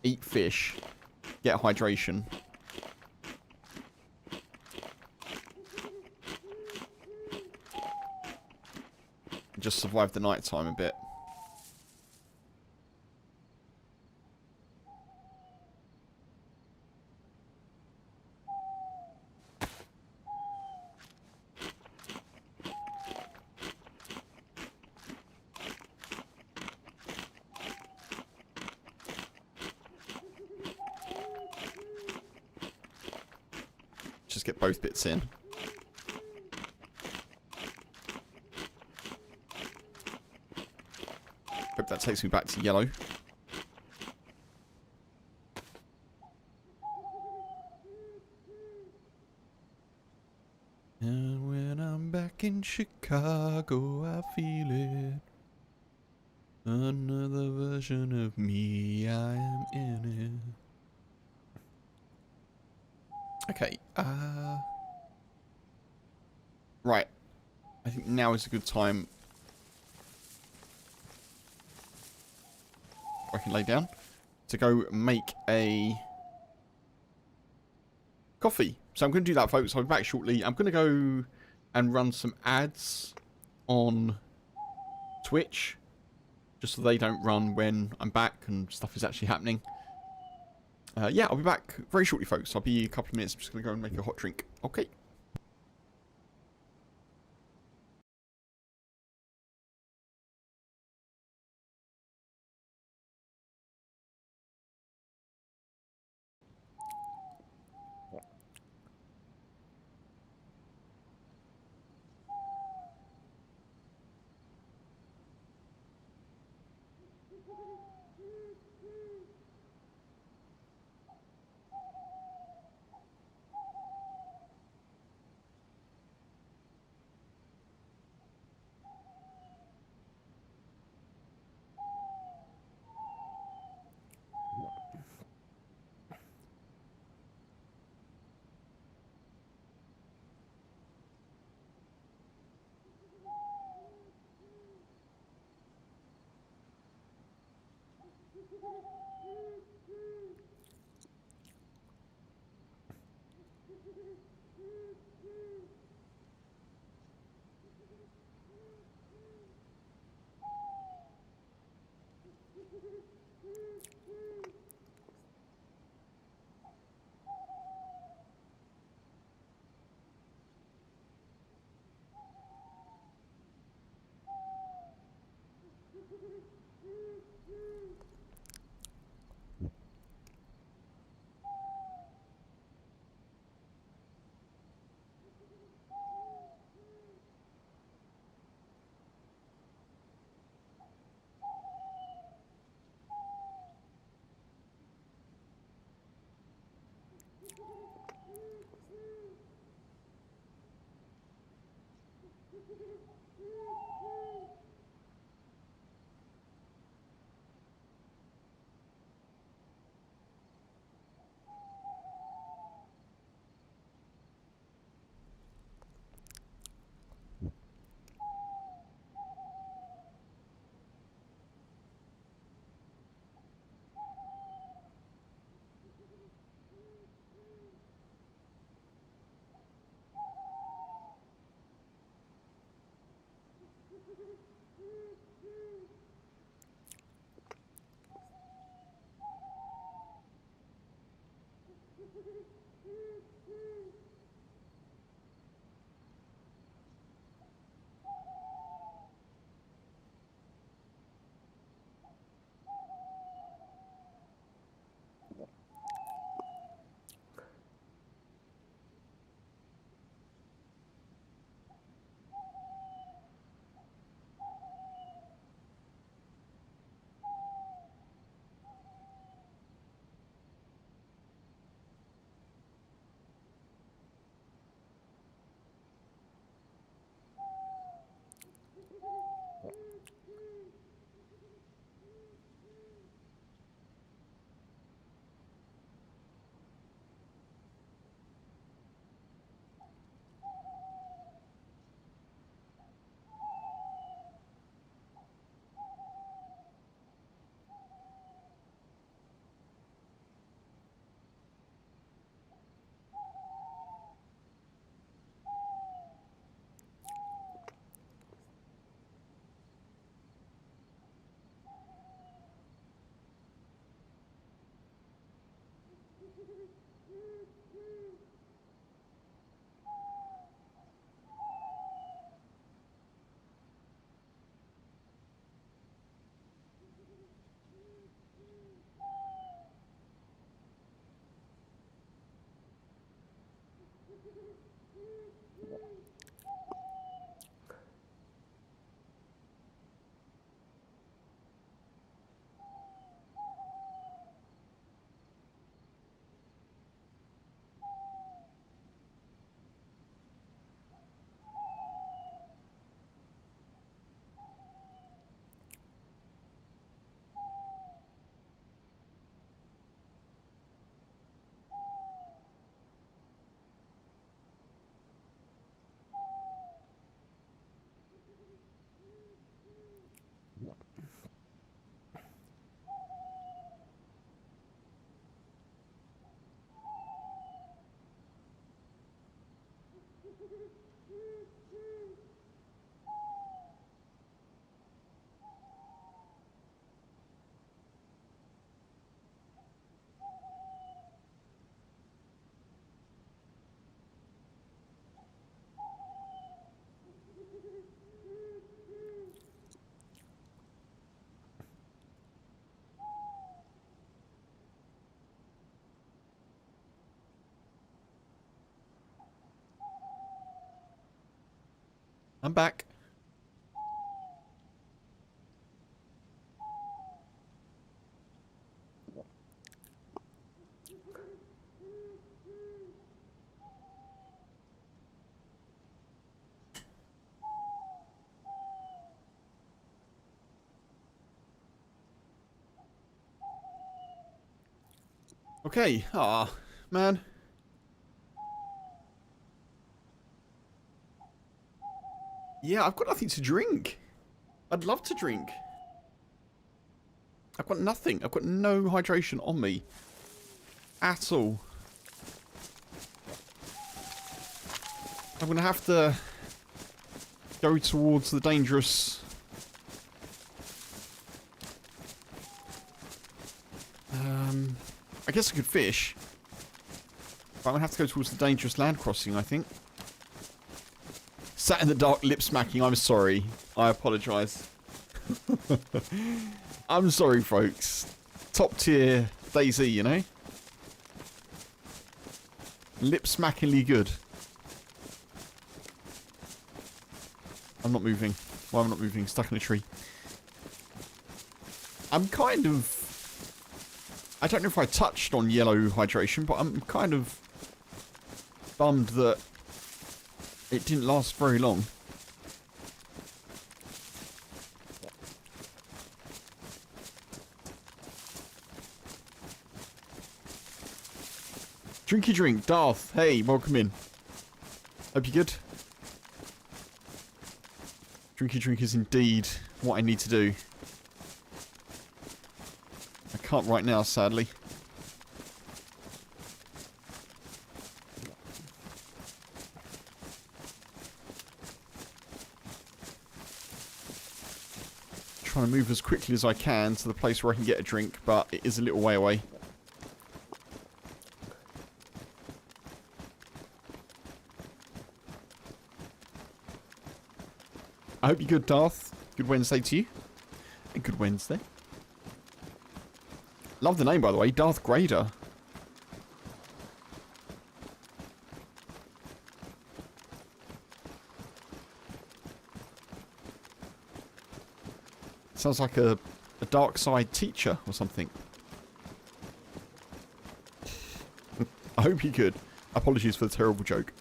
eat fish, get hydration. And just survive the night time a bit. Just get both bits in. Hope that takes me back to yellow. And when I'm back in Chicago, I feel it. Another version of me, I am in it. Okay, right. I think now is a good time. I can lay down to go make a coffee. So I'm going to do that, folks. I'll be back shortly. I'm going to go and run some ads on Twitch, just so they don't run when I'm back and stuff is actually happening. yeah, I'll be back very shortly, folks. I'll be a couple of minutes. I'm just going to go and make a hot drink. Okay. I'm back. Okay. Ah, man. Yeah, I've got nothing to drink. I'd love to drink. I've got nothing. I've got no hydration on me. At all. I'm going to have to go towards the dangerous... I guess I could fish. But I'm going to have to go towards the dangerous land crossing, I think. Sat in the dark, lip smacking. I'm sorry. I apologise. I'm sorry, folks. Top tier DayZ, you know? Lip smackingly good. I'm not moving. Why am I not moving? Stuck in a tree. I'm kind of... I don't know if I touched on yellow hydration, but I'm kind of bummed that it didn't last very long. Drinky drink, Darth. Hey, welcome in. Hope you're good. Drinky drink is indeed what I need to do. I can't right now, sadly. Trying to move as quickly as I can to the place where I can get a drink, but it is a little way away. I hope you're good, Darth. Good Wednesday to you. And good Wednesday. Love the name, by the way. Darth Grader. Sounds like a dark side teacher or something. I hope you're good. Apologies for the terrible joke.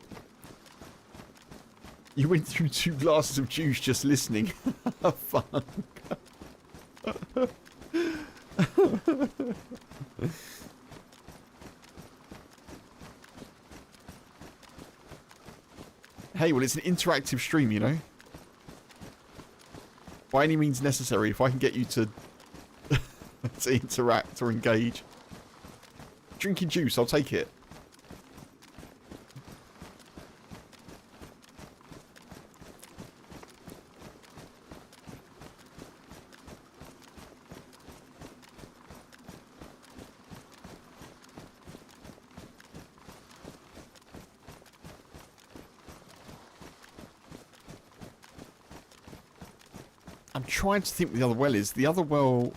You went through 2 glasses of juice just listening. Fuck. Hey, well, it's an interactive stream, you know? By any means necessary, if I can get you to to interact or engage. Drinking juice, I'll take it. I'm trying to think what the other well is. The other well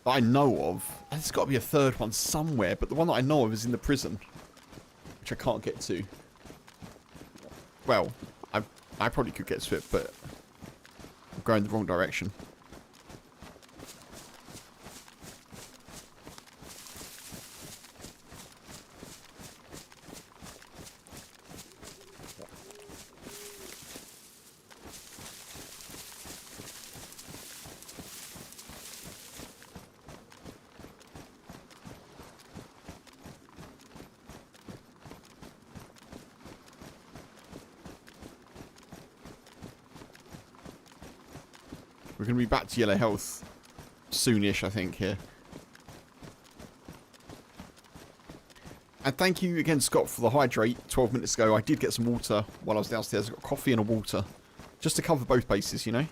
that I know of, and there's got to be a third one somewhere, but the one that I know of is in the prison, which I can't get to. Well, I probably could get to it, but I'm going the wrong direction. We're going to be back to yellow health soonish, I think, here. And thank you again, Scott, for the hydrate 12 minutes ago. I did get some water while I was downstairs. I got coffee and a water. Just to cover both bases, you know?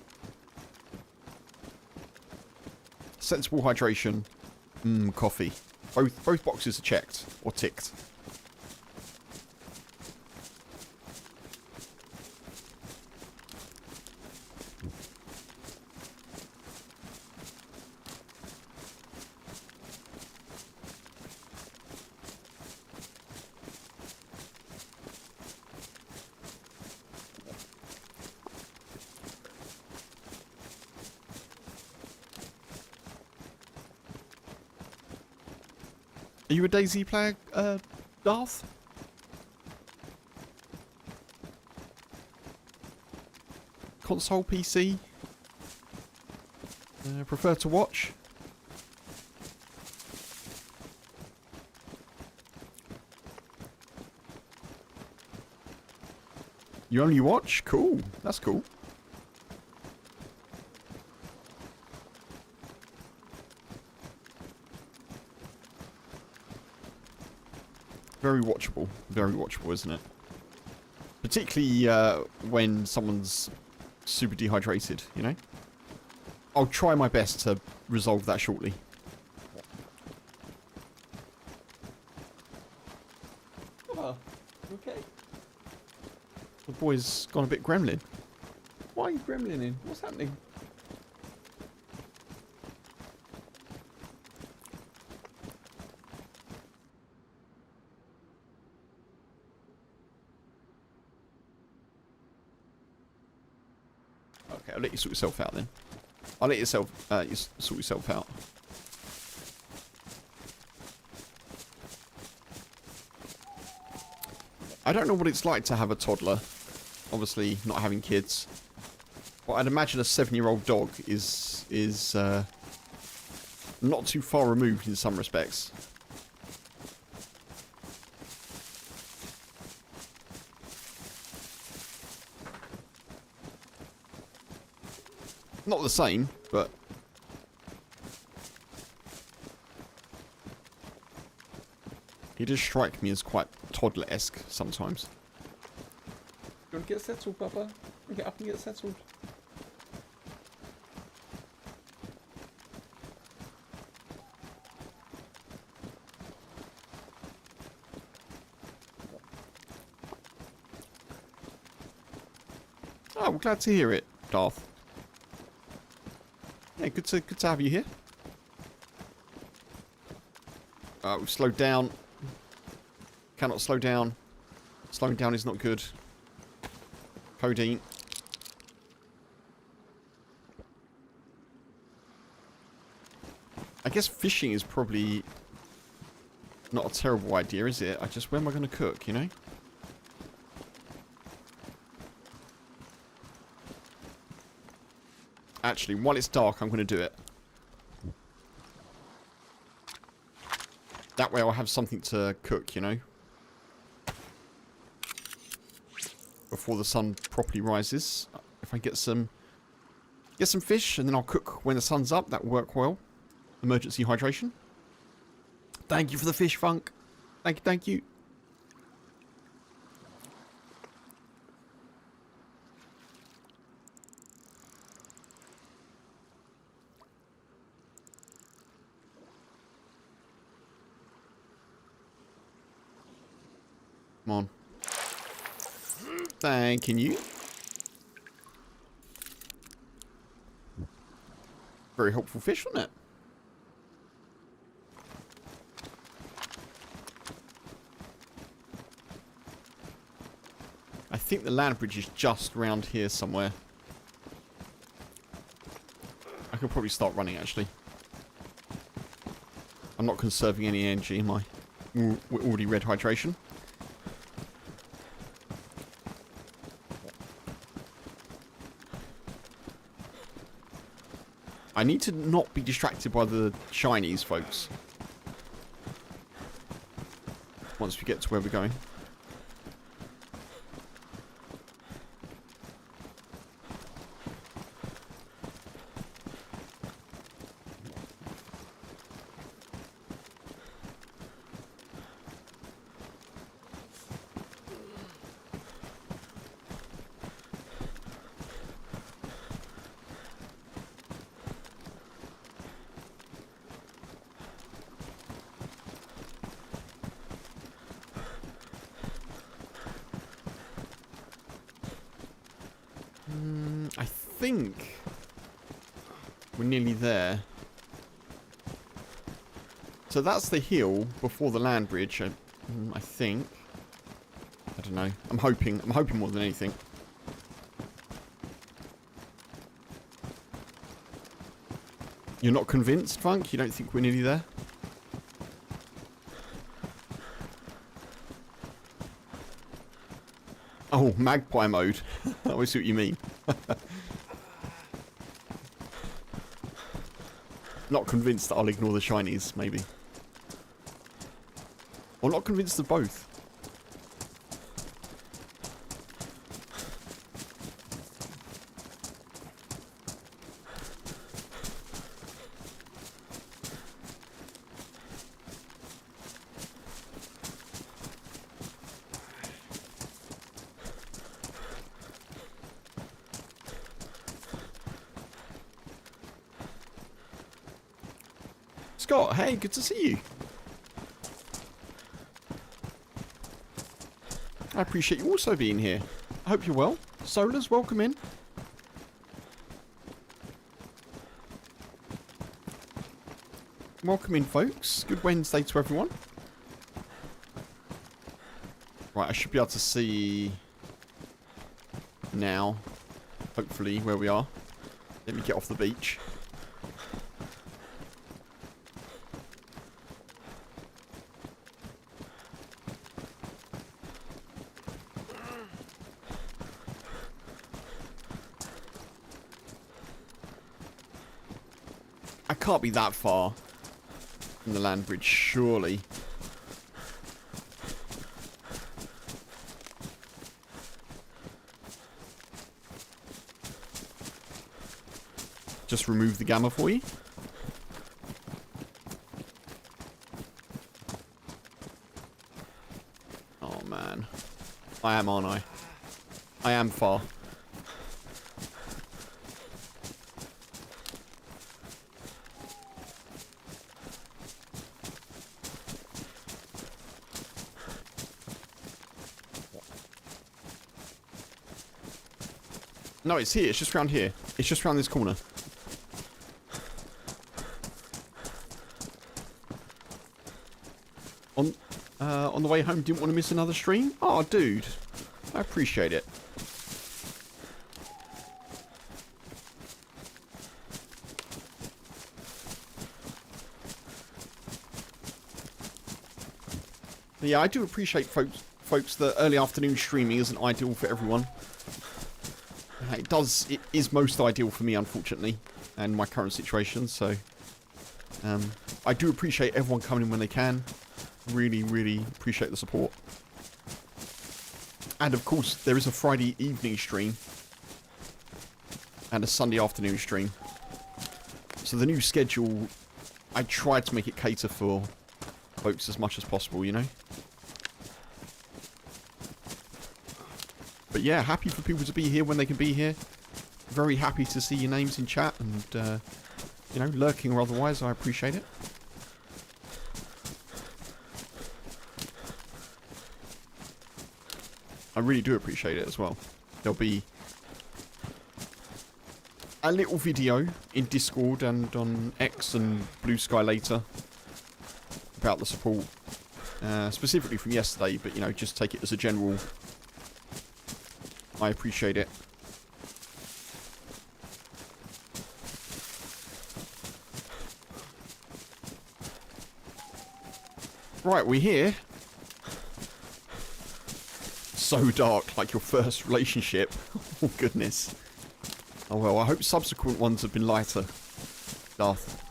Sensible hydration. Coffee. Both boxes are checked. Or ticked. Are you a DayZ player, Darth? Console, PC? Prefer to watch? You only watch? Cool. That's cool. Very watchable, isn't it? Particularly when someone's super dehydrated, you know? I'll try my best to resolve that shortly. Oh, okay. The boy's gone a bit gremlin. Why are you gremlining? What's happening? Okay, I'll let you sort yourself out then. I'll let yourself sort yourself out. I don't know what it's like to have a toddler. Obviously, not having kids. But I'd imagine a 7-year-old dog is not too far removed in some respects. Not the same, but he does strike me as quite toddler-esque sometimes. You want to get settled, Bubba? Get up and get settled. Oh, I'm glad to hear it, Darth. Yeah, good to have you here. We've slowed down. Cannot slow down. Slowing down is not good. Codeine. I guess fishing is probably not a terrible idea, is it? Where am I going to cook, you know? Actually, while it's dark, I'm going to do it. That way I'll have something to cook, you know? Before the sun properly rises. If I get some fish, and then I'll cook when the sun's up, that will work well. Emergency hydration. Thank you for the fish, Funk. Thank you. Come on. Thanking you. Very helpful fish, wasn't it? I think the land bridge is just round here somewhere. I could probably start running, actually. I'm not conserving any energy in my already red hydration. I need to not be distracted by the shinies, folks. Once we get to where we're going. I think we're nearly there. So that's the hill before the land bridge, I think. I don't know. I'm hoping more than anything. You're not convinced, Funk? You don't think we're nearly there? Oh, magpie mode. I always see what you mean. Not convinced that I'll ignore the shinies, maybe. Or not convinced of both. Scott, hey, good to see you. I appreciate you also being here. I hope you're well. Solars, welcome in. Welcome in, folks. Good Wednesday to everyone. Right, I should be able to see now, hopefully, where we are. Let me get off the beach. I can't be that far from the land bridge, surely. Just remove the gamma for you. Oh man. I am, aren't I? I am far. No, it's here. It's just around here. It's just around this corner. On the way home, didn't want to miss another stream? Oh, dude. I appreciate it. But yeah, I do appreciate folks that early afternoon streaming isn't ideal for everyone. It is most ideal for me, unfortunately, and my current situation, so I do appreciate everyone coming in when they can. Really, really appreciate the support. And of course, there is a Friday evening stream and a Sunday afternoon stream. So the new schedule, I tried to make it cater for folks as much as possible, you know? But yeah, happy for people to be here when they can be here. Very happy to see your names in chat and, you know, lurking or otherwise. I appreciate it. I really do appreciate it as well. There'll be a little video in Discord and on X and Blue Sky later about the support. Specifically from yesterday, but, you know, just take it as a general... I appreciate it. Right, we're here. So dark, like your first relationship. Oh, goodness. Oh, well, I hope subsequent ones have been lighter. Darth.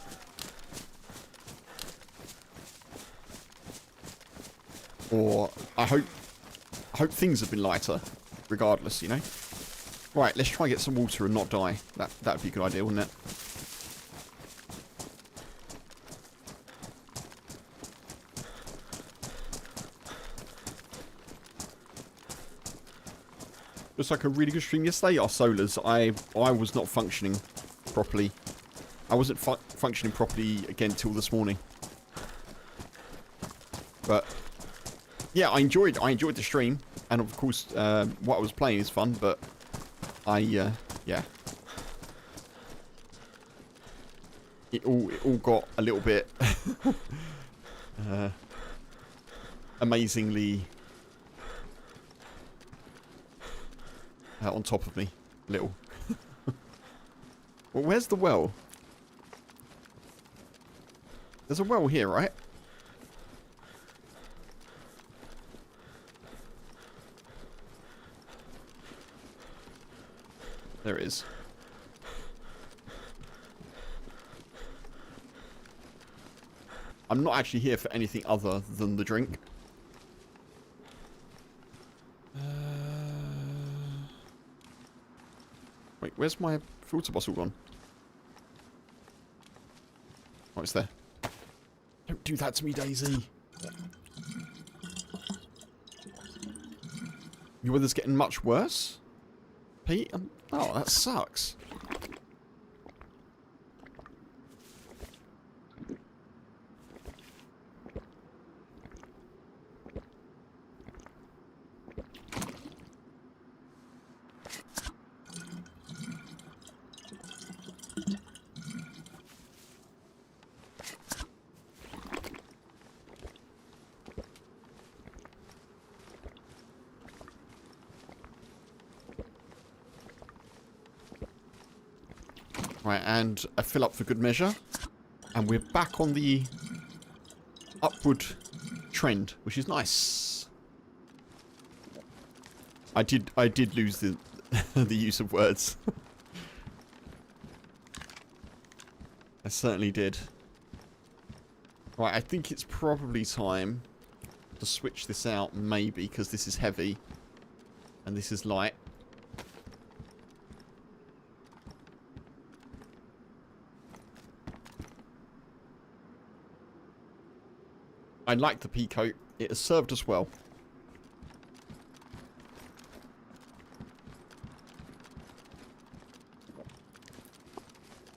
Or, I hope things have been lighter. Regardless, you know. Right, let's try and get some water and not die. That'd be a good idea, wouldn't it? Looks like a really good stream yesterday. Our solars. I was not functioning properly. I wasn't functioning properly again till this morning. But yeah, I enjoyed the stream. And of course, what I was playing is fun, but yeah. It all got a little bit amazingly on top of me. Little. Well, where's the well? There's a well here, right? There it is. I'm not actually here for anything other than the drink. Wait, where's my filter bottle gone? Oh, it's there. Don't do that to me, DayZ. Your weather's getting much worse? Pete? Oh, that sucks. Right, and a fill up for good measure. And we're back on the upward trend, which is nice. I did lose the the use of words. I certainly did. Right, I think it's probably time to switch this out, maybe, because this is heavy and this is light. I like the peacoat. It has served us well.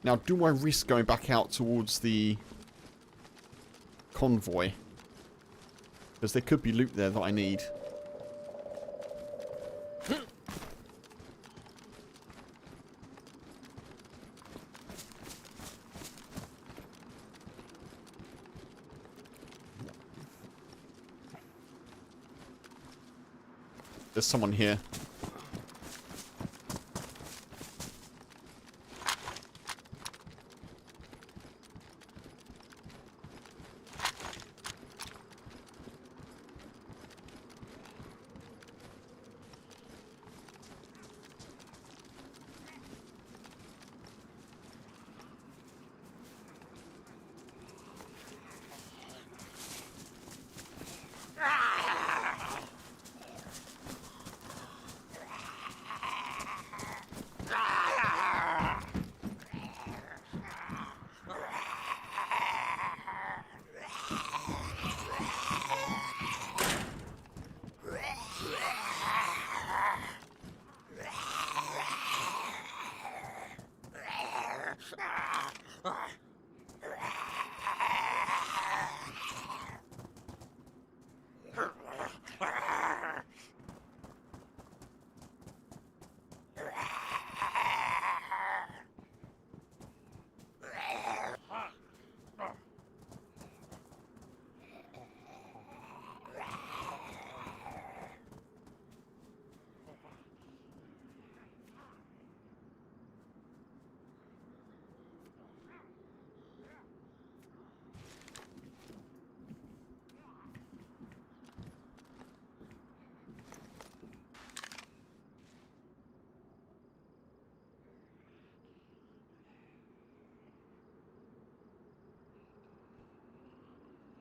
Now, do I risk going back out towards the convoy? Because there could be loot there that I need. There's someone here.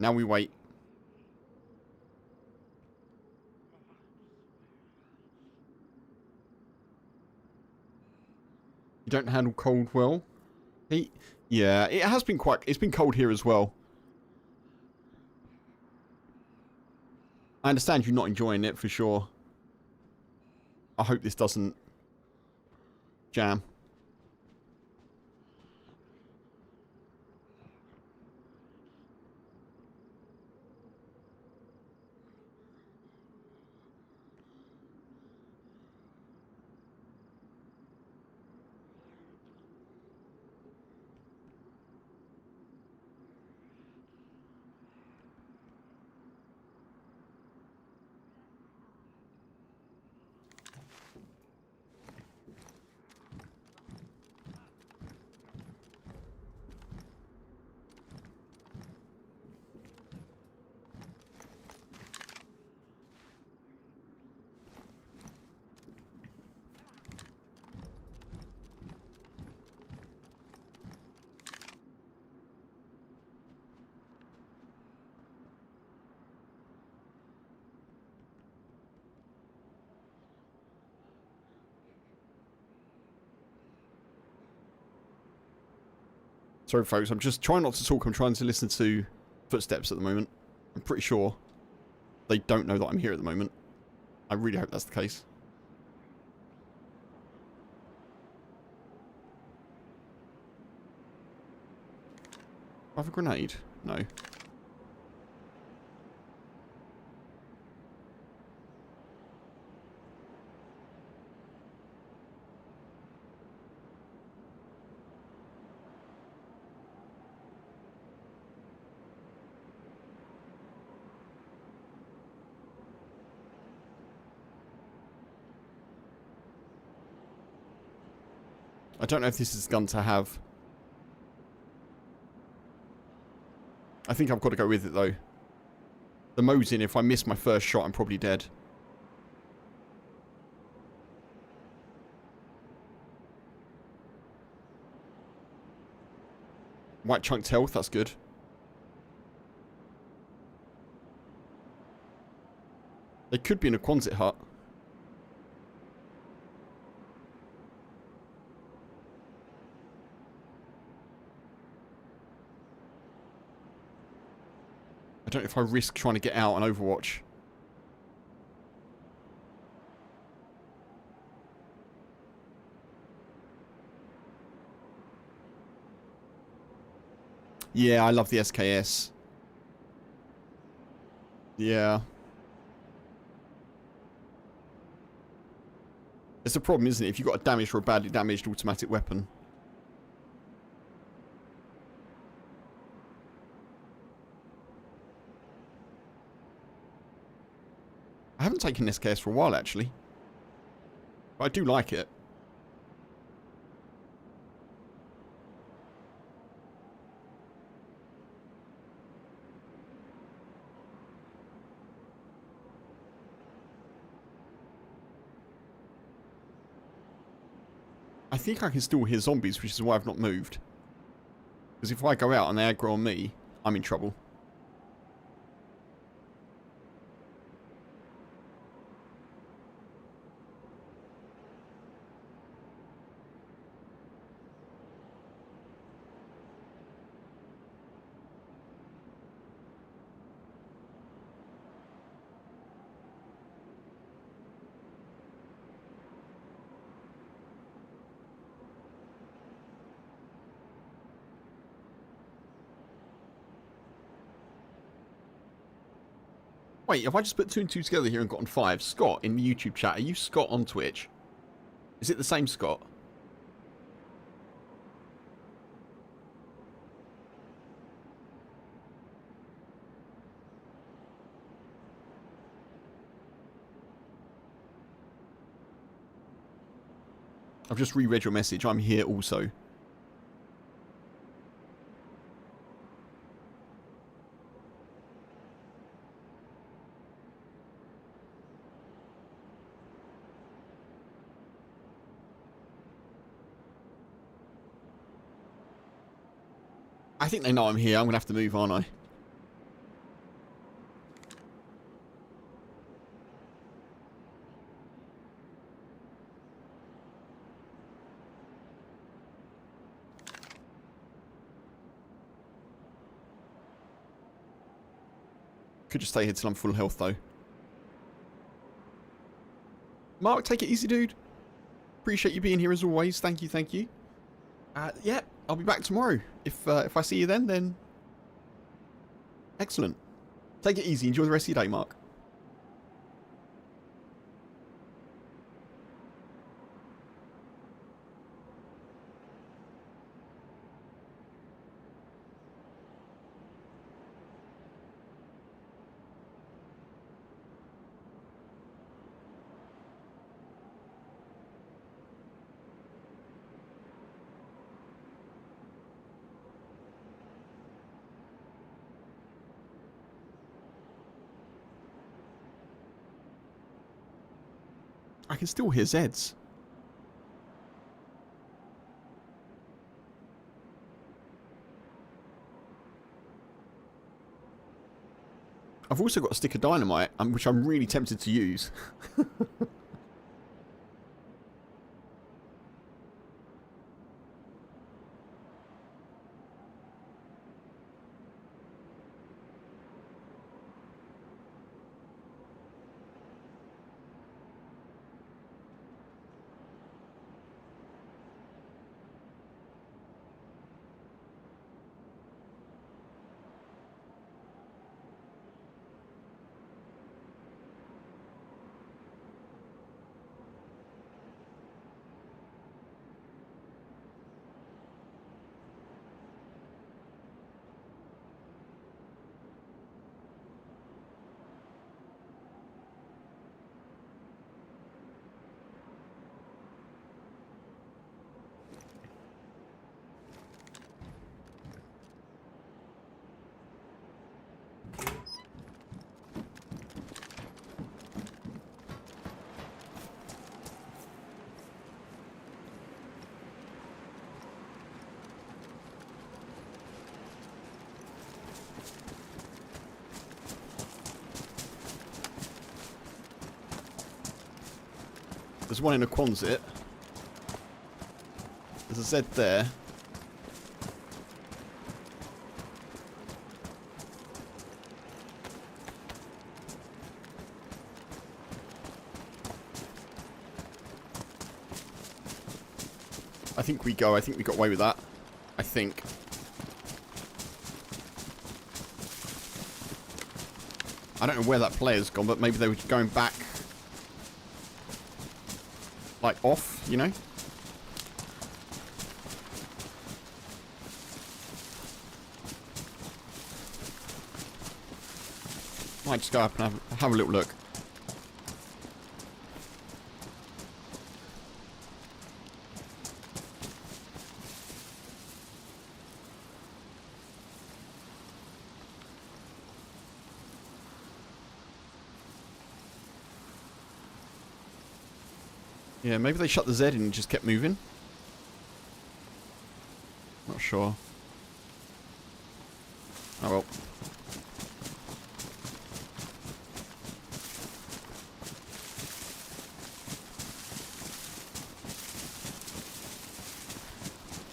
Now we wait. You don't handle cold well? Heat? Yeah, it has been quite... It's been cold here as well. I understand you're not enjoying it for sure. I hope this doesn't jam. Sorry, folks. I'm just trying not to talk. I'm trying to listen to footsteps at the moment. I'm pretty sure they don't know that I'm here at the moment. I really hope that's the case. I have a grenade? No. I don't know if this is the gun to have. I think I've got to go with it, though. The Mosin, if I miss my first shot, I'm probably dead. White chunked health, that's good. They could be in a Quonset hut. I don't know if I risk trying to get out on Overwatch. Yeah, I love the SKS. Yeah. It's a problem, isn't it? If you've got a damaged or a badly damaged automatic weapon. I haven't taken SKS for a while, actually. But I do like it. I think I can still hear zombies, which is why I've not moved. Because if I go out and they aggro on me, I'm in trouble. Wait, have I just put 2 and 2 together here and gotten 5? Scott, in the YouTube chat, are you Scott on Twitch? Is it the same Scott? I've just reread your message. I'm here also. I think they know I'm here. I'm going to have to move, aren't I? Could just stay here till I'm full health, though. Mark, take it easy, dude. Appreciate you being here as always. Thank you, thank you. Yeah, I'll be back tomorrow. If I see you then excellent. Take it easy. Enjoy the rest of your day, Mark. I can still hear Zeds. I've also got a stick of dynamite, which I'm really tempted to use. There's one in a Quonset. There's a Z there. I think we go. I think we got away with that. I think. I don't know where that player's gone, but maybe they were going back, like, off, you know? Might just go up and have a little look. Yeah, maybe they shut the Z in and just kept moving. Not sure. Oh well.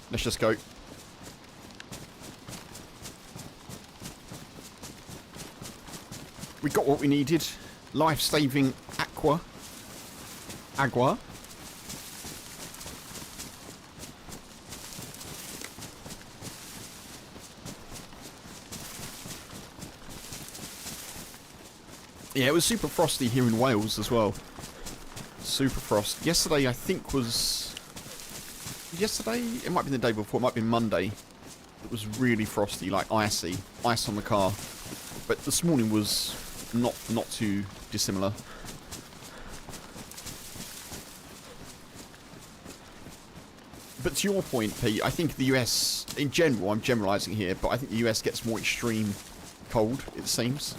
Let's just go. We got what we needed. Life-saving agua. Yeah, it was super frosty here in Wales as well. Super frost. Yesterday, I think, was... Yesterday? It might be the day before. It might be Monday. It was really frosty, like icy. Ice on the car. But this morning was not too dissimilar. But to your point, Pete, I think the US, in general, I'm generalising here, but I think the US gets more extreme cold, it seems.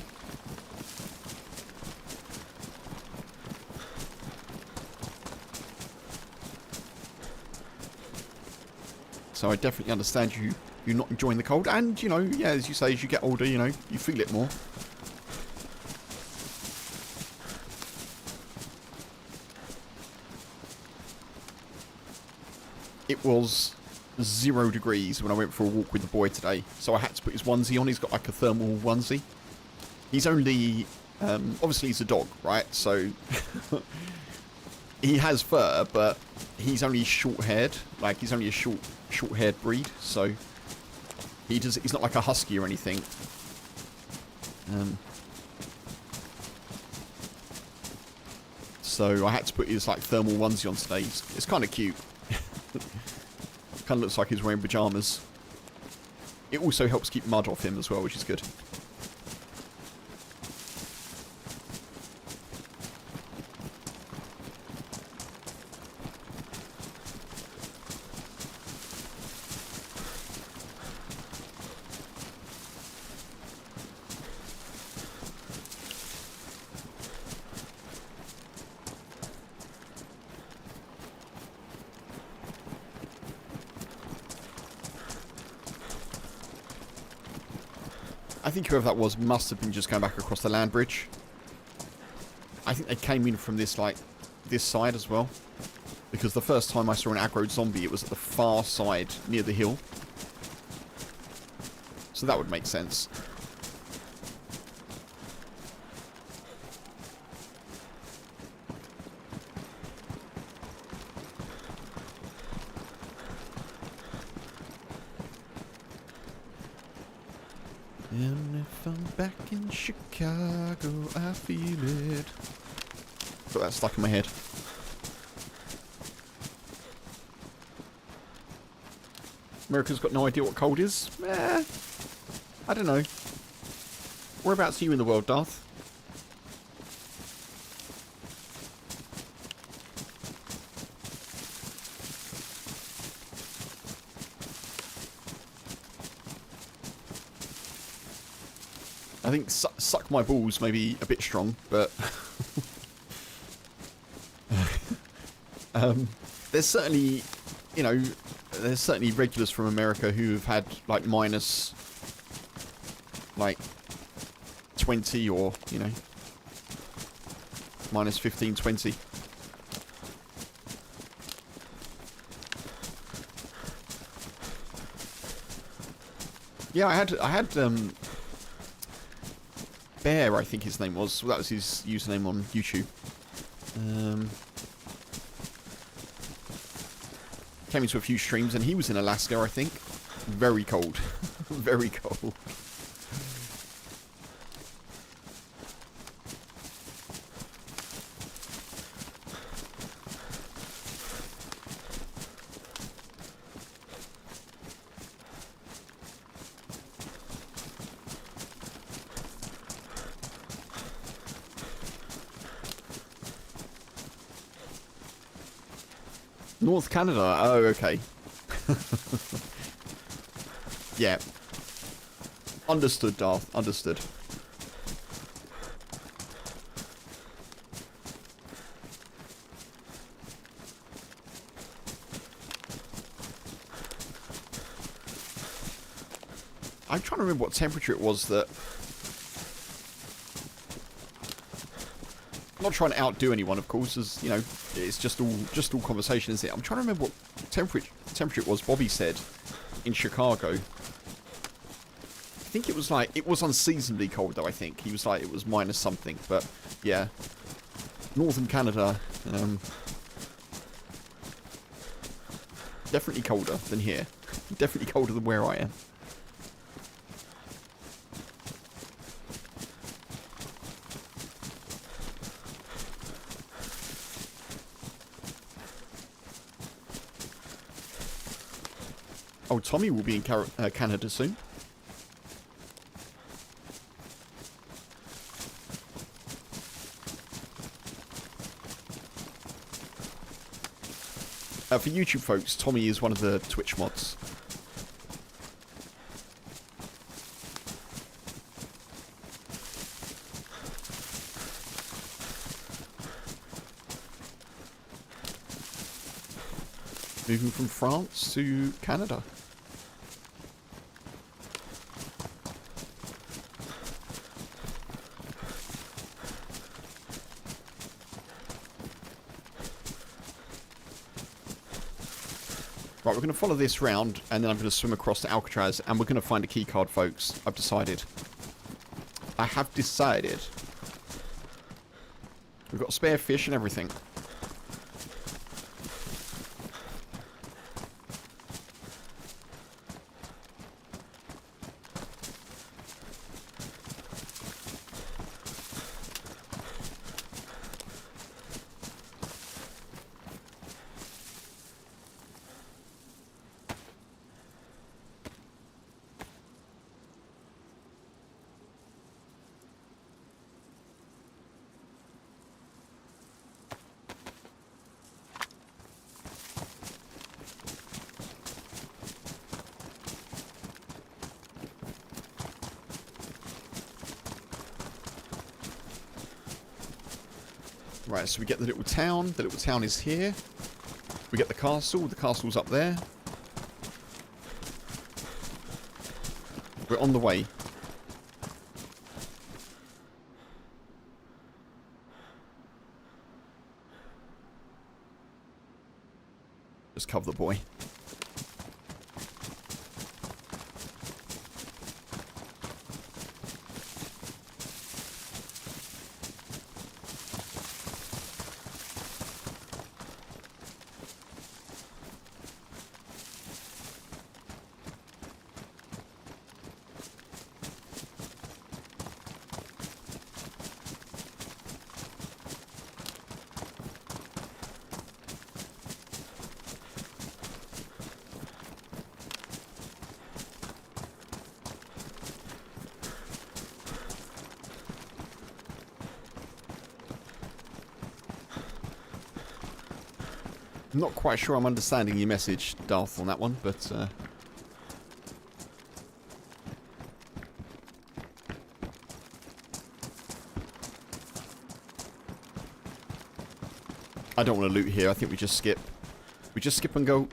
So I definitely understand you not enjoying the cold. And, you know, yeah, as you say, as you get older, you know, you feel it more. It was 0 degrees when I went for a walk with the boy today. So I had to put his onesie on. He's got like a thermal onesie. He's only... obviously he's a dog, right? So... he has fur, but he's only short-haired. Like, he's only a short-haired breed, so he's not like a husky or anything. So I had to put his like thermal onesie on today. It's kind of cute. Kind of looks like he's wearing pajamas. It also helps keep mud off him as well, which is good. I think whoever that was must have been just going back across the land bridge. I think they came in from this, like, this side as well. Because the first time I saw an aggroed zombie, it was at the far side, near the hill. So that would make sense. And if I'm back in Chicago, I feel it. Got that stuck in my head. America's got no idea what cold is? I don't know. Whereabouts are you in the world, Darth? I think suck my balls may be a bit strong, but there's certainly, you know, there's certainly regulars from America who have had like minus like 20 or, you know, minus 15, 20. Yeah, I had Bear, I think his name was. Well, that was his username on YouTube. Came into a few streams and he was in Alaska, I think. Very cold. Very cold. North Canada. Oh, okay. Yeah. Understood, Darth. Understood. I'm trying to remember what temperature it was that... I'm not trying to outdo anyone, of course, as, you know, it's just all conversation, isn't it? I'm trying to remember what temperature it was Bobby said in Chicago. I think it was like, it was unseasonably cold though, I think. He was like, it was minus something, but yeah. Northern Canada, definitely colder than here. Definitely colder than where I am. Oh, Tommy will be in Canada soon. For YouTube folks, Tommy is one of the Twitch mods. Moving from France to Canada. Right, we're going to follow this round, and then I'm going to swim across to Alcatraz, and we're going to find a key card, folks. I've decided. I have decided. We've got spare fish and everything. Right, so we get the little town. The little town is here. We get the castle. The castle's up there. We're on the way. Just cover the boy. I'm not quite sure I'm understanding your message, Darth, on that one, but... I don't want to loot here. I think we just skip. We just skip and go.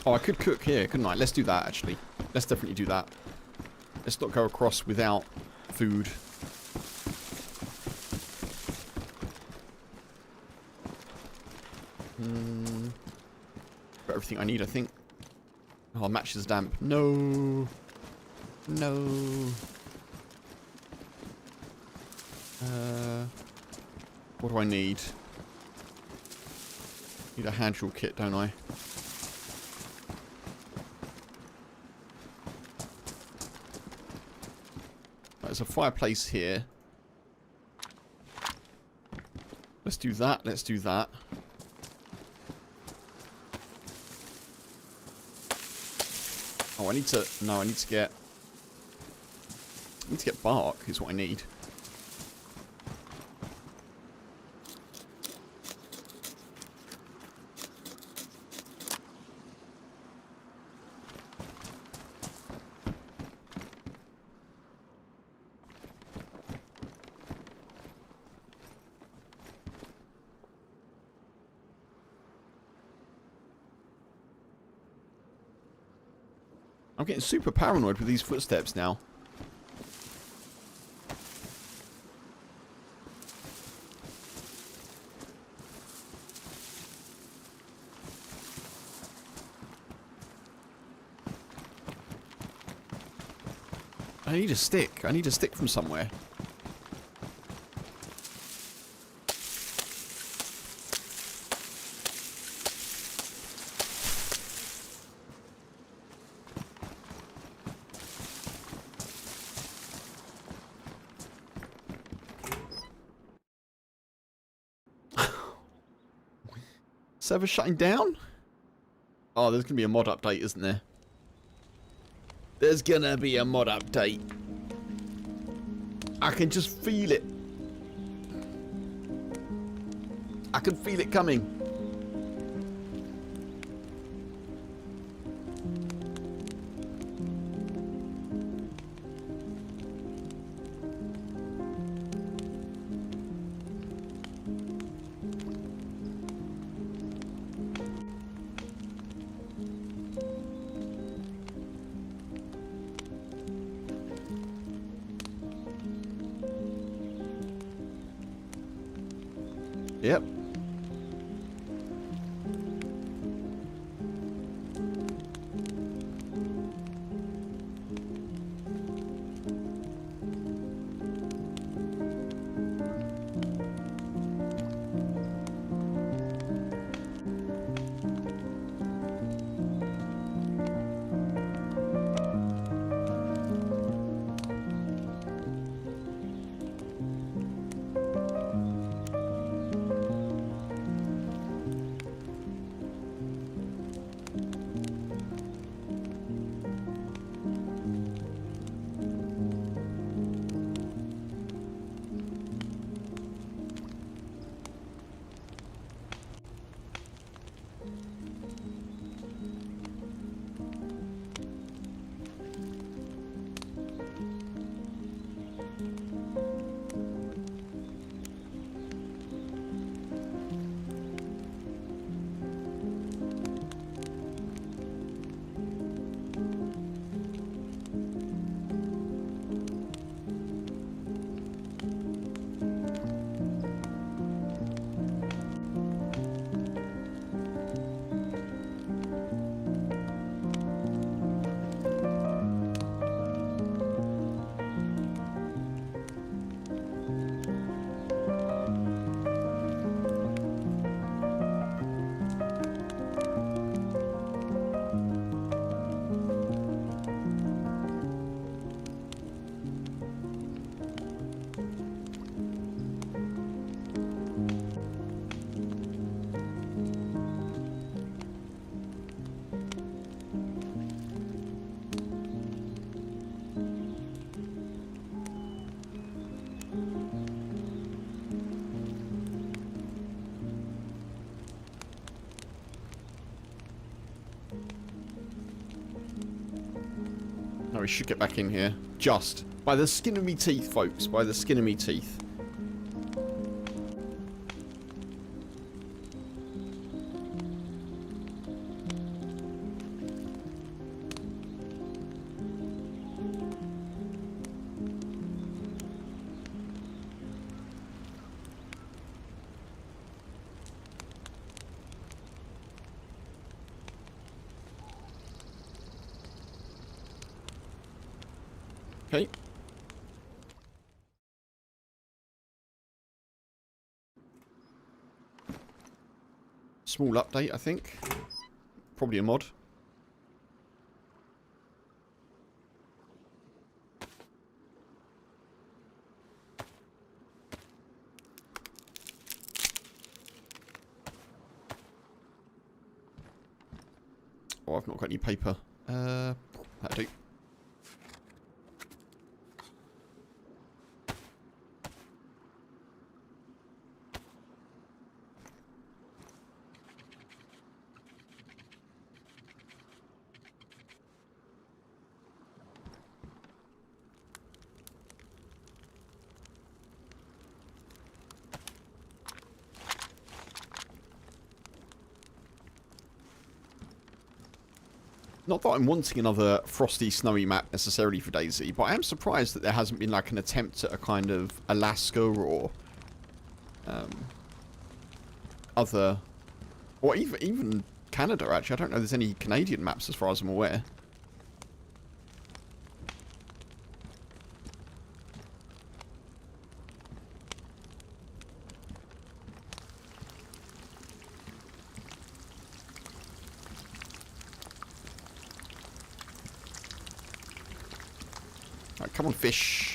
Oh, I could cook here, couldn't I? Let's do that, actually. Let's definitely do that. Let's not go across without food. Got everything I need, I think. Oh, matches damp. No. No. What do I need? Need a hand tool kit, don't I? There's a fireplace here. Let's do that. Let's do that. Oh, I need to... No, I need to get... I need to get bark, is what I need. I'm getting super paranoid with these footsteps now. I need a stick. I need a stick from somewhere. Server shutting down? Oh, there's gonna be a mod update, isn't there? There's gonna be a mod update. I can just feel it. I can feel it coming. Yep. No, we should get back in here. Just. By the skin of me teeth, folks. By the skin of me teeth. Okay. Small update, I think. Probably a mod. Oh, I've not got any paper. That'll do. Not that I'm wanting another frosty, snowy map necessarily for DayZ, but I am surprised that there hasn't been like an attempt at a kind of Alaska or other, or even Canada. Actually, I don't know. There's any Canadian maps as far as I'm aware. Right, come on, fish.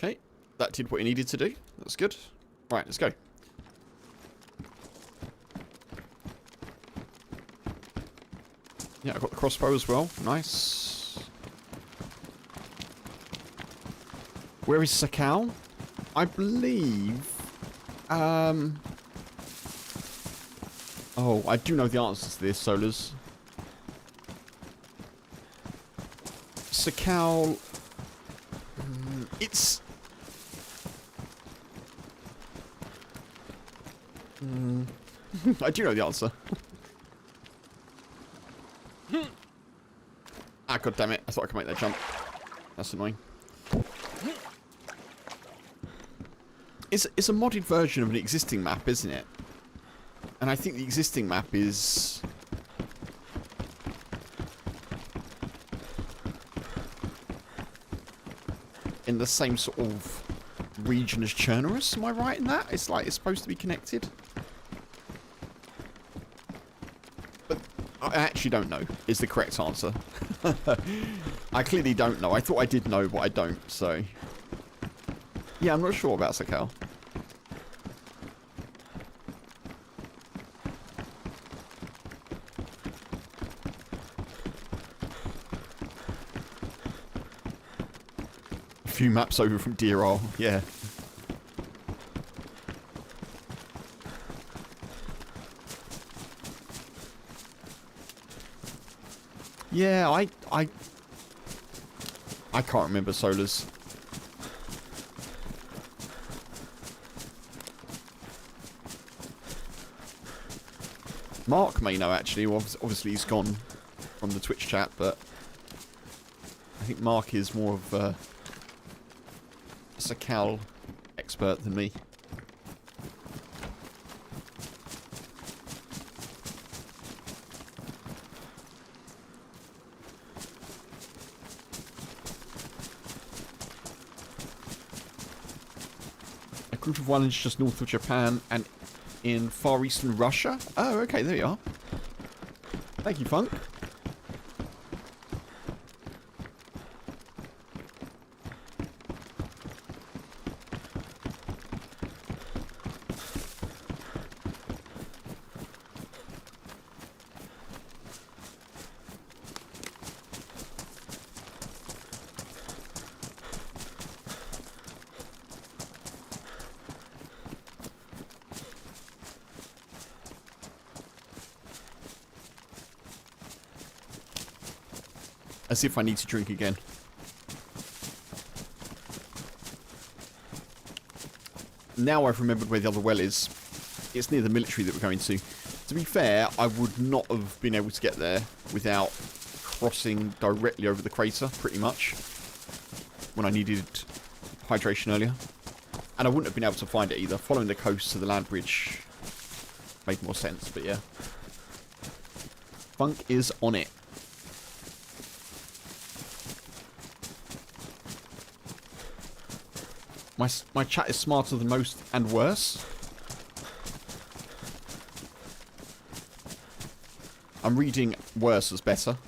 Okay, that did what it needed to do. That's good. Right, let's go. Yeah, I got the crossbow as well. Nice. Where is Sakal? I believe... Oh, I do know the answer to this, Solars. Sakal... It's... I do know the answer. Ah, god damn it. I thought I could make that jump. That's annoying. It's a modded version of an existing map, isn't it? And I think the existing map is... in the same sort of region as Chernerus. Am I right in that? It's like it's supposed to be connected. But I actually don't know is the correct answer. I clearly don't know. I thought I did know, but I don't, so... Yeah, I'm not sure about Sakal. A few maps over from Deer Isle, yeah. Yeah, I can't remember Solars. Mark may know, actually. Well, obviously, he's gone from the Twitch chat, but I think Mark is more of a Sakal expert than me. A group of islands just north of Japan and in far eastern Russia. Oh, okay, there you are. Thank you, Funk. As if I need to drink again. Now I've remembered where the other well is. It's near the military that we're going to. To be fair, I would not have been able to get there without crossing directly over the crater, pretty much, when I needed hydration earlier. And I wouldn't have been able to find it either. Following the coast to the land bridge made more sense, but yeah. Funk is on it. My chat is smarter than most and worse. I'm reading worse as better.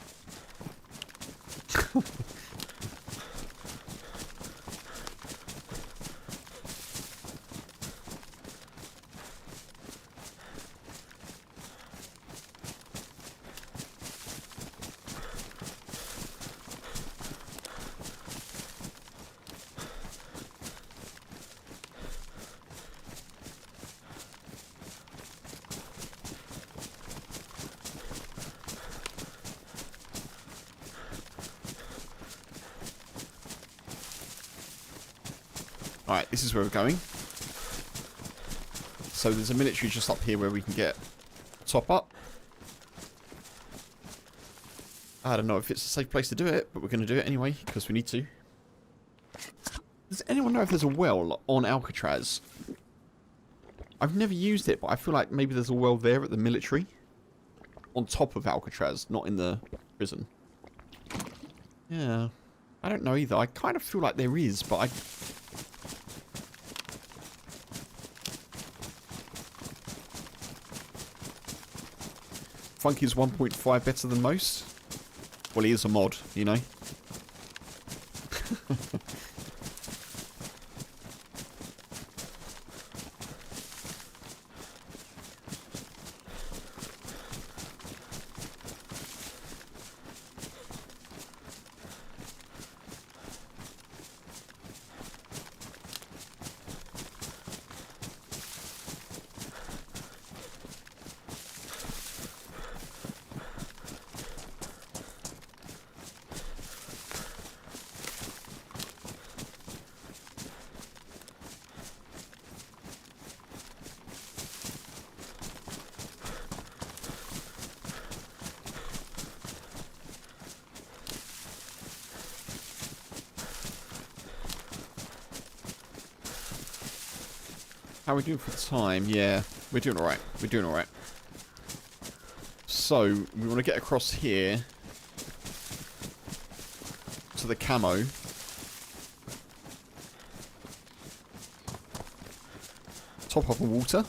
Alright, this is where we're going. So there's a military just up here where we can get top up. I don't know if it's a safe place to do it, but we're going to do it anyway, because we need to. Does anyone know if there's a well on Alcatraz? I've never used it, but I feel like maybe there's a well there at the military. On top of Alcatraz, not in the prison. Yeah. I don't know either. I kind of feel like there is, but I... Funk is 1.5 better than most. Well, he is a mod, you know. How are we doing for time? Yeah, we're doing alright. We're doing alright. So, we want to get across here to the camo. Top up on water.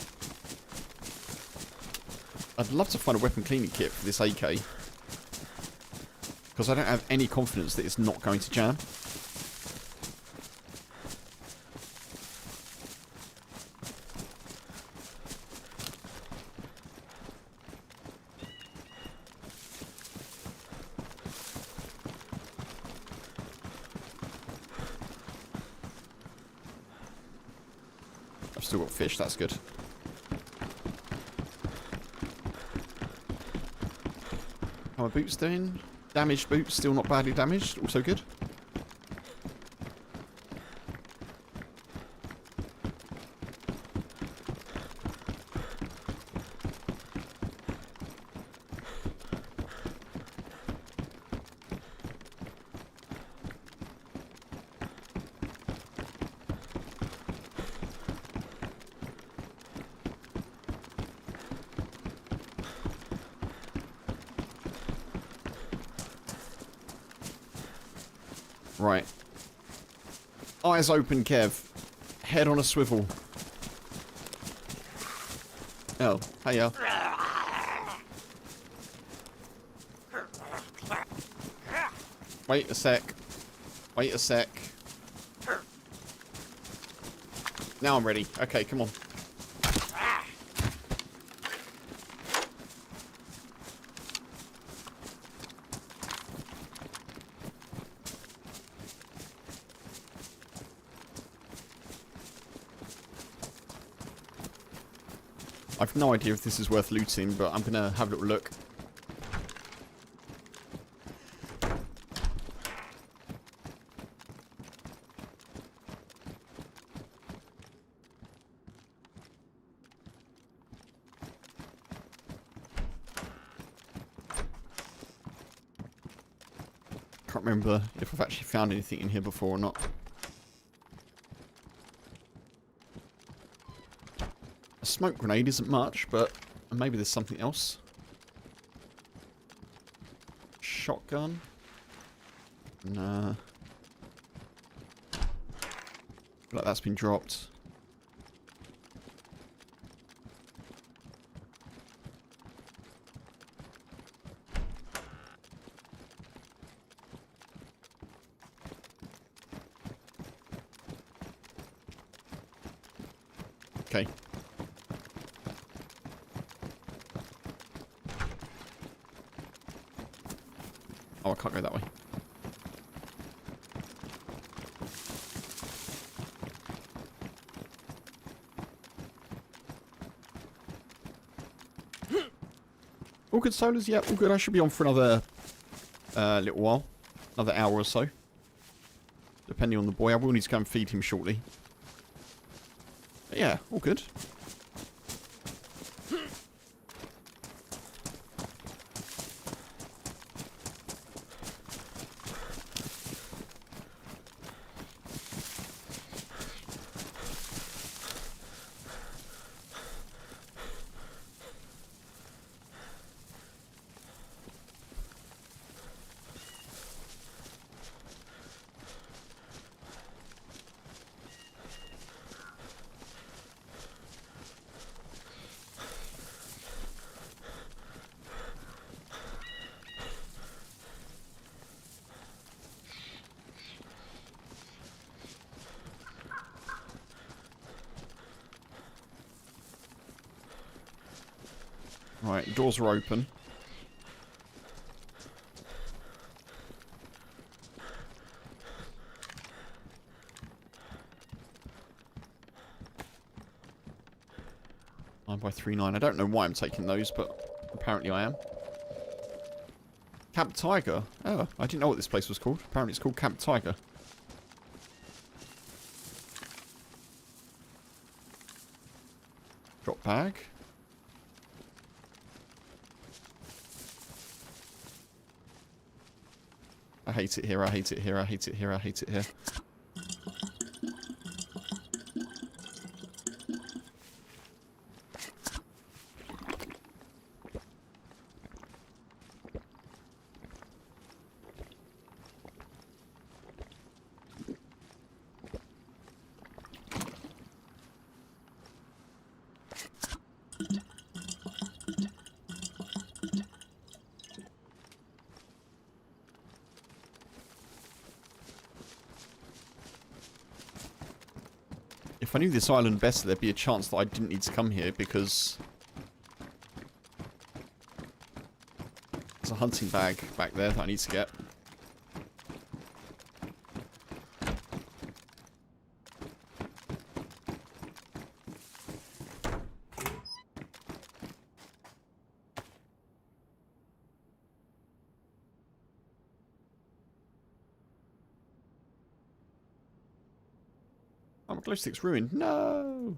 I'd love to find a weapon cleaning kit for this AK. Because I don't have any confidence that it's not going to jam. Still got fish, that's good. How are my boots doing? Damaged boots, still not badly damaged, also good. Right. Eyes open, Kev. Head on a swivel. Oh, hiya. Wait a sec. Wait a sec. Now I'm ready. Okay, come on. I've no idea if this is worth looting, but I'm going to have a little look. can't remember if I've actually found anything in here before or not. A smoke grenade isn't much, but maybe there's something else. Shotgun? Nah. Feel like that's been dropped. Okay. Oh, I can't go that way. All good, Solars? Yeah, all good. I should be on for another little while. Another hour or so. Depending on the boy. I will need to go and feed him shortly. But yeah, all good. Right, the doors are open. By 3-9. I don't know why I'm taking those, but apparently I am. Camp Tiger. Oh, I didn't know what this place was called. Apparently it's called Camp Tiger. Drop bag. I hate it here, I hate it here, I hate it here, I hate it here. If I knew this island better, there'd be a chance that I didn't need to come here because there's a hunting bag back there that I need to get. Oh, my glow stick's ruined. No!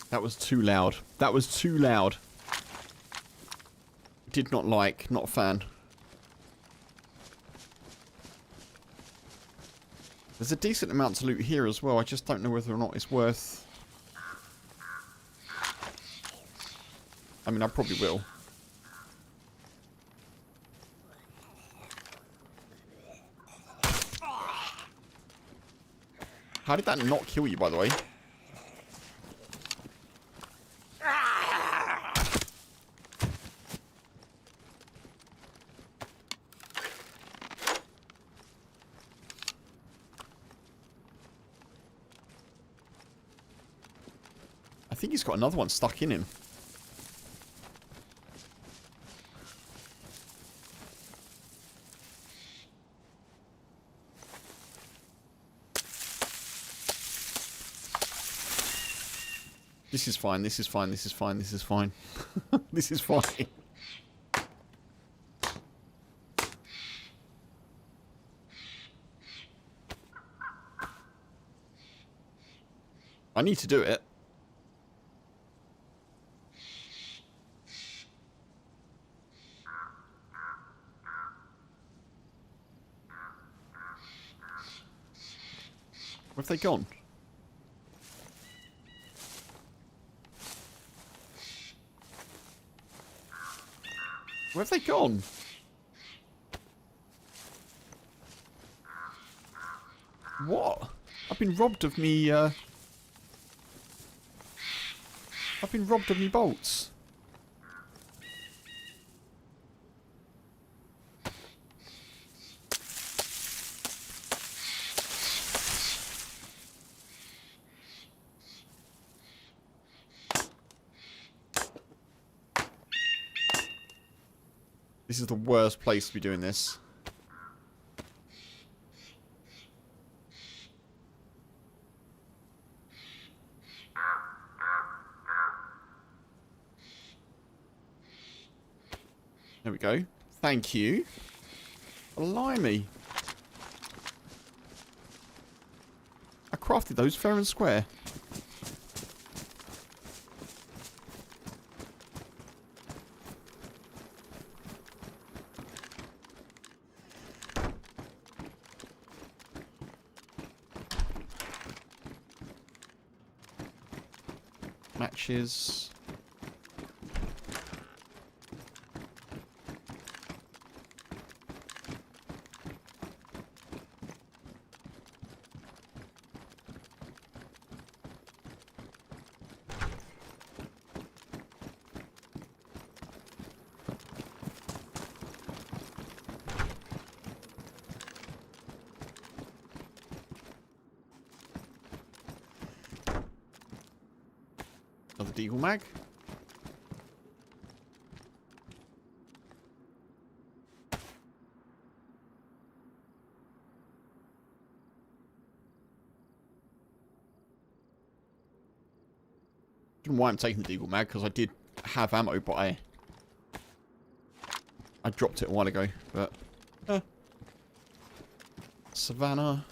That was too loud. That was too loud. Did not like. Not a fan. There's a decent amount to loot here as well. I just don't know whether or not it's worth... I mean, I probably will. How did that not kill you, by the way? think he's got another one stuck in him. This is fine, this is fine, this is fine, this is fine. This is fine. I need to do it. Where have they gone? Where have they gone? What? I've been robbed of me, I've been robbed of me bolts. This is the worst place to be doing this. There we go. Thank you. Blimey. I crafted those fair and square. Matches. Another deagle mag. I don't know why I'm taking the deagle mag, because I did have ammo, but I dropped it a while ago. But Savannah.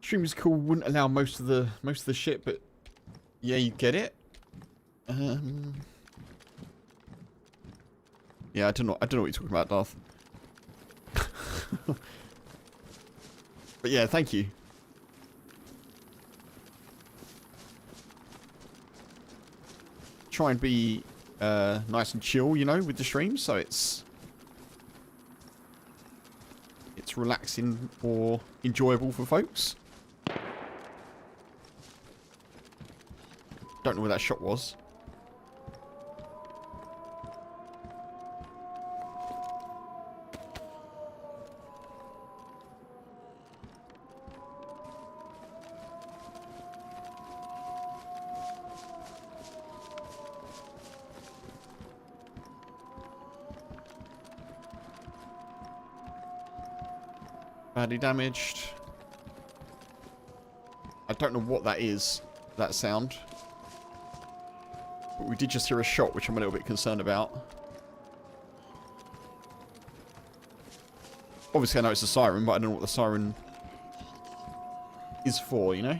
Stream is cool. Wouldn't allow most of the shit, but yeah, you get it. Yeah, I don't know what you're talking about, Darth. But yeah, thank you. Try and be nice and chill, you know, with the stream, so it's relaxing or enjoyable for folks. Don't know where that shot was. Badly damaged. I don't know what that is, that sound. But we did just hear a shot, which I'm a little bit concerned about. Obviously I know it's a siren, but I don't know what the siren is for, you know?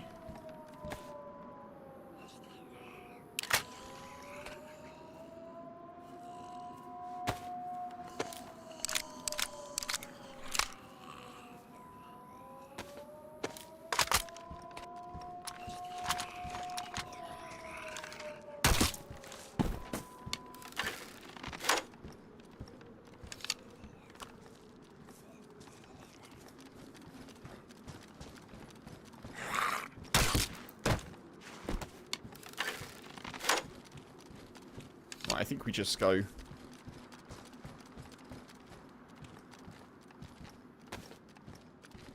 I think we just go.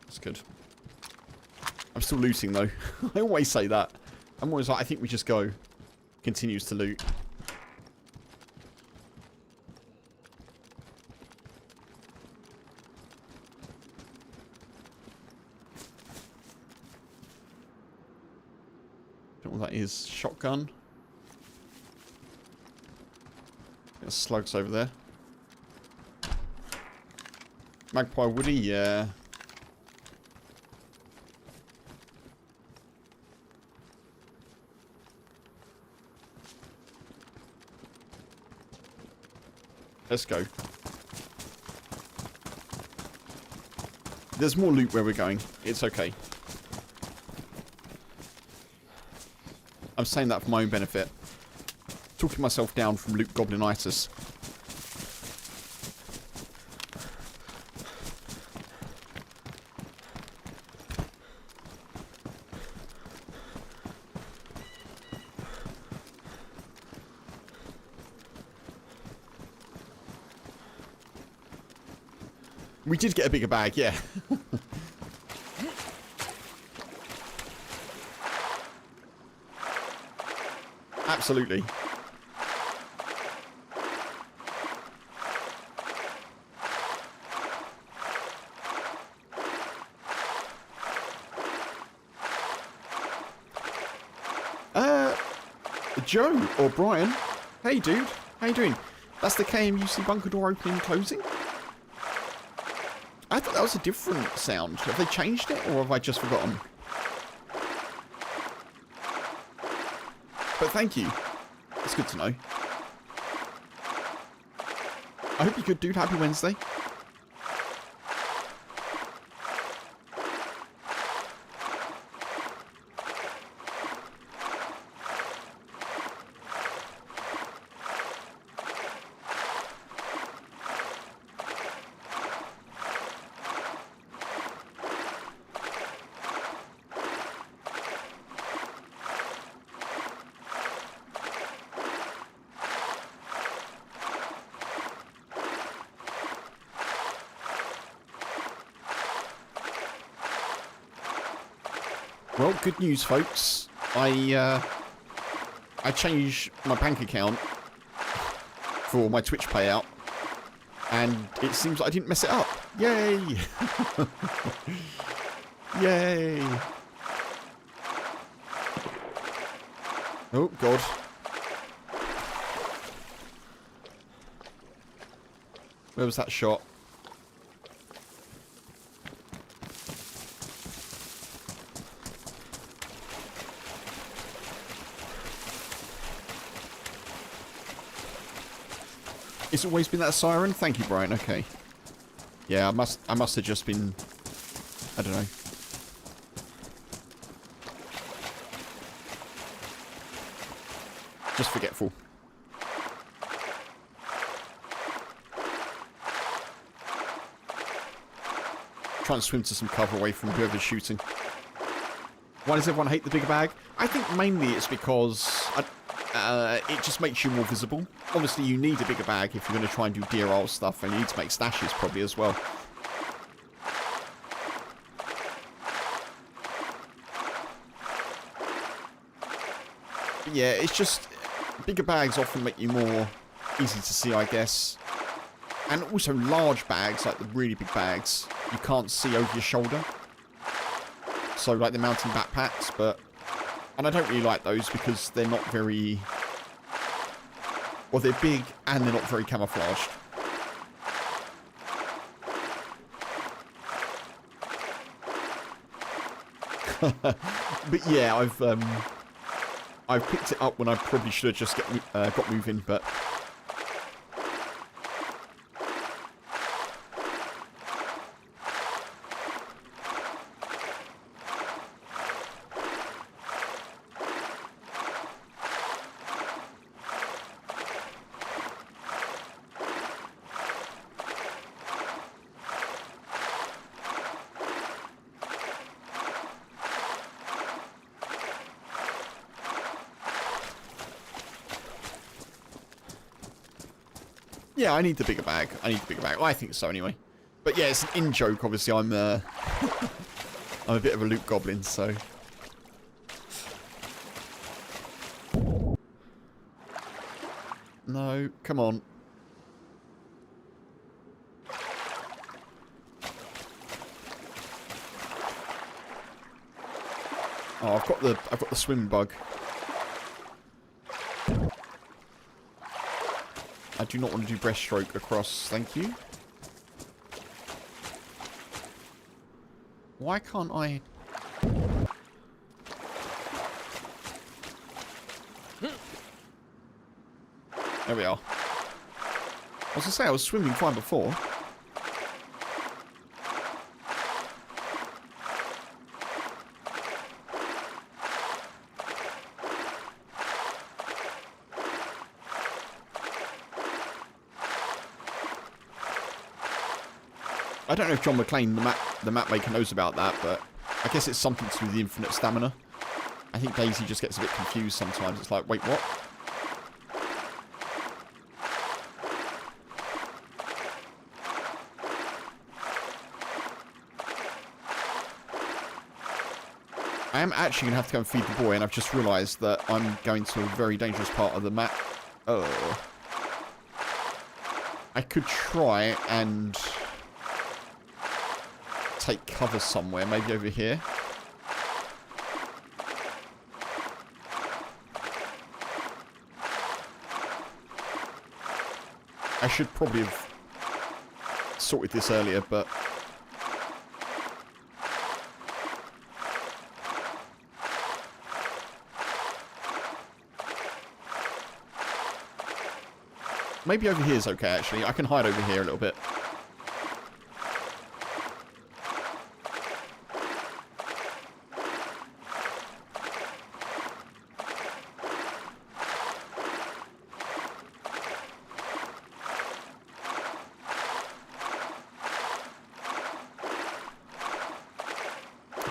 That's good. I'm still looting though. I always say that. I'm always like, I think we just go. Continues to loot. Don't know what that is. Shotgun. There's slugs over there. Magpie Woody, yeah. Let's go. There's more loot where we're going. It's okay. I'm saying that for my own benefit. Talking myself down from loot goblinitis. We did get a bigger bag, yeah. Absolutely. Joe or Brian. Hey dude, how you doing? That's the KMUC bunker door opening and closing? I thought that was a different sound. Have they changed it, or have I just forgotten? But thank you. It's good to know. I hope you're good, dude. Happy Wednesday. Well, good news, folks. I changed my bank account for my Twitch payout, and it seems like I didn't mess it up. Yay! Yay! Oh, God. Where was that shot? It's always been that siren? Thank you, Brian. Okay. Yeah, I must have just been, I don't know. Just forgetful. Trying to swim to some cover away from whoever's shooting. Why does everyone hate the bigger bag? I think mainly it's because it just makes you more visible. Obviously, you need a bigger bag if you're going to try and do Deer Isle stuff, and you need to make stashes probably as well. But yeah, it's just bigger bags often make you more easy to see, I guess. And also large bags, like the really big bags, you can't see over your shoulder. So like the mountain backpacks, and I don't really like those because they're not very... Well, they're big and they're not very camouflaged. But yeah, I've picked it up when I probably should have just got moving, but... Yeah, I need the bigger bag. I need the bigger bag. Well, I think so anyway. But yeah, it's an in-joke, obviously. I'm I'm a bit of a loot goblin, so... No, come on. Oh, I've got the swim bug. I do not want to do breaststroke across, thank you. Why can't I... There we are. I was going to say, I was swimming fine before. I don't know if John McClane, the map maker, knows about that, but I guess it's something to do with the infinite stamina. I think DayZ just gets a bit confused sometimes. It's like, wait, what? I am actually going to have to go and feed the boy, and I've just realised that I'm going to a very dangerous part of the map. Oh. I could try and... take cover somewhere, maybe over here. I should probably have sorted this earlier, but... maybe over here is okay, actually. I can hide over here a little bit.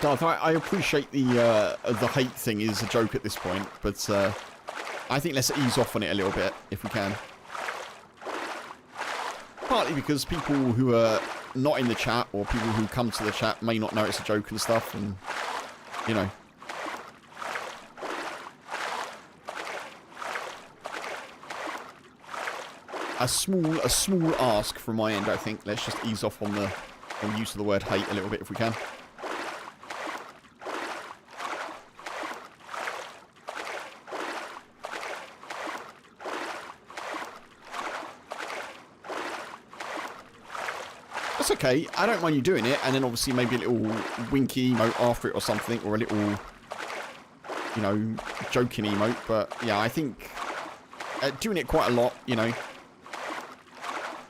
Darth, I appreciate the hate thing is a joke at this point, but I think let's ease off on it a little bit, if we can. Partly because people who are not in the chat, or people who come to the chat, may not know it's a joke and stuff, and, you know. A small ask from my end, I think. Let's just ease off on the use of the word hate a little bit, if we can. That's okay. I don't mind you doing it, and then obviously maybe a little winky emote after it or something, or a little, you know, joking emote. But yeah, I think doing it quite a lot, you know.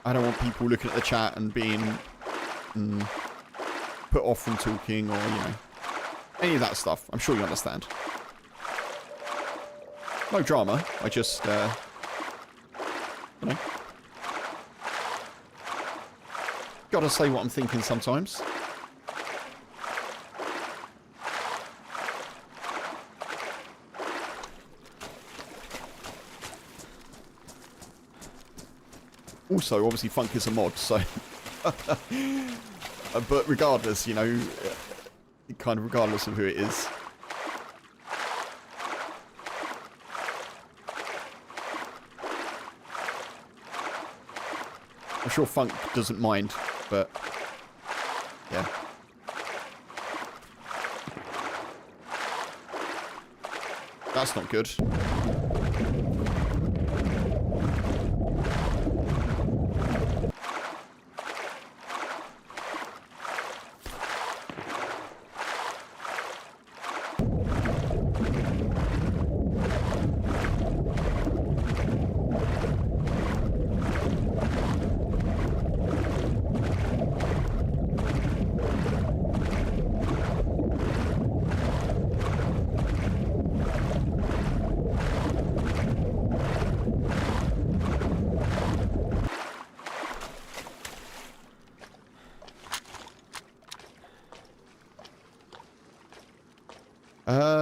I don't want people looking at the chat and being put off from talking, or, you know, any of that stuff. I'm sure you understand. No drama. I just, you know. Gotta say what I'm thinking sometimes. Also, obviously, Funk is a mod, so... but regardless, you know, kind of regardless of who it is. I'm sure Funk doesn't mind, but... yeah. That's not good.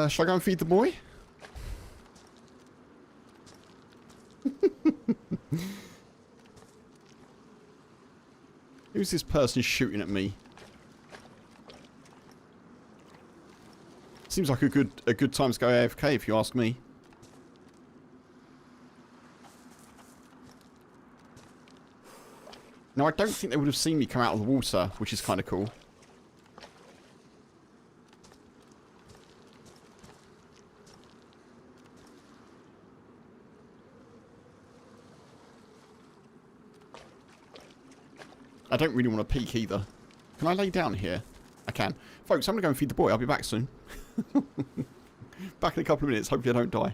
Shall I go and feed the boy? Who's this person shooting at me? Seems like a good time to go AFK if you ask me. Now, I don't think they would have seen me come out of the water, which is kind of cool. I don't really want to peek either. Can I lay down here? I can. Folks, I'm going to go and feed the boy. I'll be back soon. Back in a couple of minutes. Hopefully I don't die.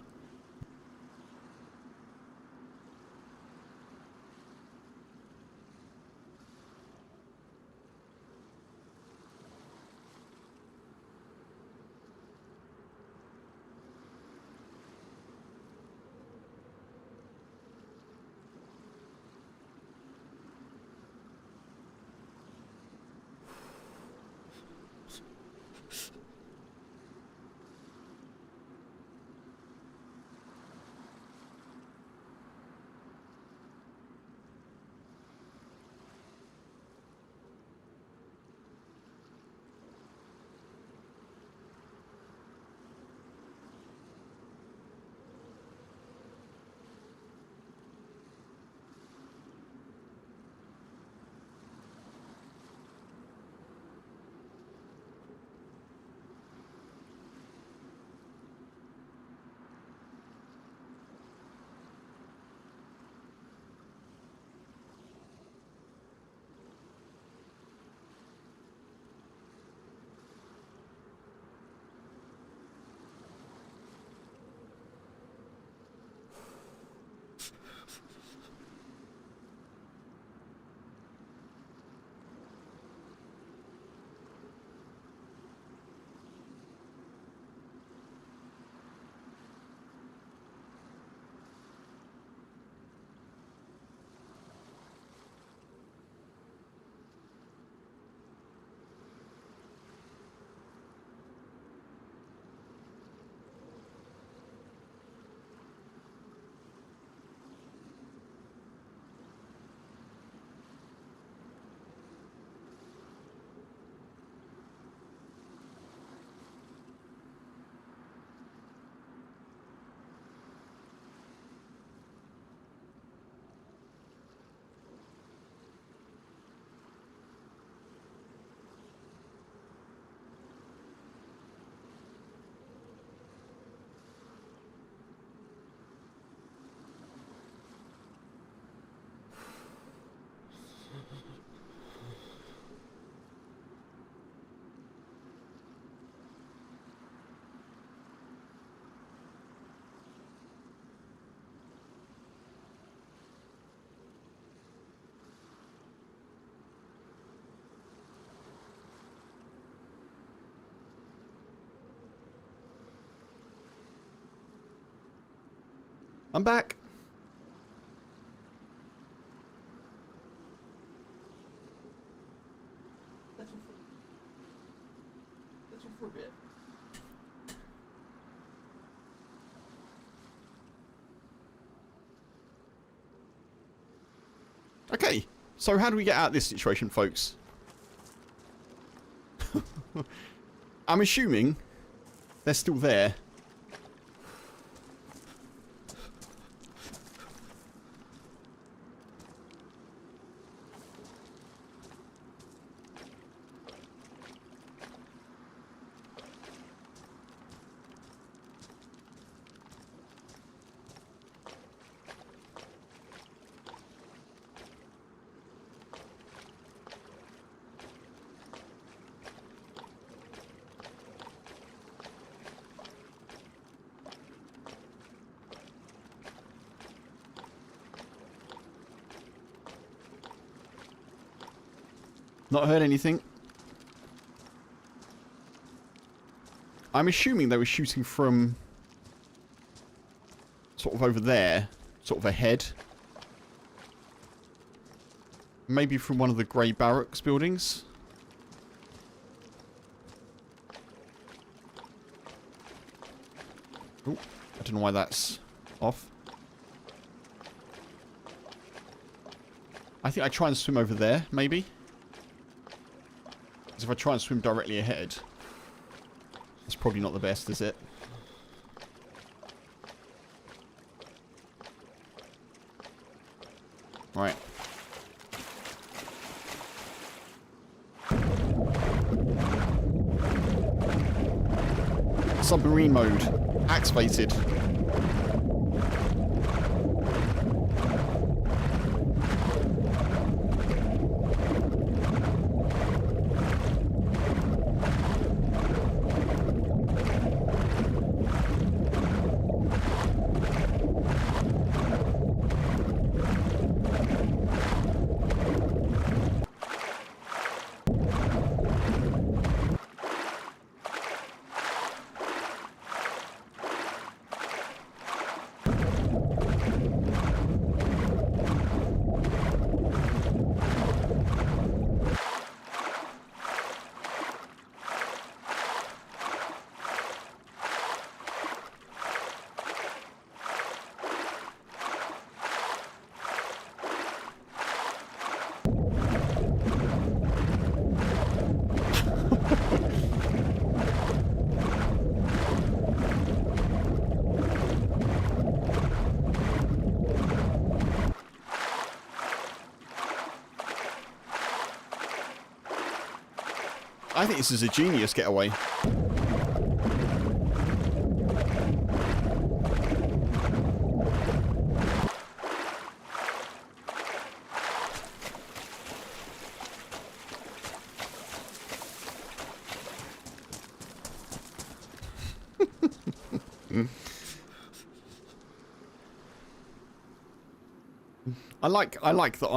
I'm back. That's all for a bit. Okay, so how do we get out of this situation, folks? I'm assuming they're still there. Not heard anything. I'm assuming they were shooting from sort of over there, sort of ahead. Maybe from one of the grey barracks buildings. Oh, I don't know why that's off. I think I try and swim over there, maybe. Because if I try and swim directly ahead, that's probably not the best, is it? Right. Submarine mode. Activated. I think this is a genius getaway. I like that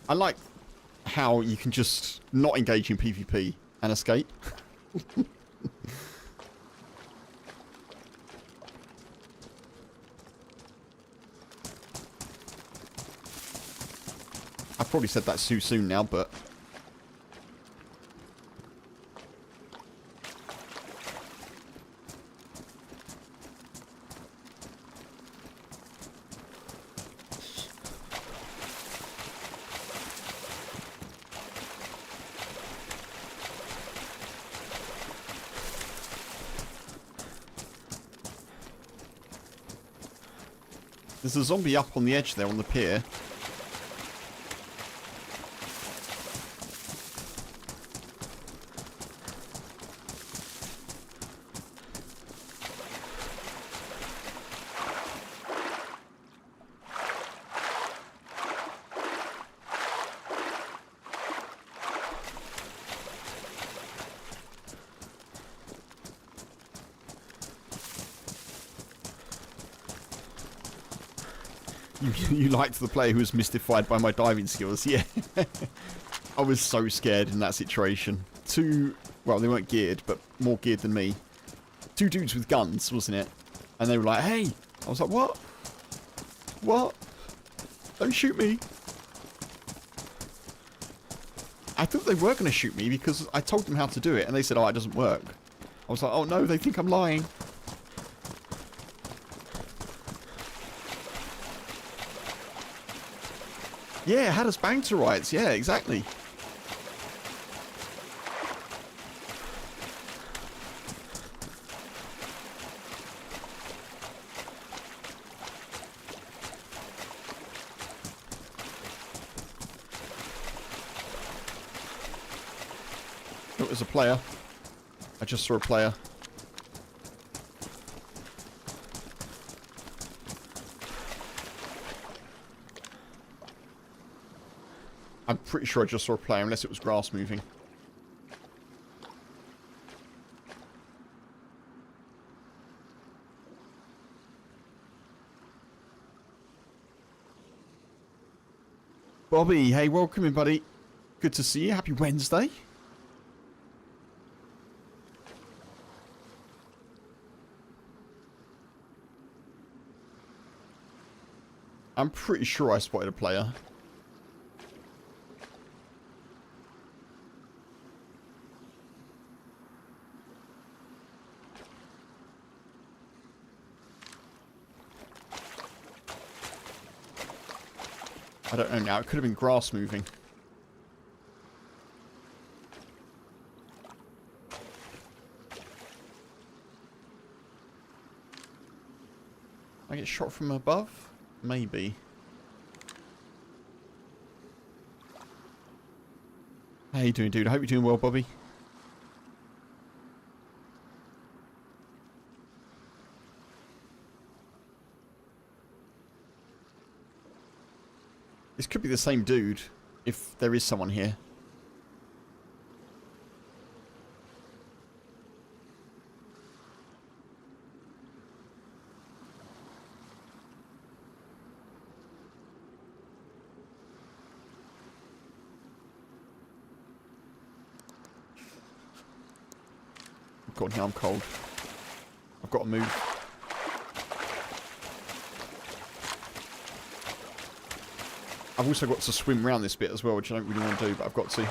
I like how you can just not engage in PvP and escape. I probably said that too soon now, but... There's a zombie up on the edge there on the pier. You liked the player who was mystified by my diving skills. Yeah. I was so scared in that situation. Well, they weren't geared, but more geared than me. Two dudes with guns, wasn't it? And they were like, hey. I was like, what? What? Don't shoot me. I thought they were going to shoot me because I told them how to do it. And they said, oh, it doesn't work. I was like, oh, no, they think I'm lying. Yeah, had us banged to rights. Yeah, exactly. It was a player. I just saw a player. I'm pretty sure I just saw a player, unless it was grass moving. Bobby, hey, welcome in, buddy. Good to see you. Happy Wednesday. I'm pretty sure I spotted a player. I don't know now. It could have been grass moving. I get shot from above? Maybe. How you doing, dude? I hope you're doing well, Bobby. This could be the same dude, if there is someone here. God, now I'm cold. I've got to move. I've also got to swim around this bit as well, which I don't really want to do, but I've got to.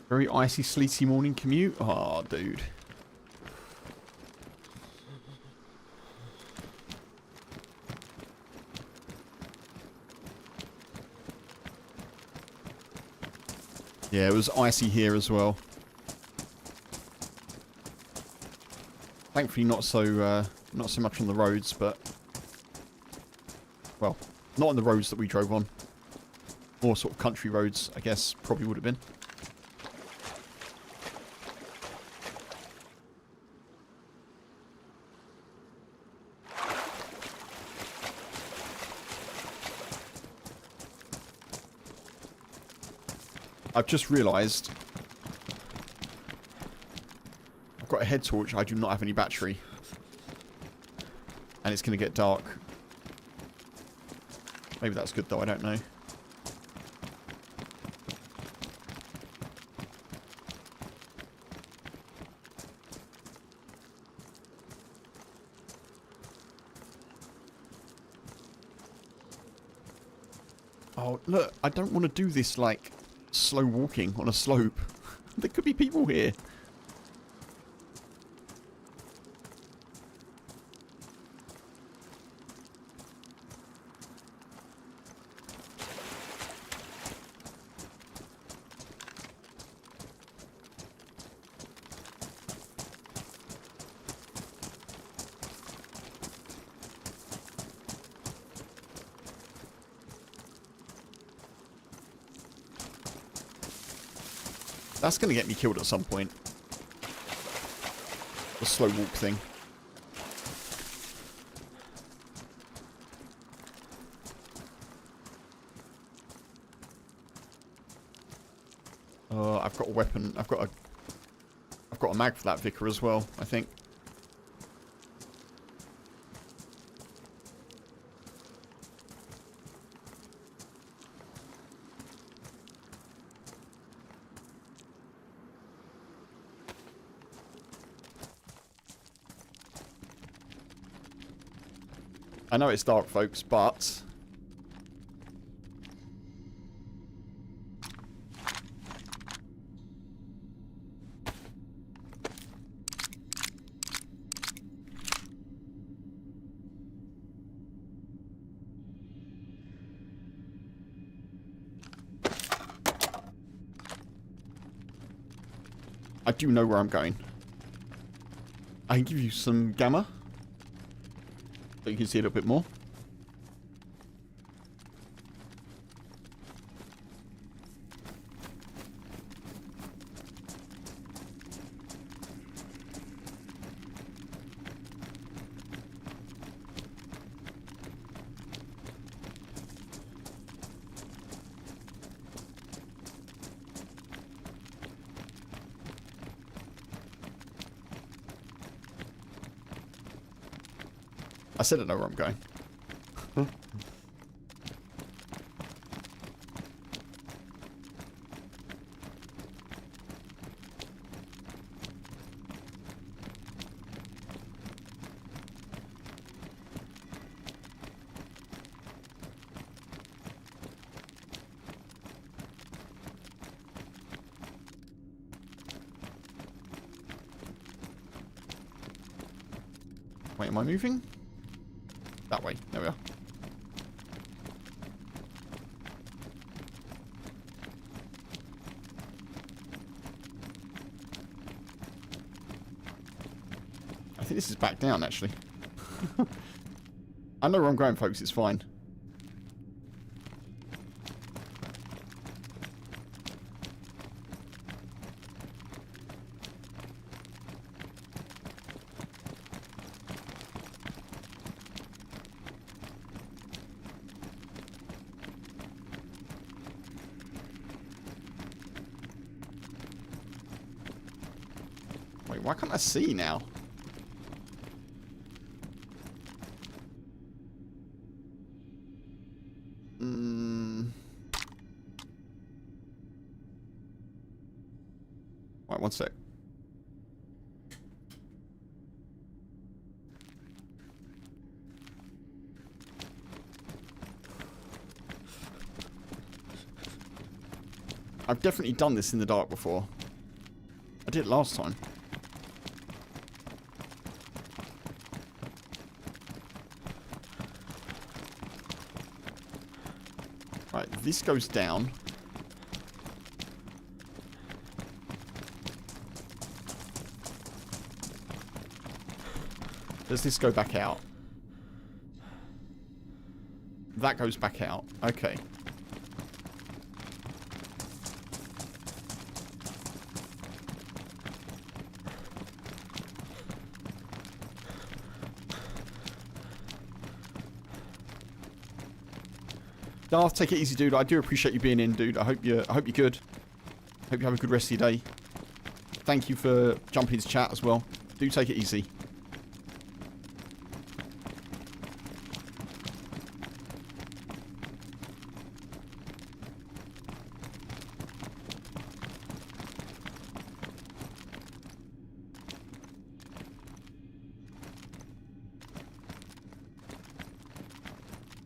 Very icy, sleety morning commute. Oh, dude. Yeah, it was icy here as well. Thankfully, not so much on the roads, but well, not on the roads that we drove on. More sort of country roads, I guess, probably would have been. I've just realised I've got a head torch. I do not have any battery. And it's going to get dark. Maybe that's good though, I don't know. Oh, look, I don't want to do this like slow walking on a slope. There could be people here. That's going to get me killed at some point. The slow walk thing. I've got a weapon. I've got a mag for that Vicar as well, I think. I know it's dark, folks, but I do know where I'm going. I can give you some gamma, so you can see a little bit more. I said I know where I'm going. Wait, am I moving? That way. There we are. I think this is back down, actually. I know where I'm going, folks. It's fine. Wait, why can't I see now? Right, one sec. I've definitely done this in the dark before. I did it last time. Right, this goes down. Does this go back out? That goes back out. Okay. Darth, take it easy, dude. I do appreciate you being in, dude. I hope you're good. Hope you have a good rest of your day. Thank you for jumping into chat as well. Do take it easy.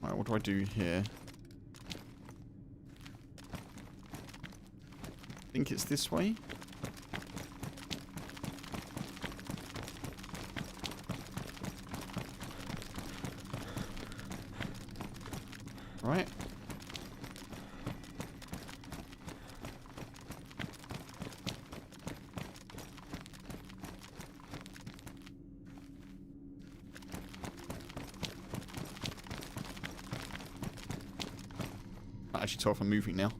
Alright, what do I do here? I think it's this way. Right. I actually tell if I'm moving now.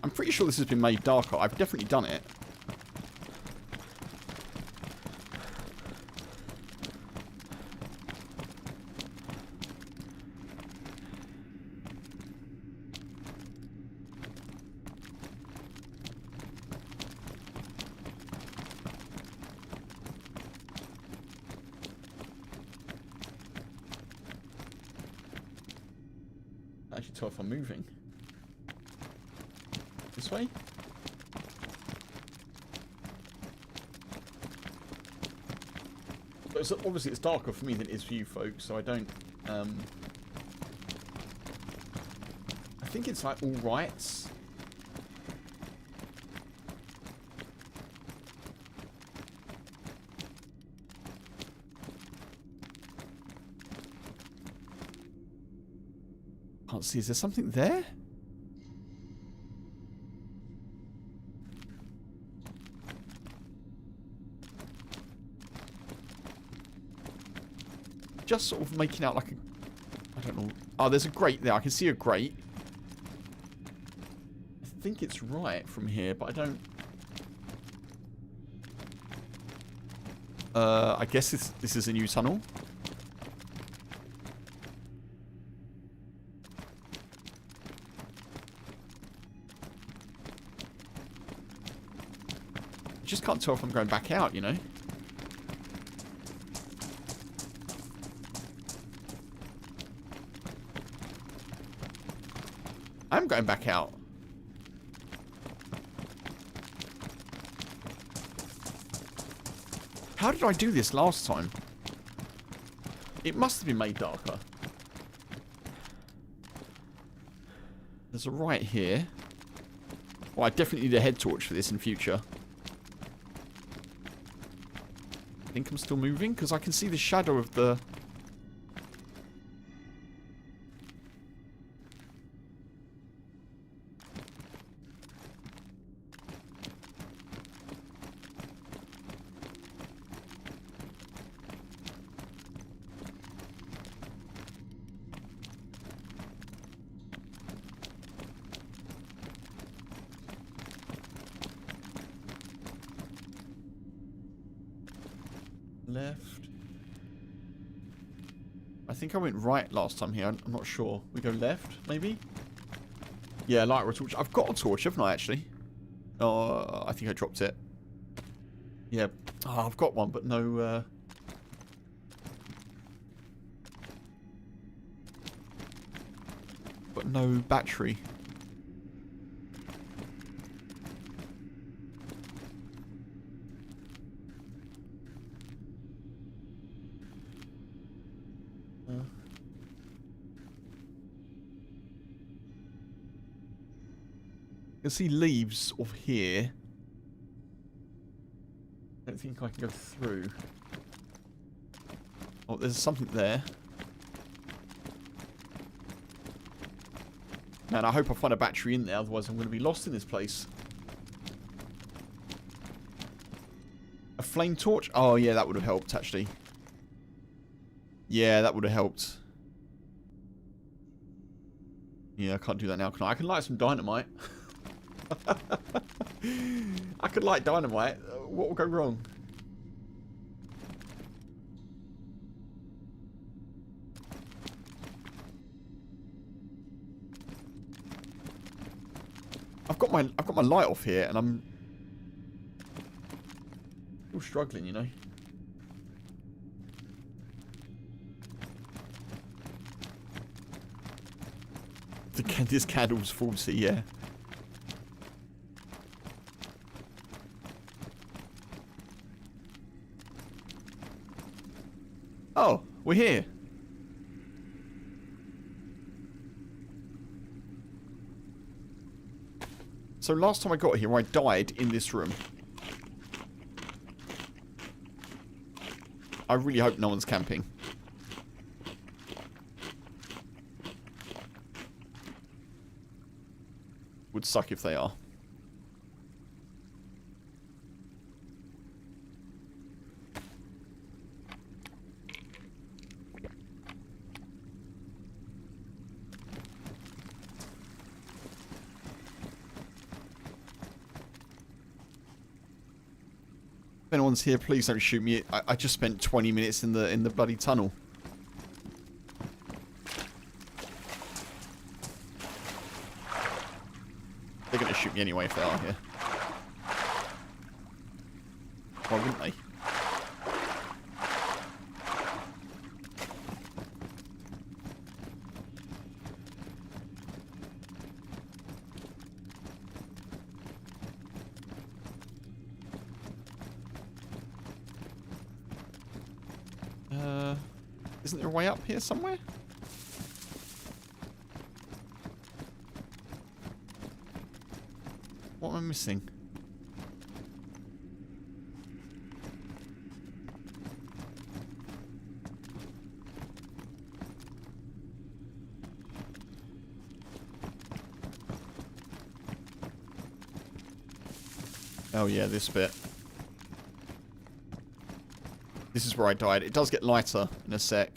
I'm pretty sure this has been made darker. I've definitely done it. I actually tell if I'm moving. This way? But obviously it's darker for me than it is for you folks, so I don't... I think it's like all rights. Can't see, is there something there? Just sort of making out like a... I don't know. Oh, there's a grate there. I can see a grate. I think it's right from here, but I don't... I guess this is a new tunnel. I just can't tell if I'm going back out, you know? I'm going back out. How did I do this last time? It must have been made darker. There's a right here. Well, I definitely need a head torch for this in future. I think I'm still moving because I can see the shadow of the... left. I think I went right last time here. I'm not sure. We go left, maybe? Yeah, light or a torch. I've got a torch, haven't I, actually? Oh, I think I dropped it. Yeah. Oh, I've got one, but no... but no battery. You can see leaves off here. I don't think I can go through. Oh, there's something there. Man, I hope I find a battery in there, otherwise I'm going to be lost in this place. A flame torch? Oh, yeah, that would have helped, actually. Yeah, that would have helped. Yeah, I can't do that now, can I? I can light some dynamite. I could light dynamite. What will go wrong? I've got my light off here, and I'm still struggling, you know. This candle's faulty, yeah. Oh, we're here. So last time I got here, I died in this room. I really hope no one's camping. Would suck if they are. If anyone's here, please don't shoot me. I just spent 20 minutes in the bloody tunnel. They're gonna shoot me anyway if they are here. Why wouldn't they? Isn't there a way up here somewhere? What am I missing? Oh yeah, this bit. This is where I died. It does get lighter in a sec.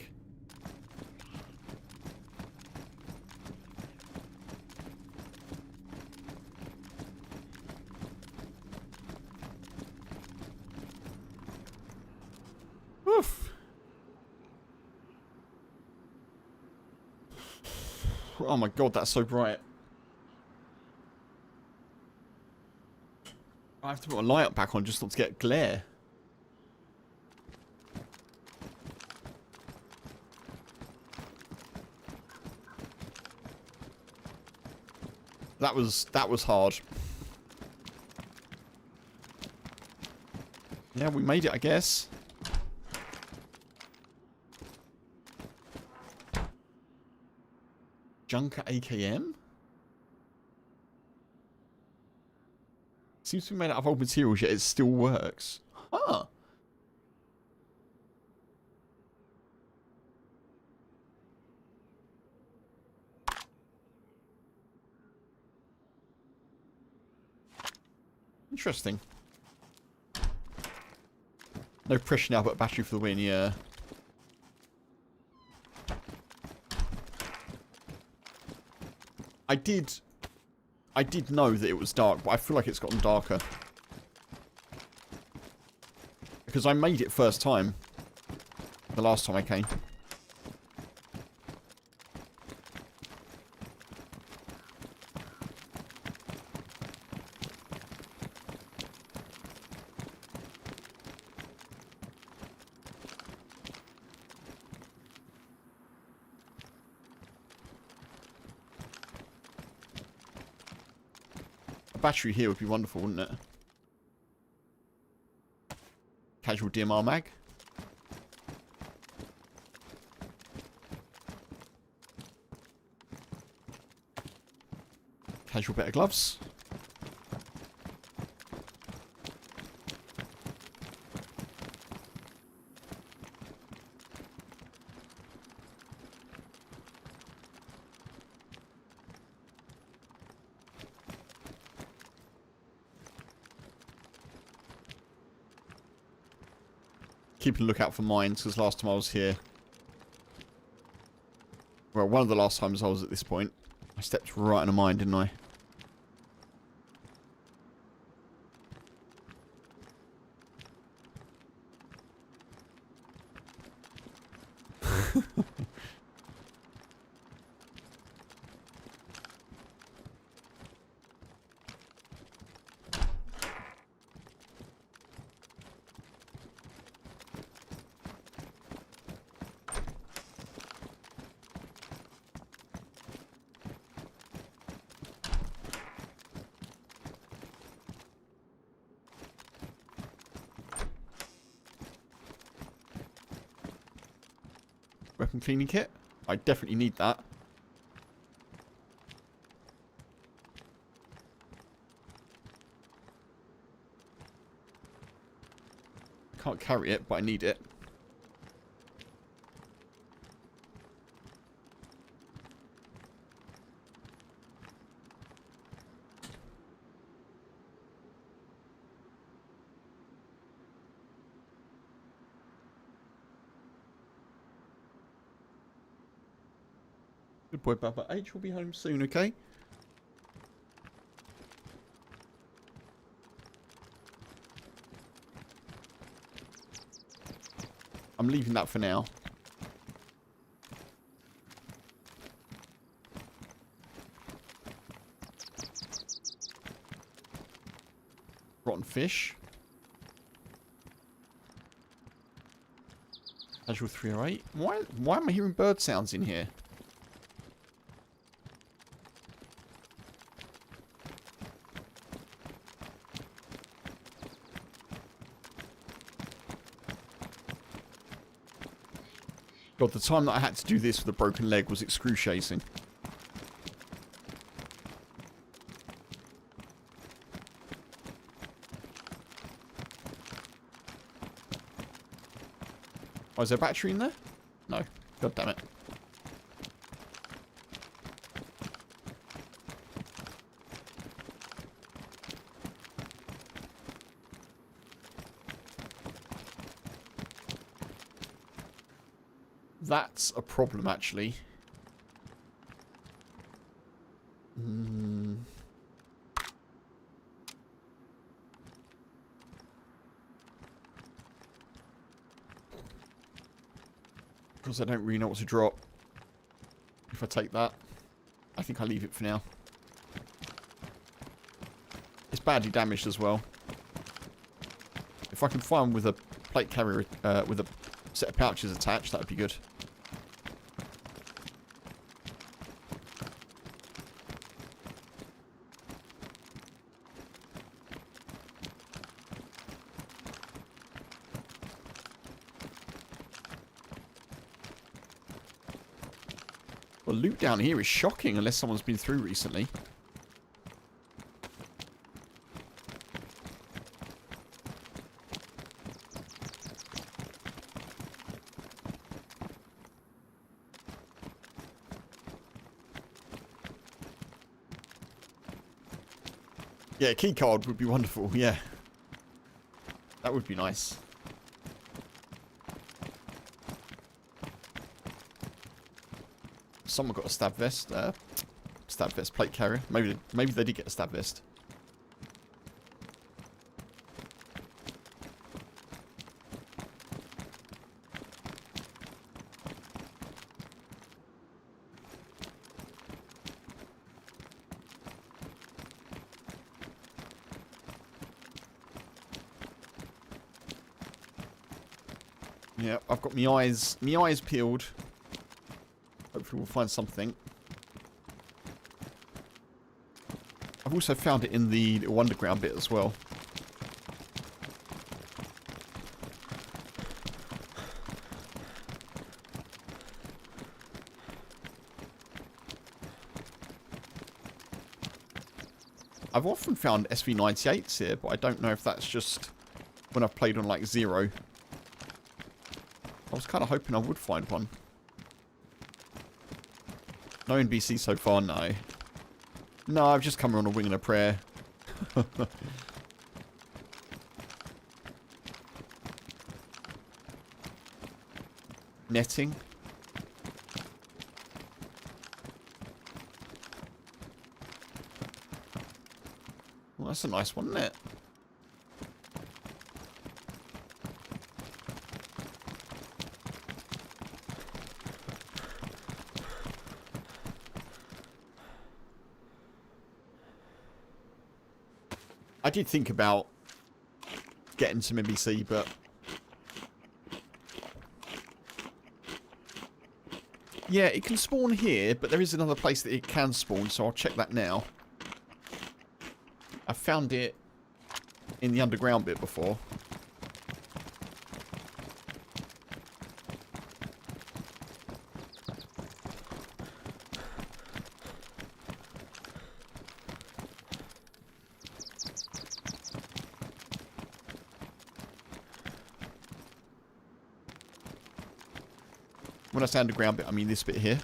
Oof. Oh my god, that's so bright. I have to put my light up back on just not to get glare. That was hard. Yeah, we made it, I guess. Junker AKM? Seems to be made out of old materials, yet it still works. Huh. Interesting. No pressure now, but battery for the win, yeah. I did know that it was dark, but I feel like it's gotten darker. Because I made it first time. The last time I came. A battery here would be wonderful, wouldn't it? Casual DMR mag. Casual better gloves. Keeping a lookout for mines, because last time I was here... Well, one of the last times I was at this point, I stepped right in a mine, didn't I? Weapon cleaning kit. I definitely need that. Can't carry it, but I need it. Good boy, Bubba H will be home soon, okay? I'm leaving that for now. Rotten fish. Casual 308. Why am I hearing bird sounds in here? God, the time that I had to do this with a broken leg was excruciating. Oh, is there a battery in there? No. God damn it. That's a problem, actually. Because I don't really know what to drop. If I take that, I think I'll leave it for now. It's badly damaged as well. If I can find one with a plate carrier, with a set of pouches attached, that would be good. Well, loot down here is shocking unless someone's been through recently. Yeah, a key card would be wonderful, yeah. That would be nice. Someone got a stab vest. Stab vest plate carrier. Maybe they did get a stab vest. Yeah, I've got my eyes peeled. Hopefully we'll find something. I've also found it in the little underground bit as well. I've often found SV98s here, but I don't know if that's just when I've played on like 0. I was kind of hoping I would find one. No NBC so far, no. No, I've just come on a wing and a prayer. Netting. Well, that's a nice one, isn't it? I did think about getting some NBC, but yeah, it can spawn here, but there is another place that it can spawn, so I'll check that now. I found it in the underground bit before. When I say underground bit, I mean this bit here.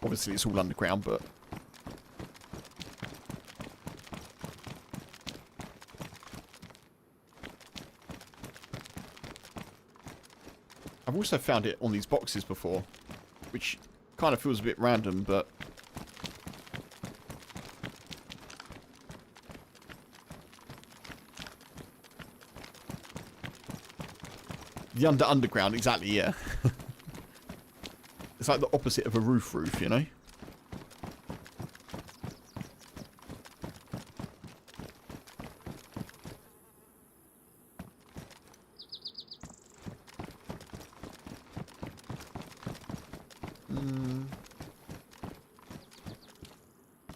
Obviously, it's all underground, but I've also found it on these boxes before, which kind of feels a bit random, but the underground, exactly, yeah. It's like the opposite of a roof, you know?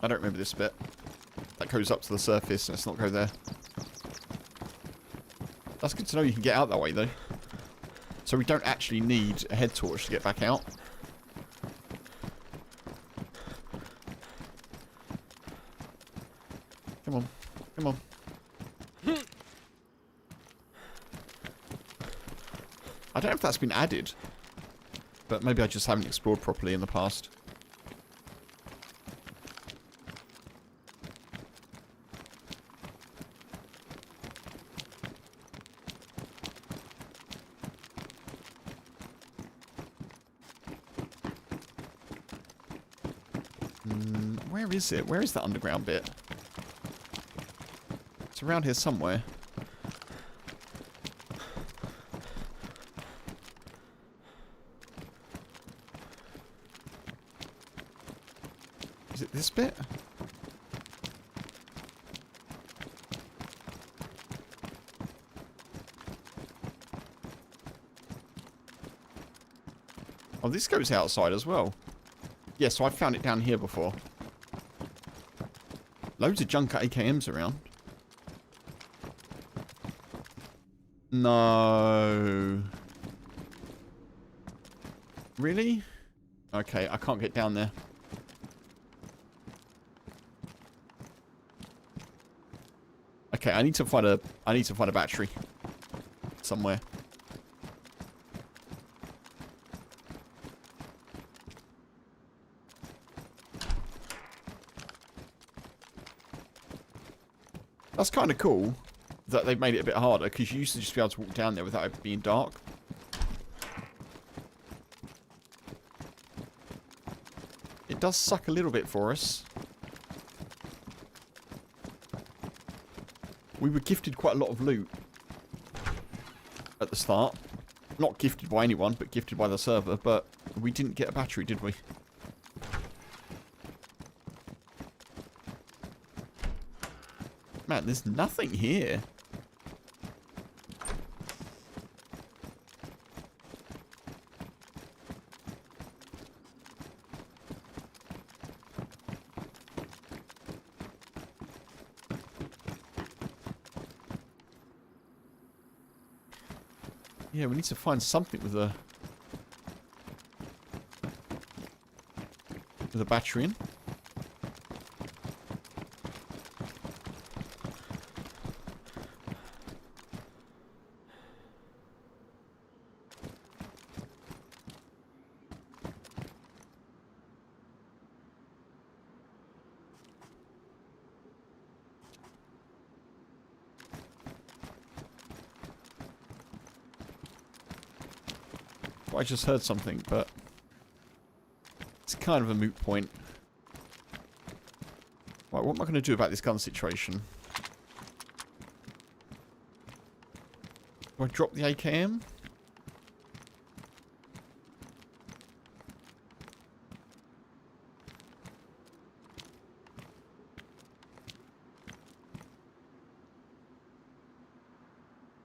I don't remember this bit. That goes up to the surface, and let's not go there. That's good to know you can get out that way, though. So we don't actually need a head torch to get back out. Come on. Come on. I don't know if that's been added. But maybe I just haven't explored properly in the past. Where is it? Where is that underground bit? It's around here somewhere. Is it this bit? Oh, this goes outside as well. Yeah, so I've found it down here before. Loads of junk AKMs around. No. Really? Okay, I can't get down there. Okay, I need to find a battery somewhere. That's kind of cool that they've made it a bit harder, because you used to just be able to walk down there without it being dark. It does suck a little bit for us. We were gifted quite a lot of loot at the start. Not gifted by anyone, but gifted by the server, but we didn't get a battery, did we? Man, there's nothing here. Yeah, we need to find something with a battery in. I just heard something, but it's kind of a moot point. Right, what am I going to do about this gun situation? Do I drop the AKM?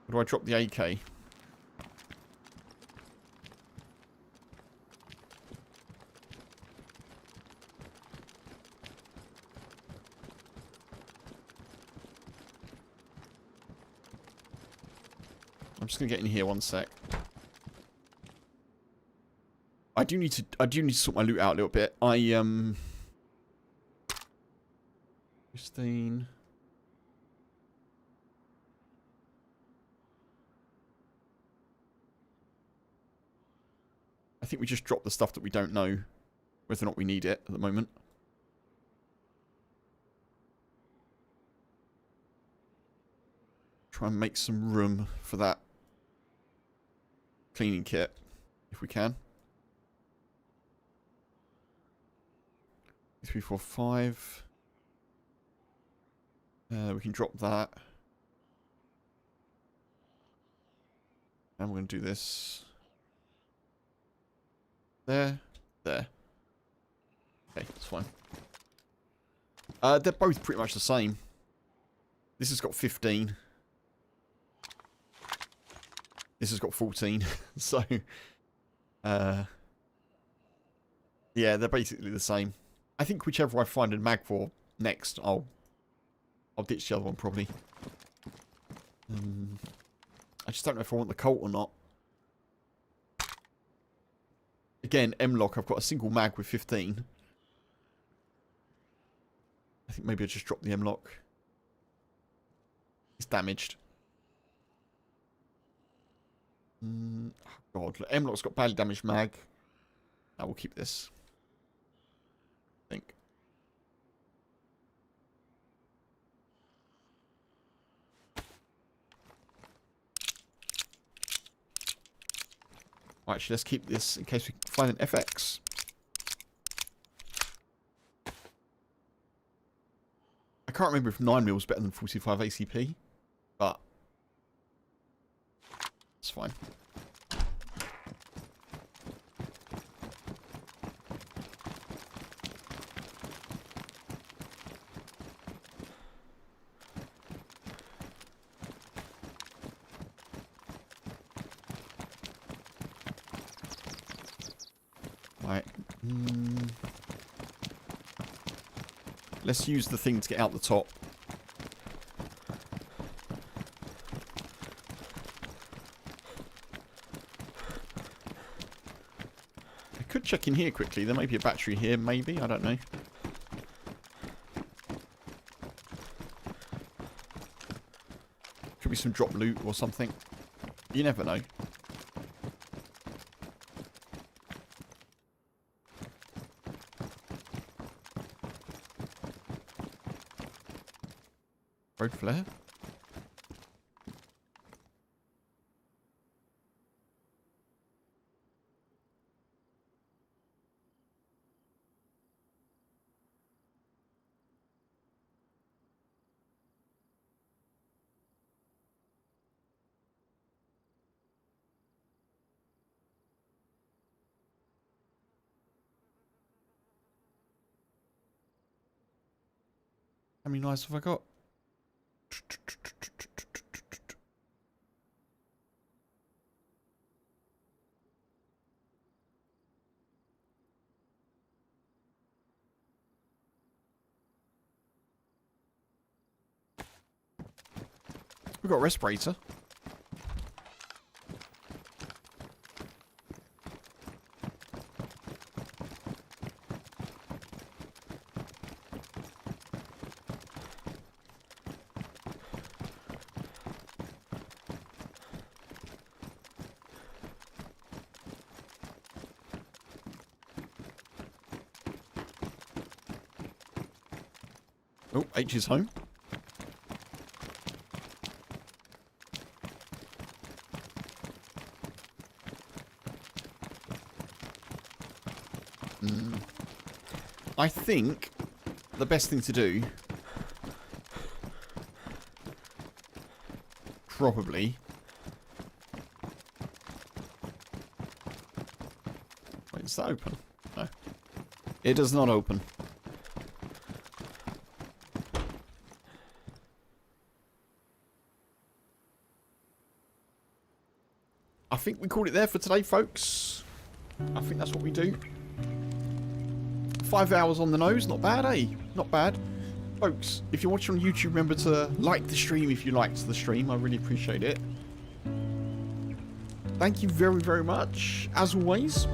Or do I drop the AK? I'm just gonna get in here 1 sec. I do need to sort my loot out a little bit. Christine. I think we just drop the stuff that we don't know whether or not we need it at the moment. Try and make some room for that cleaning kit, if we can. 3, 4, 5. We can drop that. And we're going to do this. There. Okay, that's fine. They're both pretty much the same. This has got 15. This has got 14. So, yeah, they're basically the same. I think whichever I find a mag for next, I'll ditch the other one probably. I just don't know if I want the Colt or not. Again, M-Lock, I've got a single mag with 15. I think maybe I'll just drop the M-Lock. It's damaged. Oh God, M-Lock's got badly damaged mag. I will keep this. I think. Right, actually, let's keep this in case we find an FX. I can't remember if 9mm is better than 45 ACP, but it's fine. Right. Let's use the thing to get out the top. could check in here quickly. There may be a battery here, maybe. I don't know. Could be some drop loot or something. You never know. Road flare. How many knives have I got? We've got a respirator. Oh, H is home. I think the best thing to do probably wait, does that open? No. It does not open. I think we called it there for today, folks. I think that's what we do. 5 hours on the nose, not bad, eh? Not bad. Folks, if you're watching on YouTube, remember to like the stream if you liked the stream. I really appreciate it. Thank you very, very much, as always.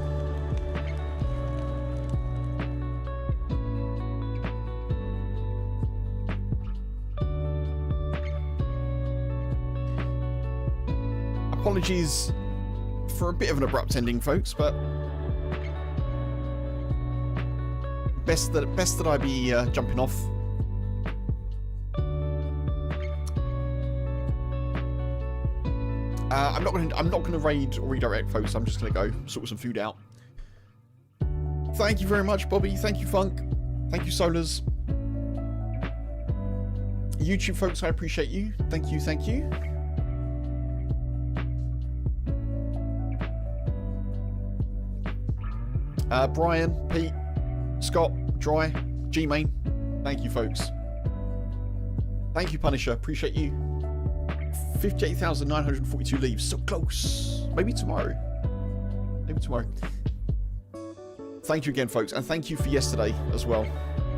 Apologies for a bit of an abrupt ending, folks, but best that I be jumping off. I'm not gonna raid or redirect, folks. I'm just gonna go sort some food out. Thank you very much, Bobby. Thank you, Funk. Thank you, Solars. YouTube folks, I appreciate you. Thank you, thank you. Brian, Pete, Scott, Dry, G-Main. Thank you, folks. Thank you, Punisher. Appreciate you. 58,942 leaves. So close. Maybe tomorrow. Maybe tomorrow. Thank you again, folks. And thank you for yesterday as well.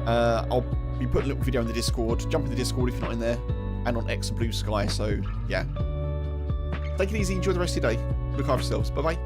I'll be putting a little video in the Discord. Jump in the Discord if you're not in there. And on X and Blue Sky. So, yeah. Take it easy. Enjoy the rest of your day. Look after yourselves. Bye-bye.